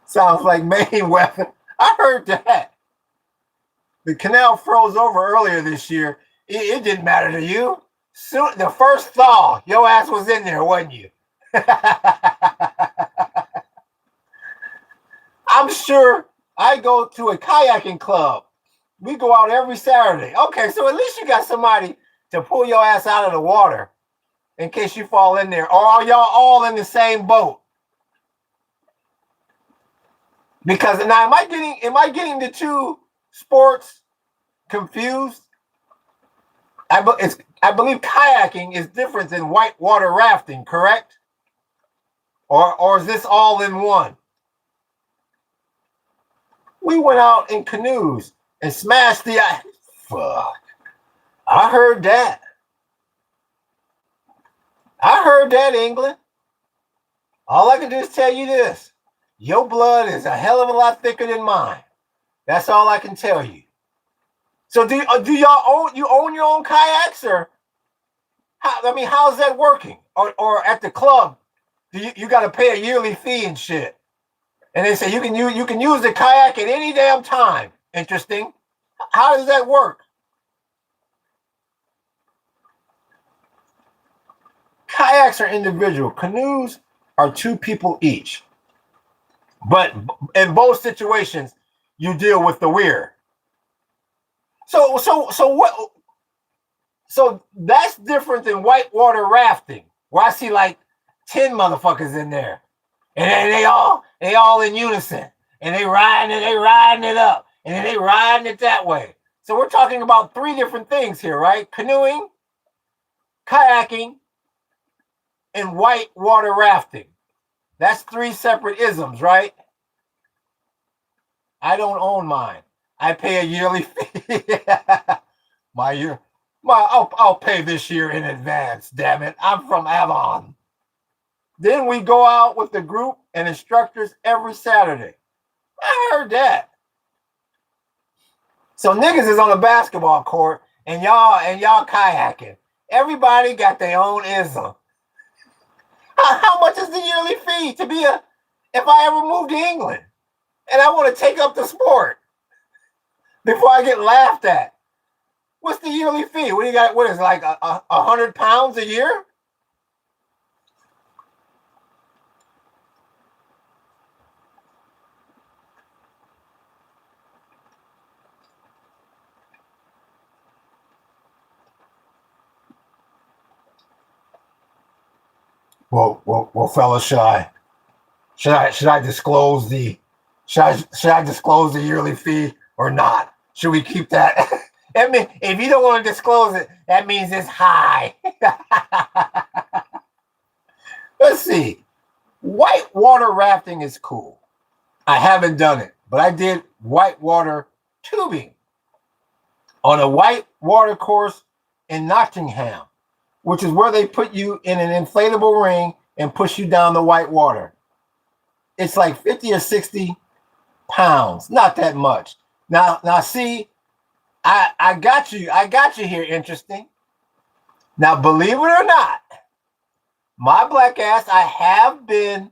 Sounds like Mayweather. I heard that. The canal froze over earlier this year. It didn't matter to you. Soon, the first thaw, your ass was in there, wasn't you? I'm sure I go to a kayaking club. We go out every Saturday. Okay, so at least you got somebody to pull your ass out of the water in case you fall in there. Or are y'all all in the same boat? Because now am I getting the two sports confused? I believe kayaking is different than whitewater rafting, correct? Or is this all in one? We went out in canoes and smashed the ice. Fuck. I heard that. England. All I can do is tell you this. Your blood is a hell of a lot thicker than mine. That's all I can tell you. So do y'all own your own kayaks, or how's that working? Or at the club, you got to pay a yearly fee and shit? And they say you can use the kayak at any damn time. Interesting. How does that work? Kayaks are individual. Canoes are two people each. But in both situations, you deal with the weir. So what? So that's different than whitewater rafting, where I see like 10 motherfuckers in there, and then they all in unison, and they riding it up, and then they riding it that way. So we're talking about three different things here, right? Canoeing, kayaking, and whitewater rafting. That's three separate isms, right? I don't own mine. I pay a yearly fee. I'll pay this year in advance, damn it. I'm from Avon. Then we go out with the group and instructors every Saturday. I heard that. So niggas is on the basketball court and y'all kayaking. Everybody got their own ism. How much is the yearly fee to be if I ever move to England and I want to take up the sport before I get laughed at? What's the yearly fee? What do you got? What is it, like £100 a year? Well, fellas, should I disclose the should I disclose the yearly fee or not? Should we keep that? I mean, if you don't want to disclose it, that means it's high. Let's see. Whitewater rafting is cool. I haven't done it, but I did whitewater tubing on a whitewater course in Nottingham, which is where they put you in an inflatable ring and push you down the white water. It's like 50 or 60 pounds, not that much. Now, see, I got you here. Interesting. Now, believe it or not, my black ass, I have been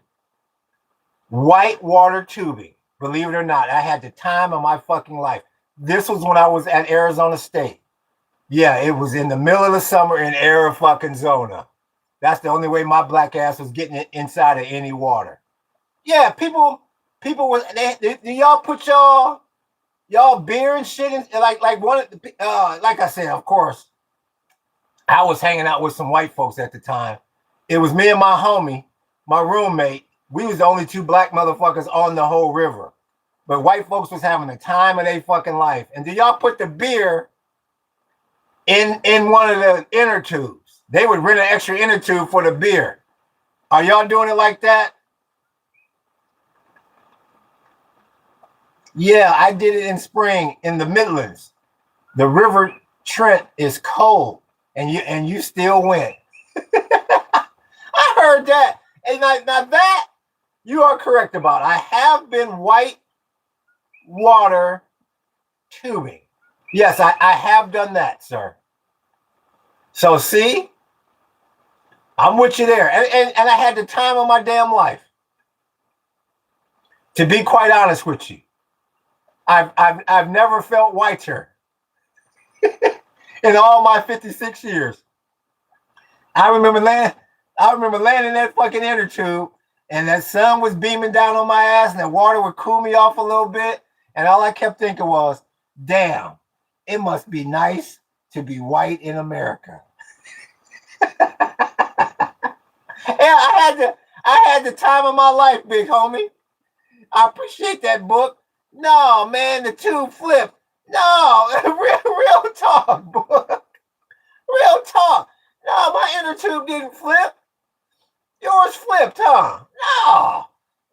whitewater tubing. Believe it or not, I had the time of my fucking life. This was when I was at Arizona State. Yeah, it was in the middle of the summer in Arizona. That's the only way my black ass was getting it inside of any water. Yeah, people was they y'all put y'all beer and shit in, like one like I said, of course, I was hanging out with some white folks at the time. It was me and my homie, my roommate. We was the only two black motherfuckers on the whole river. But white folks was having the time of their fucking life. And do y'all put the beer in one of the inner tubes? They would rent an extra inner tube for the beer. Are y'all doing it like that? Yeah, I did it in spring in the Midlands. The River Trent is cold, and you still went. I heard that. And now that you are correct about. I have been white water tubing. Yes, I have done that, sir. So see, I'm with you there. And I had the time of my damn life. To be quite honest with you, I've never felt whiter in all my 56 years. I remember landing in that fucking inner tube, and that sun was beaming down on my ass, and the water would cool me off a little bit. And all I kept thinking was, damn, it must be nice to be white in America. Yeah, I had the time of my life, big homie. I appreciate that book. No, man, the tube flipped. No, real talk, book. Real talk. No, my inner tube didn't flip. Yours flipped, huh? No.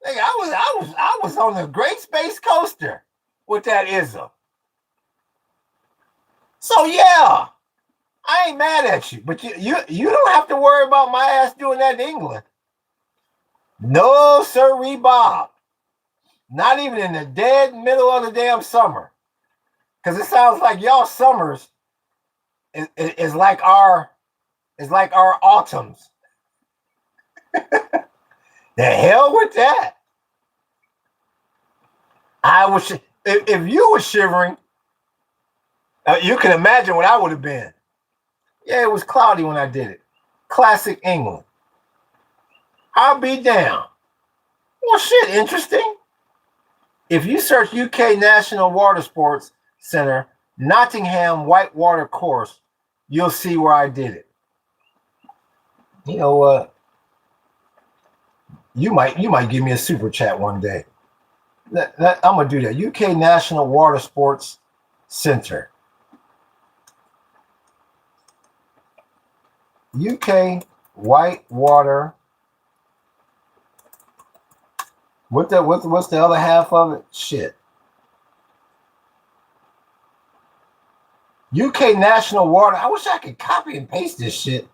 I was on the Great Space Coaster with that ism. So yeah, I ain't mad at you, but you don't have to worry about my ass doing that in England. No, sirree, Bob. Not even in the dead middle of the damn summer. Because it sounds like y'all summers is like our autumns. The hell with that. I was if you were shivering, you can imagine what I would have been. Yeah, it was cloudy when I did it. Classic England. I'll be down. Well, shit, interesting. If you search UK National Water Sports Center, Nottingham Whitewater Course, you'll see where I did it. You know what? You might give me a super chat one day. I'm gonna do that. UK National Water Sports Center. UK Whitewater. What's the other half of it? Shit. UK National Water. I wish I could copy and paste this shit.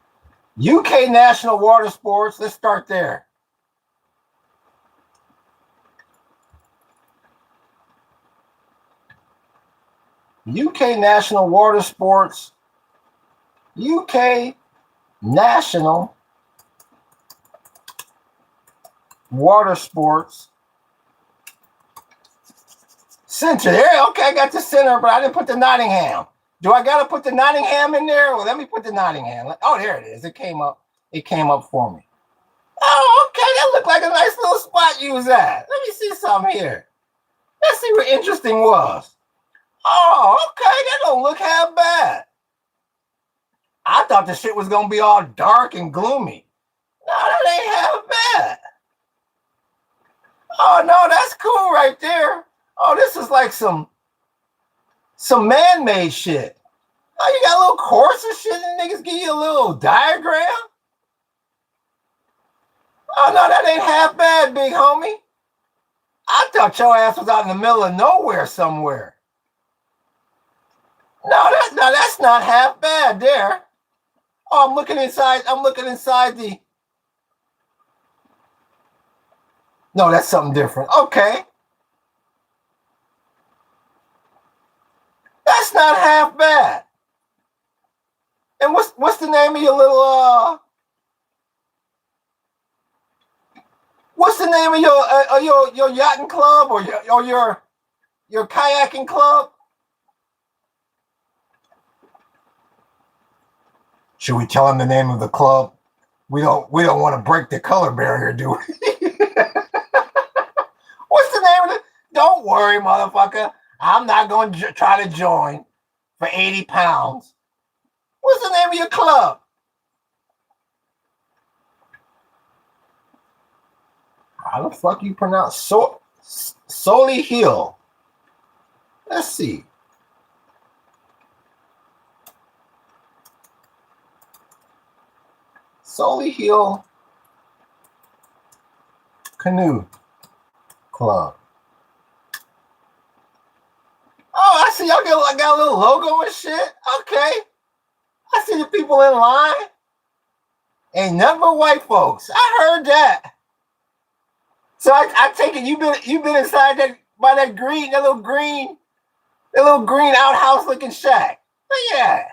UK National Water Sports. Let's start there. UK National Water Sports. UK National Water Sports Center. There, okay, I got the center, but I didn't put the Nottingham. Do I gotta put the Nottingham in there? Well, let me put the Nottingham. Oh, there it is. It came up for me. Oh, okay, that looked like a nice little spot you was at. Let me see something here. Let's see what interesting was. Oh, okay, that don't look half bad. I thought the shit was gonna be all dark and gloomy. No, that ain't half bad. Oh no, that's cool right there. Oh, this is like some man-made shit. Oh, you got a little course and shit, and niggas give you a little diagram. Oh no, that ain't half bad, big homie. I thought your ass was out in the middle of nowhere somewhere. No, that's not half bad there. Oh, I'm looking inside. I'm looking inside the. No, that's something different. Okay, that's not half bad. And what's the name of your little What's the name of your yachting club or your kayaking club? Should we tell him the name of the club? We don't want to break the color barrier, do we? What's the name of it? Don't worry, motherfucker. I'm not going to try to join for 80 pounds. What's the name of your club? How the fuck you pronounce Soli Hill? Let's see. Soli Hill Canoe Club. Oh, I see y'all got a little logo and shit. Okay. I see the people in line. Ain't nothing but white folks. I heard that. So I take it you've been inside that little green outhouse looking shack. But yeah.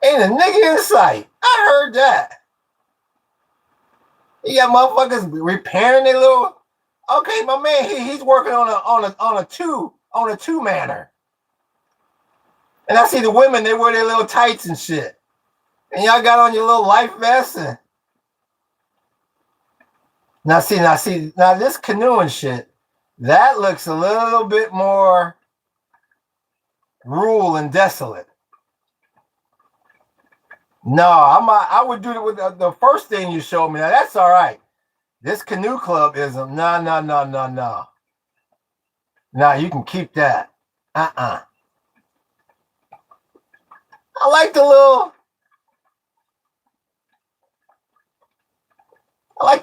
Ain't a nigga in sight. I heard that. You got motherfuckers repairing their little. Okay, my man, he's working on a two-manner. And I see the women, they wear their little tights and shit. And y'all got on your little life vests and now this canoeing shit, that looks a little bit more rural and desolate. No, I would do it with the first thing you showed me. Now that's all right. This canoe club is no. No, you can keep that. I like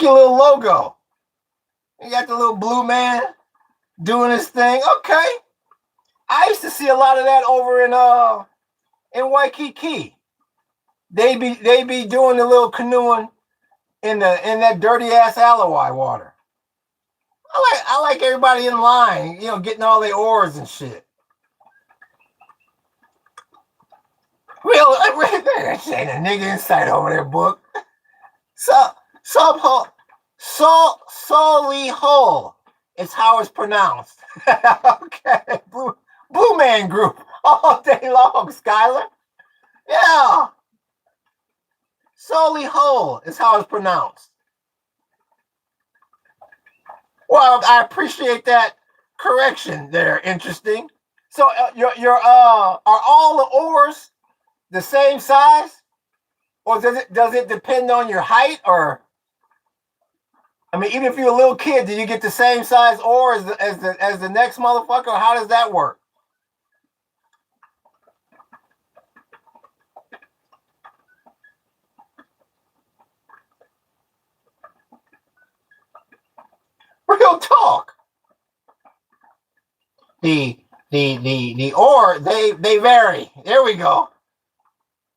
your little logo. You got the little blue man doing his thing. Okay. I used to see a lot of that over in Waikiki. They be doing the little canoeing in that dirty ass Alawai water. I like everybody in line, getting all their oars and shit. Real ain't a nigga inside over there, book. Soli Hole is how it's pronounced. Okay, Blue Man Group all day long, Skylar. Yeah. Soli Hole is how it's pronounced. Well, I appreciate that correction there. Interesting. So are all the oars the same size, or does it depend on your height? Or I mean, even if you're a little kid, do you get the same size oar as the next motherfucker? Or how does that work? Real talk. The oar they vary. There we go.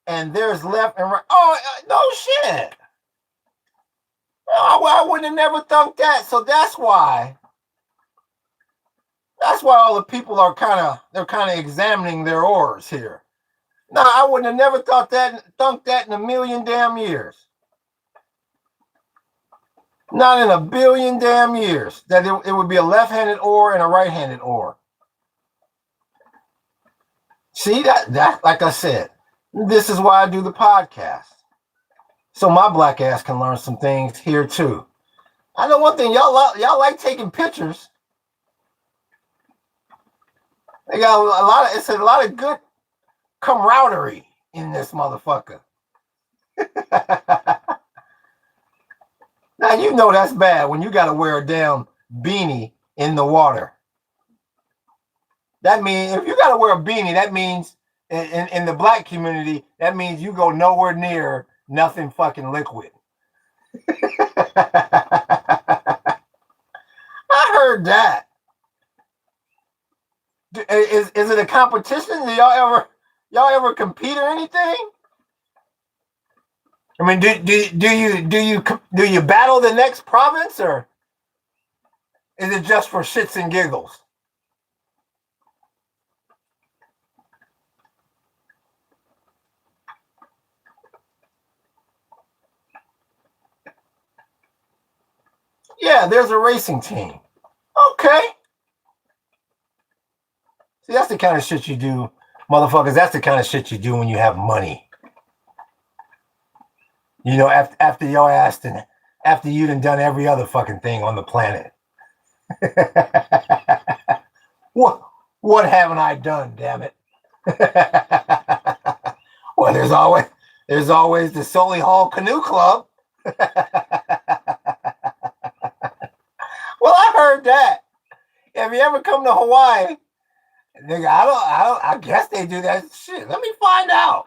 And there's left and right. Oh no shit. Oh, I wouldn't have never thought that. So that's why all the people are kind of examining their oars here. No, I wouldn't have never thought that in a million damn years. Not in a billion damn years that it would be a left-handed oar and a right-handed oar. See that like I said, this is why I do the podcast. So my black ass can learn some things here too. I know one thing, y'all like taking pictures. They got a lot of good camaraderie in this motherfucker. Now you know that's bad when you got to wear a damn beanie in the water. That means if you got to wear a beanie, that means in the black community, that means you go nowhere near nothing fucking liquid. I heard that. Is it a competition? Do y'all ever compete or anything? I mean, do you battle the next province, or is it just for shits and giggles? Yeah, there's a racing team. Okay. See, that's the kind of shit you do, motherfuckers. That's the kind of shit you do when you have money. You know, after your ass, after you done every other fucking thing on the planet. What haven't I done, damn it? Well, there's always the Sully Hall Canoe Club. Well, I heard that. If you ever come to Hawaii, nigga, I guess they do that shit. Let me find out.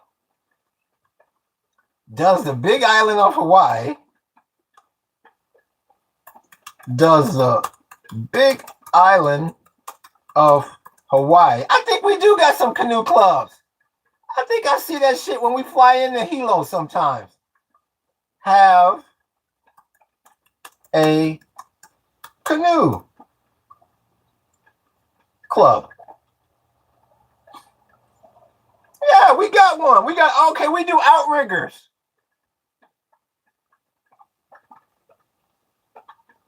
Does the big island of Hawaii, I think we do got some canoe clubs. I think I see that shit when we fly into Hilo sometimes. Have a canoe club. Yeah, we got one. We do outriggers.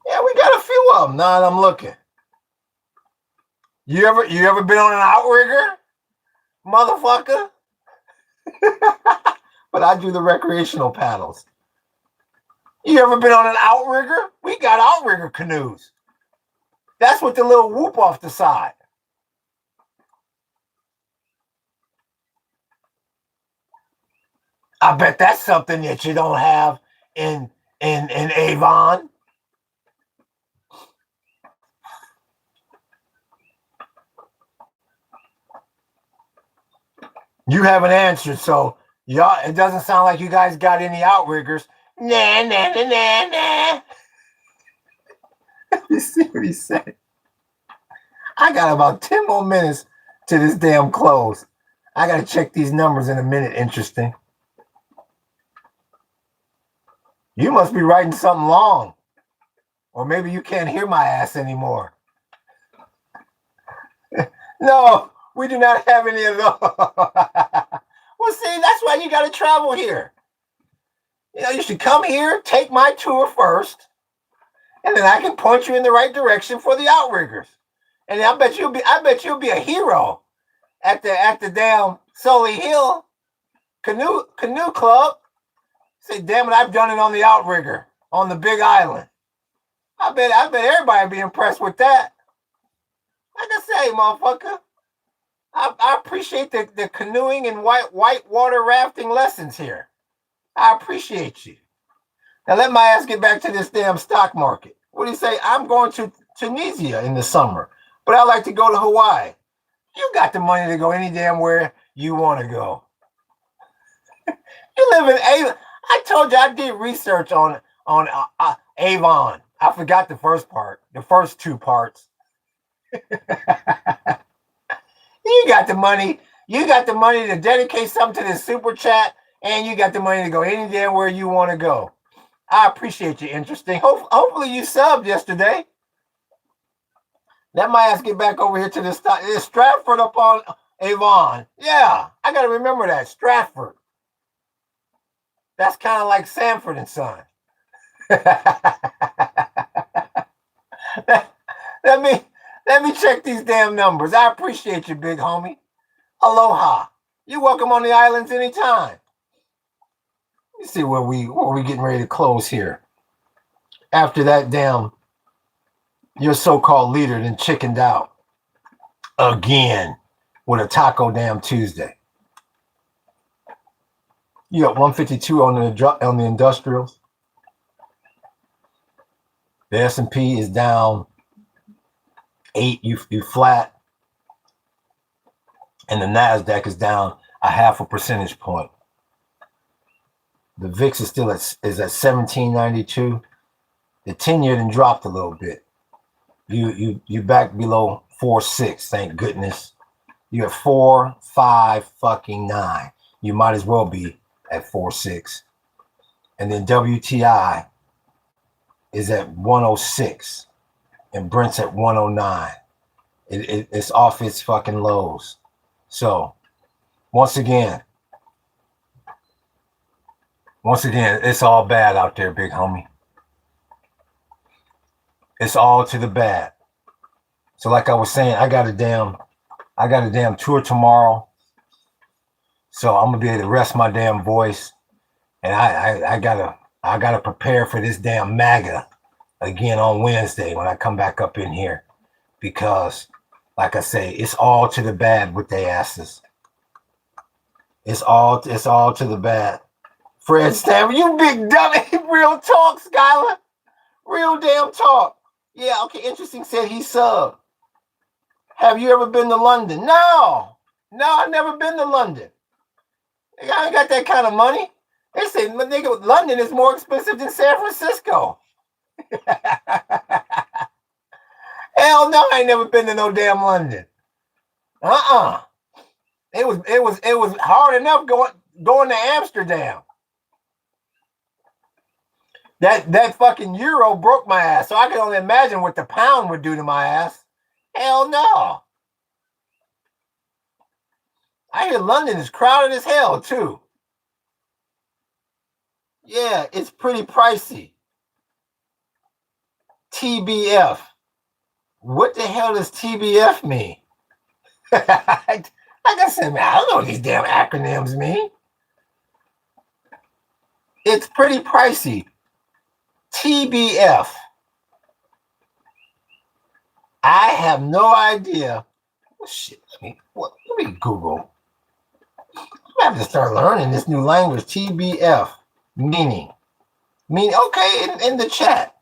Yeah, we got a few of them. Now that I'm looking. You ever been on an outrigger, motherfucker? But I do the recreational paddles. You ever been on an outrigger? We got outrigger canoes. That's with the little whoop off the side. I bet that's something that you don't have in Avon. You haven't answered, so y'all. It doesn't sound like you guys got any outriggers. Nah. You see what he said? I got about 10 more minutes to this damn close. I got to check these numbers in a minute. Interesting. You must be writing something long. Or maybe you can't hear my ass anymore. No, we do not have any of those. Well, see, that's why you got to travel here. You know, you should come here, take my tour first, and then I can point you in the right direction for the outriggers. And I bet you'll be a hero at the damn Sully Hill Canoe Club. Say, damn it, I've done it on the outrigger on the Big Island. I bet everybody would be impressed with that. Like I say, motherfucker, I appreciate the canoeing and white water rafting lessons here. I appreciate you. Now let my ass get back to this damn stock market. What do you say? I'm going to Tunisia in the summer, but I like to go to Hawaii. You got the money to go any damn where you want to go. You live in Avon. I told you I did research on Avon. I forgot the first part, the first two parts. You got the money. You got the money to dedicate something to this super chat, and you got the money to go any damn where you want to go. I appreciate you. Interesting. Hopefully you subbed yesterday. Let my ass get back over here to this Stratford upon Avon. Yeah, I got to remember that. Stratford. That's kind of like Sanford and Son. Let me check these damn numbers. I appreciate you, big homie. Aloha. You're welcome on the islands anytime. Let me see where we getting ready to close here. After that damn your so-called leader then chickened out again with a Taco Damn Tuesday. You got 152 on the industrials. The S&P is down 8. You flat, and the Nasdaq is down a half a percentage point. The VIX is still at 1792. The 10-year then dropped a little bit. You back below 4.6. Thank goodness. You're at 4.5 You might as well be at 4.6. And then WTI is at 106, and Brent's at 109. It's off its fucking lows. So once again, it's all bad out there, big homie. It's all to the bad. So like I was saying, I got a damn tour tomorrow. So I'm gonna be able to rest my damn voice, and I gotta prepare for this damn MAGA again on Wednesday when I come back up in here, because like I say, it's all to the bad with their asses. It's all to the bad. Fred Stanford, you big dummy. Real talk, Skylar. Real damn talk. Yeah, okay, interesting. Said he subbed. Have you ever been to London? No, I've never been to London. I ain't got that kind of money. They say, nigga, London is more expensive than San Francisco. Hell no, I ain't never been to no damn London. It was hard enough going to Amsterdam. That fucking euro broke my ass, so I can only imagine what the pound would do to my ass. Hell no. I hear London is crowded as hell too. Yeah, it's pretty pricey. TBF. What the hell does TBF mean? Like I said, man, I don't know what these damn acronyms mean. It's pretty pricey. TBF. I have no idea. Shit, let me Google. I have to start learning this new language. TBF meaning. Okay, in the chat.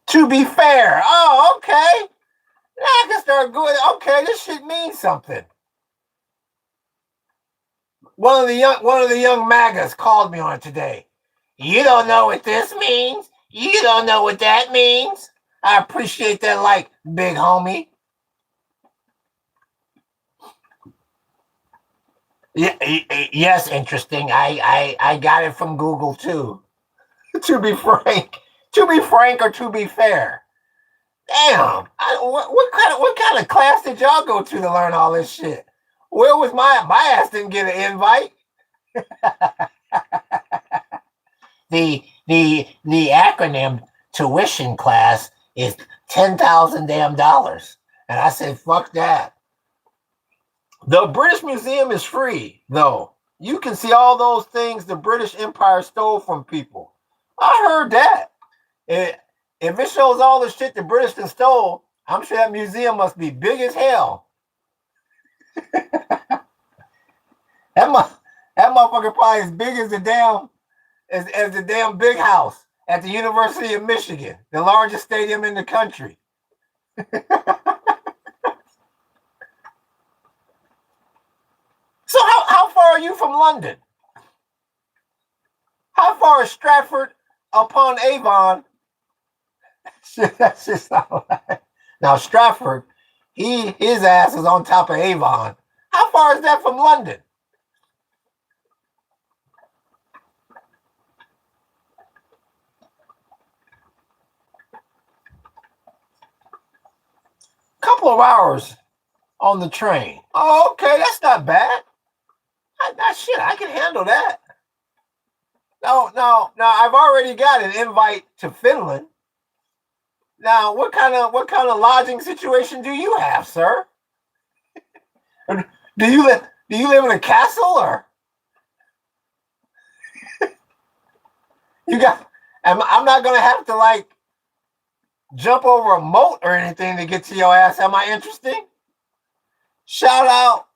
To be fair. Oh, okay. Now I can start going. Okay, this shit means something. One of the young MAGAs called me on it today. You don't know what this means. You don't know what that means. I appreciate that, like, big homie. Yeah, yes, interesting. I got it from Google too. To be frank or to be fair. Damn, what kind of class did y'all go to learn all this shit? Where was my ass didn't get an invite? The acronym tuition class is $10,000 damn dollars, and I said fuck that. The British Museum is free though. You can see all those things the British Empire stole from people. I heard that. If it shows all the shit the British stole, I'm sure that museum must be big as hell. that motherfucker probably as big as the damn big house at the University of Michigan, the largest stadium in the country. So how far are you from London? How far is Stratford upon Avon? That's just not right. Now Stratford, his ass is on top of Avon. How far is that from London? Couple of hours on the train. Oh, okay, that's not bad. I can handle that. No, I've already got an invite to Finland. Now, what kind of lodging situation do you have, sir? Do you live in a castle, or you got? I'm not gonna have to like jump over a moat or anything to get to your ass. Am I interesting? Shout out.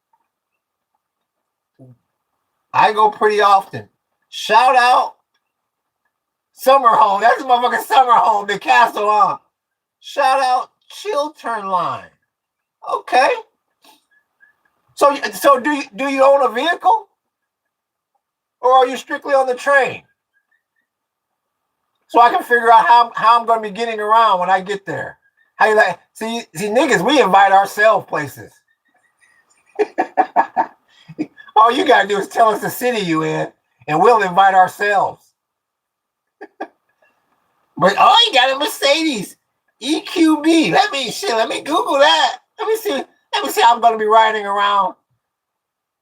I go pretty often. Shout out Summer Home. That's a motherfucking Summer Home, the castle on. Shout out Chiltern Line. Okay. So do you own a vehicle? Or are you strictly on the train? So I can figure out how I'm going to be getting around when I get there. How you like? See, niggas, we invite ourselves places. All you got to do is tell us the city you in, and we'll invite ourselves. But oh, you got a Mercedes EQB. Let me Google that. Let me see how I'm going to be riding around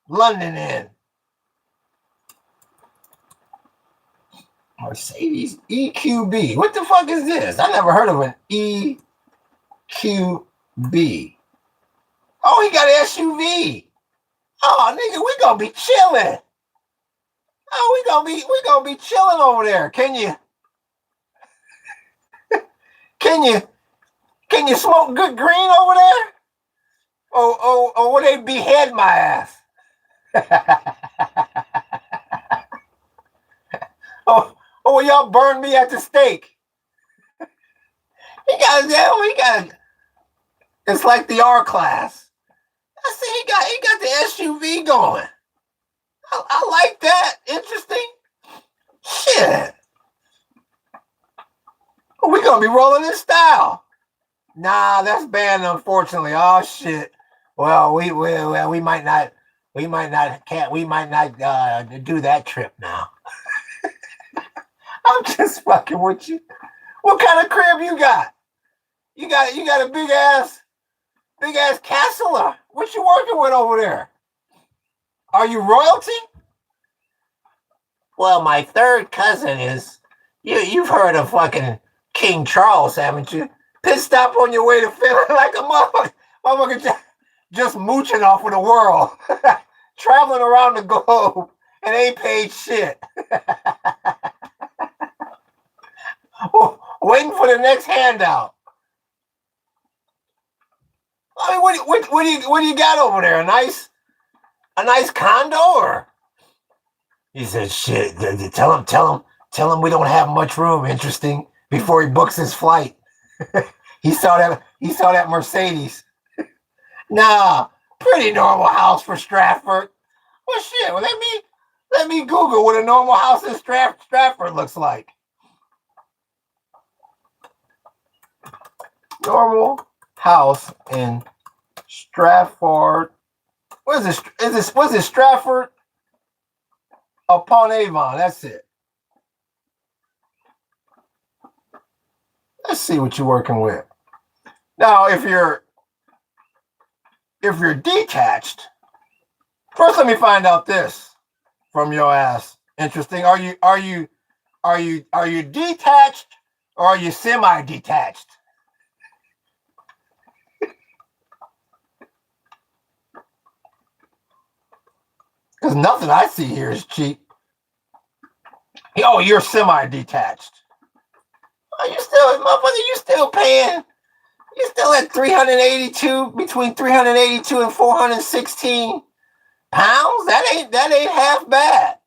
London in. Mercedes EQB. What the fuck is this? I never heard of an EQB. Oh, he got an SUV. Oh, nigga, we gonna be chilling. Oh, we gonna be chilling over there. Can you smoke good green over there? Or would they behead my ass? Oh, y'all burn me at the stake. He got it's like the R class. I see he got the SUV going. I like that. Interesting. Shit. We gonna be rolling in style. Nah, that's banned, unfortunately. Oh shit. Well, we might not do that trip now. I'm just fucking with you. What kind of crib you got? You got a big ass castle, or what you working with over there? Are you royalty? Well, my third cousin is. You've heard of fucking King Charles, haven't you? Pit stop on your way to Finland like a motherfucker just mooching off of the world, traveling around the globe and ain't paid shit. Waiting for the next handout. I mean, what do you got over there? A nice condo, or? He said, "Shit, tell him we don't have much room." Interesting. Before he books his flight, he saw that Mercedes. Nah, pretty normal house for Stratford. Well, shit. Well, let me Google what a normal house in Stratford looks like. Normal house in Stratford. What is this? Was it Stratford upon Avon? That's it. Let's see what you're working with. Now, if you're detached, first let me find out this from your ass. Interesting. Are you detached, or are you semi-detached? Because nothing I see here is cheap. Oh, you're semi-detached. Oh, you still paying. You're still at 382, between 382 and 416 pounds. That ain't half bad.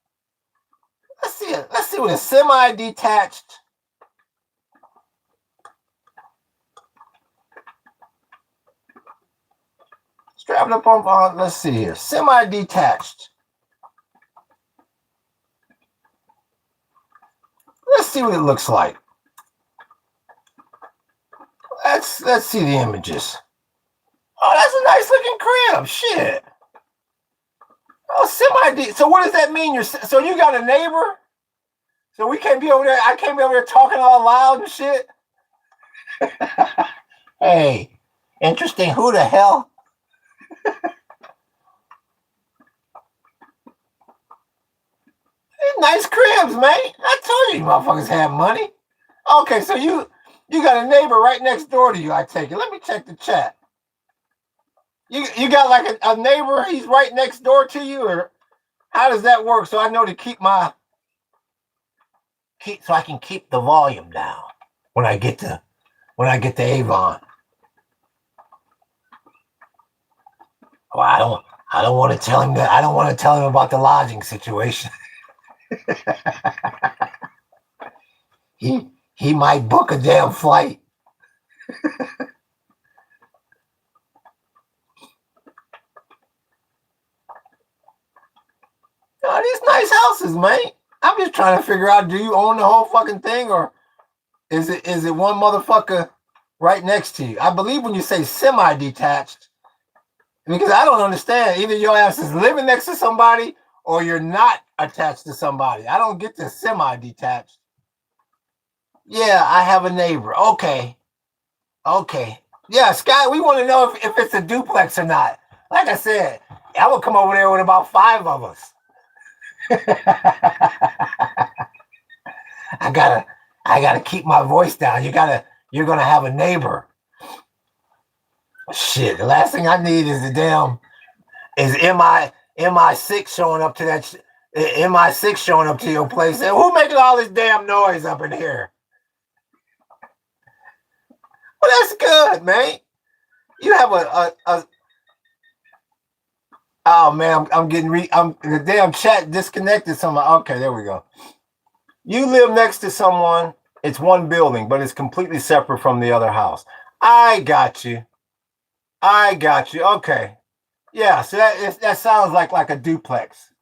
Let's see what a semi-detached. Strapped up on, let's see here. Semi-detached. Let's see what it looks like. Let's see the images. Oh, that's a nice looking crib. Shit. Oh, so what does that mean? So you got a neighbor? So we can't be over there. I can't be over there talking all loud and shit. Hey, interesting. Who the hell? Nice cribs, man. I told you motherfuckers have money. Okay, so you got a neighbor right next door to you, I take it. Let me check the chat. You got like a neighbor, he's right next door to you, or how does that work? So I know to so I can keep the volume down when I get to Avon. Well, I don't want to tell him that. I don't want to tell him about the lodging situation. he might book a damn flight. Oh, these nice houses, man. I'm just trying to figure out, do you own the whole fucking thing, or is it one motherfucker right next to you? I believe when you say semi-detached, because I don't understand. Either your ass is living next to somebody or you're not attached to somebody. I don't get the semi-detached. Yeah, I have a neighbor. Okay. Yeah, Scott, we want to know if it's a duplex or not. Like I said, I would come over there with about 5 of us. I gotta keep my voice down. You're gonna have a neighbor. Shit, the last thing I need is MI6 showing up to that MI6 showing up to your place. And who making all this damn noise up in here? Well, that's good, man. You have a oh man, I'm getting the damn chat disconnected somehow. Okay, there we go. You live next to someone, it's one building, but it's completely separate from the other house. I got you. Okay. Yeah, so that sounds like a duplex,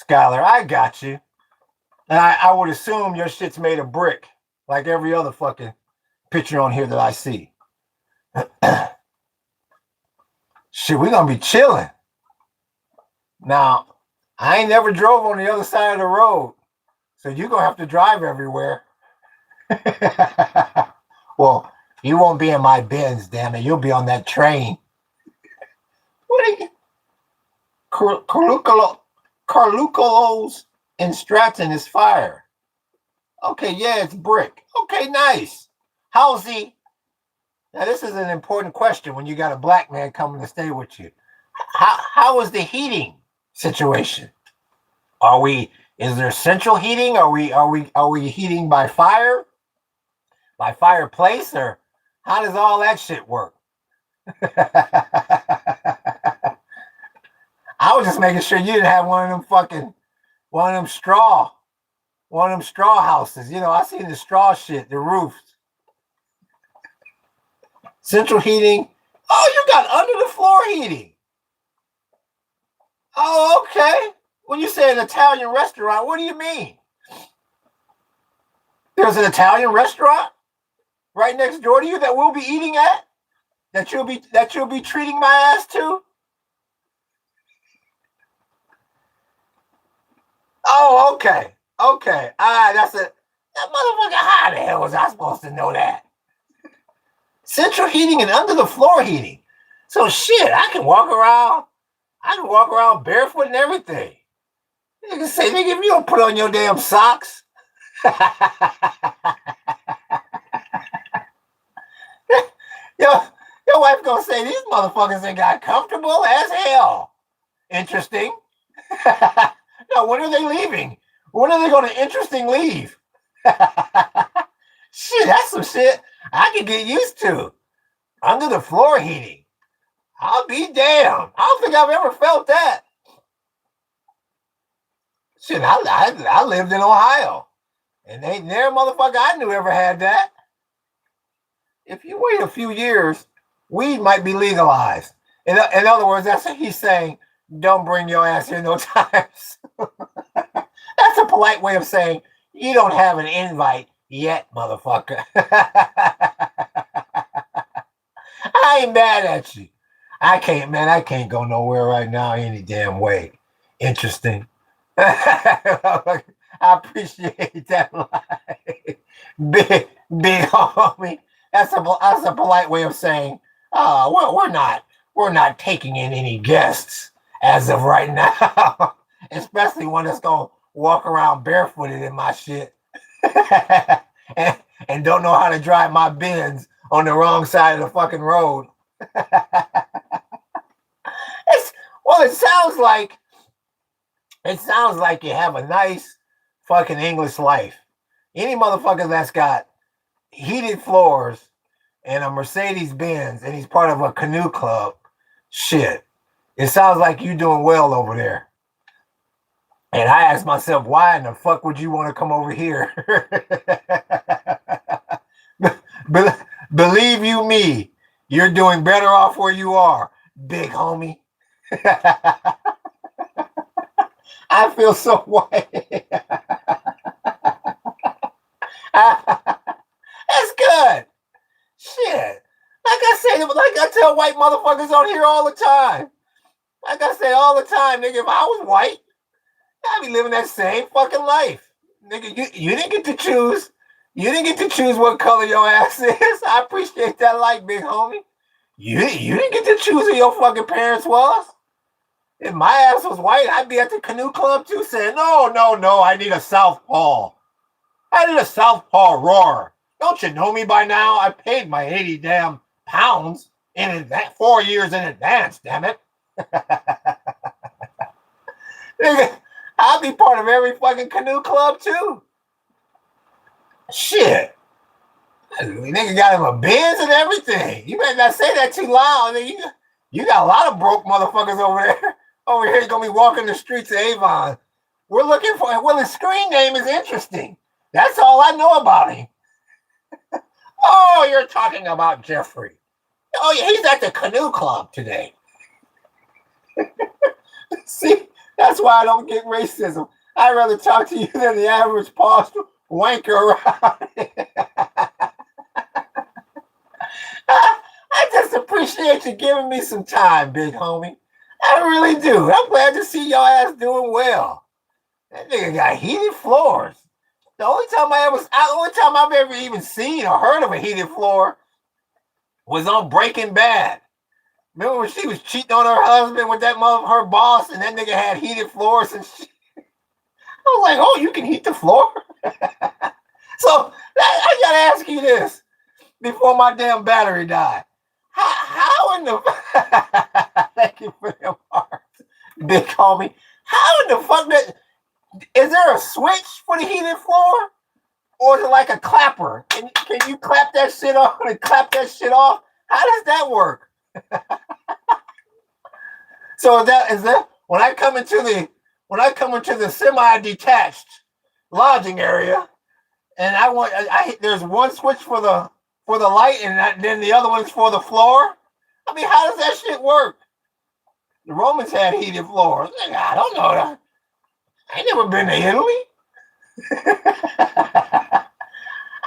Skylar. I got you. And I would assume your shit's made of brick, like every other fucking picture on here that I see. Shit, we're gonna be chilling. Now, I ain't never drove on the other side of the road, so you're gonna have to drive everywhere. Well, you won't be in my Benz, damn it. You'll be on that train. What are you? Carlucolo's in Stratton is fire. Okay, yeah, it's brick. Okay, nice. How's he? Now, this is an important question when you got a black man coming to stay with you. How is the heating situation? Is there central heating? Are we heating by fire? By fireplace? Or how does all that shit work? I was just making sure you didn't have one of them straw houses. You know, I seen the straw shit, the roofs. Central heating. Oh, you got under the floor heating. Oh, okay. When you say an Italian restaurant, what do you mean? There's an Italian restaurant right next door to you that we'll be eating at? That you'll be treating my ass to? Oh, okay. Okay. That's it. That motherfucker, how the hell was I supposed to know that? Central heating and under the floor heating. So shit, I can walk around barefoot and everything. You can say, nigga, if you don't put on your damn socks. Your wife gonna say these motherfuckers ain't got comfortable as hell. Interesting. No, when are they leaving? When are they gonna interesting leave? Shit, that's some shit I could get used to. Under the floor heating. I'll be damned. I don't think I've ever felt that. Shit, I lived in Ohio. And ain't there motherfucker I knew ever had that. If you wait a few years, weed might be legalized. In other words, that's what he's saying. Don't bring your ass here no times. That's a polite way of saying you don't have an invite yet, motherfucker. I ain't mad at you. I can't go nowhere right now any damn way. Interesting. I appreciate that line. Big homie. That's a polite way of saying, we're not taking in any guests as of right now. Especially one that's gonna walk around barefooted in my shit. and don't know how to drive my Benz on the wrong side of the fucking road. It sounds like you have a nice fucking English life. Any motherfucker that's got heated floors and a Mercedes Benz and he's part of a canoe club, shit. It sounds like you doing well over there. And I asked myself, why in the fuck would you want to come over here? Be- Believe you me, you're doing better off where you are, big homie. I feel so white. That's good. Shit. Like I say, like I tell white motherfuckers on here all the time. Like I say all the time, nigga, if I was white, I'd be living that same fucking life. Nigga, you didn't get to choose. You didn't get to choose what color your ass is. I appreciate that light, big homie. You didn't get to choose who your fucking parents was. If my ass was white, I'd be at the canoe club too saying, no, I need a southpaw. I need a southpaw roar. Don't you know me by now? I paid my 80 damn pounds in advance, 4 years in advance, damn it. Nigga, I'll be part of every fucking canoe club too. Shit. Nigga got him a Benz and everything. You better not say that too loud. You got a lot of broke motherfuckers over there. Over here, you're gonna be walking the streets of Avon. We're looking for him. Well, his screen name is interesting. That's all I know about him. Oh, you're talking about Jeffrey. Oh, yeah, he's at the canoe club today. See, that's why I don't get racism. I'd rather talk to you than the average postal wanker around. I just appreciate you giving me some time, big homie. I really do. I'm glad to see your ass doing well. That nigga got heated floors. The only time I've ever even seen or heard of a heated floor was on Breaking Bad. Remember when she was cheating on her husband with her boss, and that nigga had heated floors and shit? I was like, oh, you can heat the floor? So I gotta ask you this before my damn battery died. How in the thank you for them hearts, big homie. How in the fuck is there a switch for the heated floor? Or is it like a clapper? Can you clap that shit on and clap that shit off? How does that work? So is that when I come into the semi-detached lodging area, and there's one switch for the light, and then the other one's for the floor. I mean, how does that shit work? The Romans had heated floors. I don't know that. I ain't never been to Italy.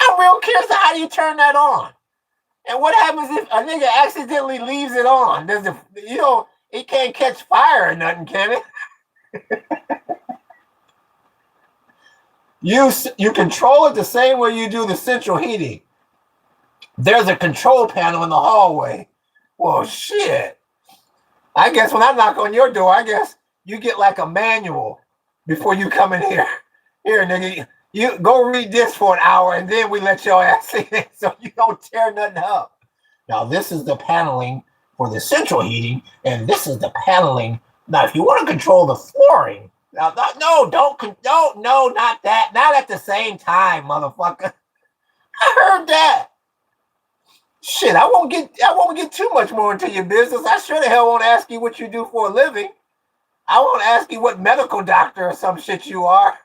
I'm real curious how do you turn that on? And what happens if a nigga accidentally leaves it on? It can't catch fire or nothing, can it? You control it the same way you do the central heating. There's a control panel in the hallway. Well, shit. I guess when I knock on your door, I guess you get like a manual before you come in here. Here, nigga, you go read this for an hour, and then we let your ass in so you don't tear nothing up. Now, this is the paneling for the central heating, and this is the paneling. Now, if you want to control the flooring, not that. Not at the same time, motherfucker. I heard that. Shit, I won't get too much more into your business. I sure the hell won't ask you what you do for a living. I won't ask you what medical doctor or some shit you are.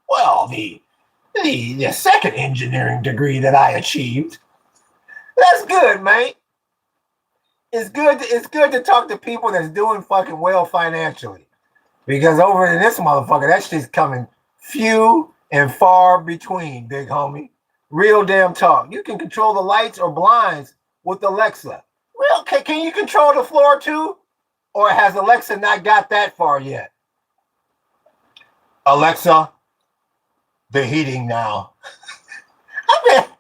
Well, the second engineering degree that I achieved. That's good, mate. It's good to talk to people that's doing fucking well financially. Because over in this motherfucker, that shit's coming few and far between, big homie. Real damn talk. You can control the lights or blinds with Alexa. Well, can you control the floor too? Or has Alexa not got that far yet? Alexa, the heating now. I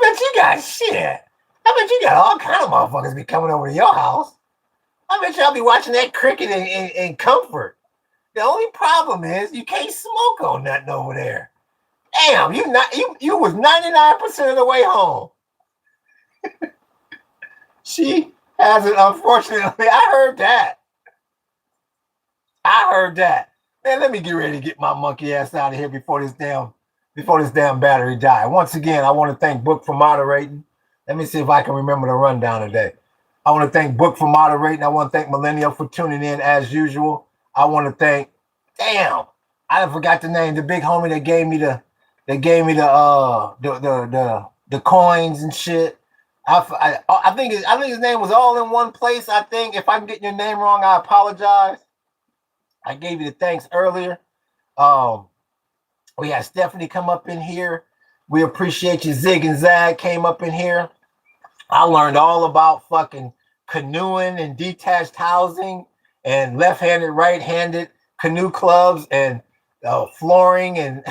bet you got shit. I bet you got all kind of motherfuckers be coming over to your house. I bet y'all be watching that cricket in comfort. The only problem is you can't smoke on nothing over there. Damn, you was 99% of the way home. She hasn't, unfortunately. I heard that. Man, let me get ready to get my monkey ass out of here before this damn battery die. Once again, I want to thank Book for moderating. Let me see if I can remember the rundown today. I want to thank Book for moderating. I want to thank Millennial for tuning in as usual. I want to thank. Damn, I forgot the name. The big homie that gave me the coins and shit. I think his name was all in one place. I think if I'm getting your name wrong, I apologize. I gave you the thanks earlier. We had Stephanie come up in here. We appreciate you. Zig and Zag came up in here. I learned all about fucking canoeing and detached housing and left-handed, right-handed canoe clubs and flooring and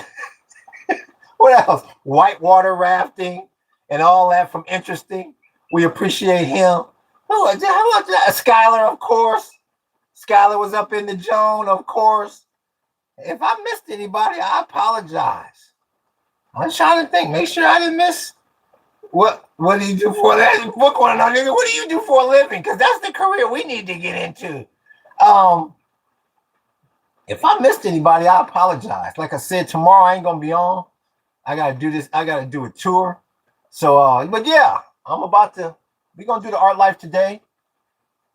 what else? Whitewater rafting and all that from Interesting. We appreciate him. How about that? Skylar, of course. Skylar was up in the Joan, of course. If I missed anybody, I apologize. I'm trying to think. Make sure I didn't miss. What do you do for that? What do you do for a living? Because that's the career we need to get into. If I missed anybody, I apologize. Like I said, tomorrow I ain't gonna be on. I gotta do this. I gotta do a tour. So, but yeah, we're gonna do the art life today.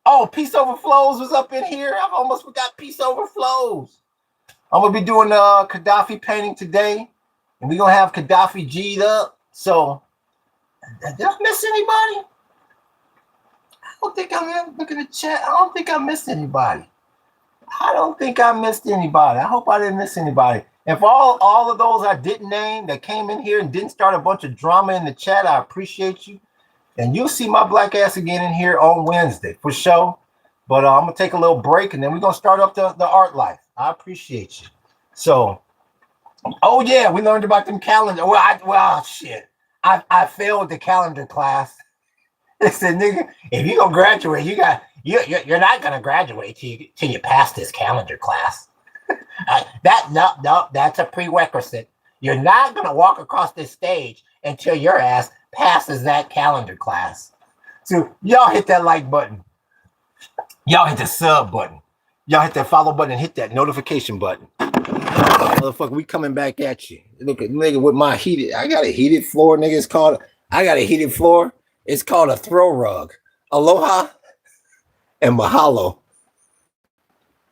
Oh, Peace Overflows was up in here. I almost forgot Peace Overflows. I'm gonna be doing the Gaddafi painting today, and we're gonna have Gaddafi G'd up. So, did I miss anybody? I don't think I'm looking at the chat. I don't think I missed anybody. I hope I didn't miss anybody. And for all of those I didn't name that came in here and didn't start a bunch of drama in the chat, I appreciate you. And you'll see my black ass again in here on Wednesday for sure. But I'm gonna take a little break and then we're gonna start up the art life. I appreciate you. So, oh yeah, we learned about them calendar. Well, shit. I failed the calendar class. They said, nigga, if you gonna graduate, you're not gonna graduate till you pass this calendar class. That's a prerequisite. You're not gonna walk across this stage until your ass passes that calendar class. So y'all hit that like button. Y'all hit the sub button. Y'all hit that follow button and hit that notification button. Motherfucker, we coming back at you. Look at nigga with my I got a heated floor, nigga. I got a heated floor. It's called a throw rug. Aloha and mahalo.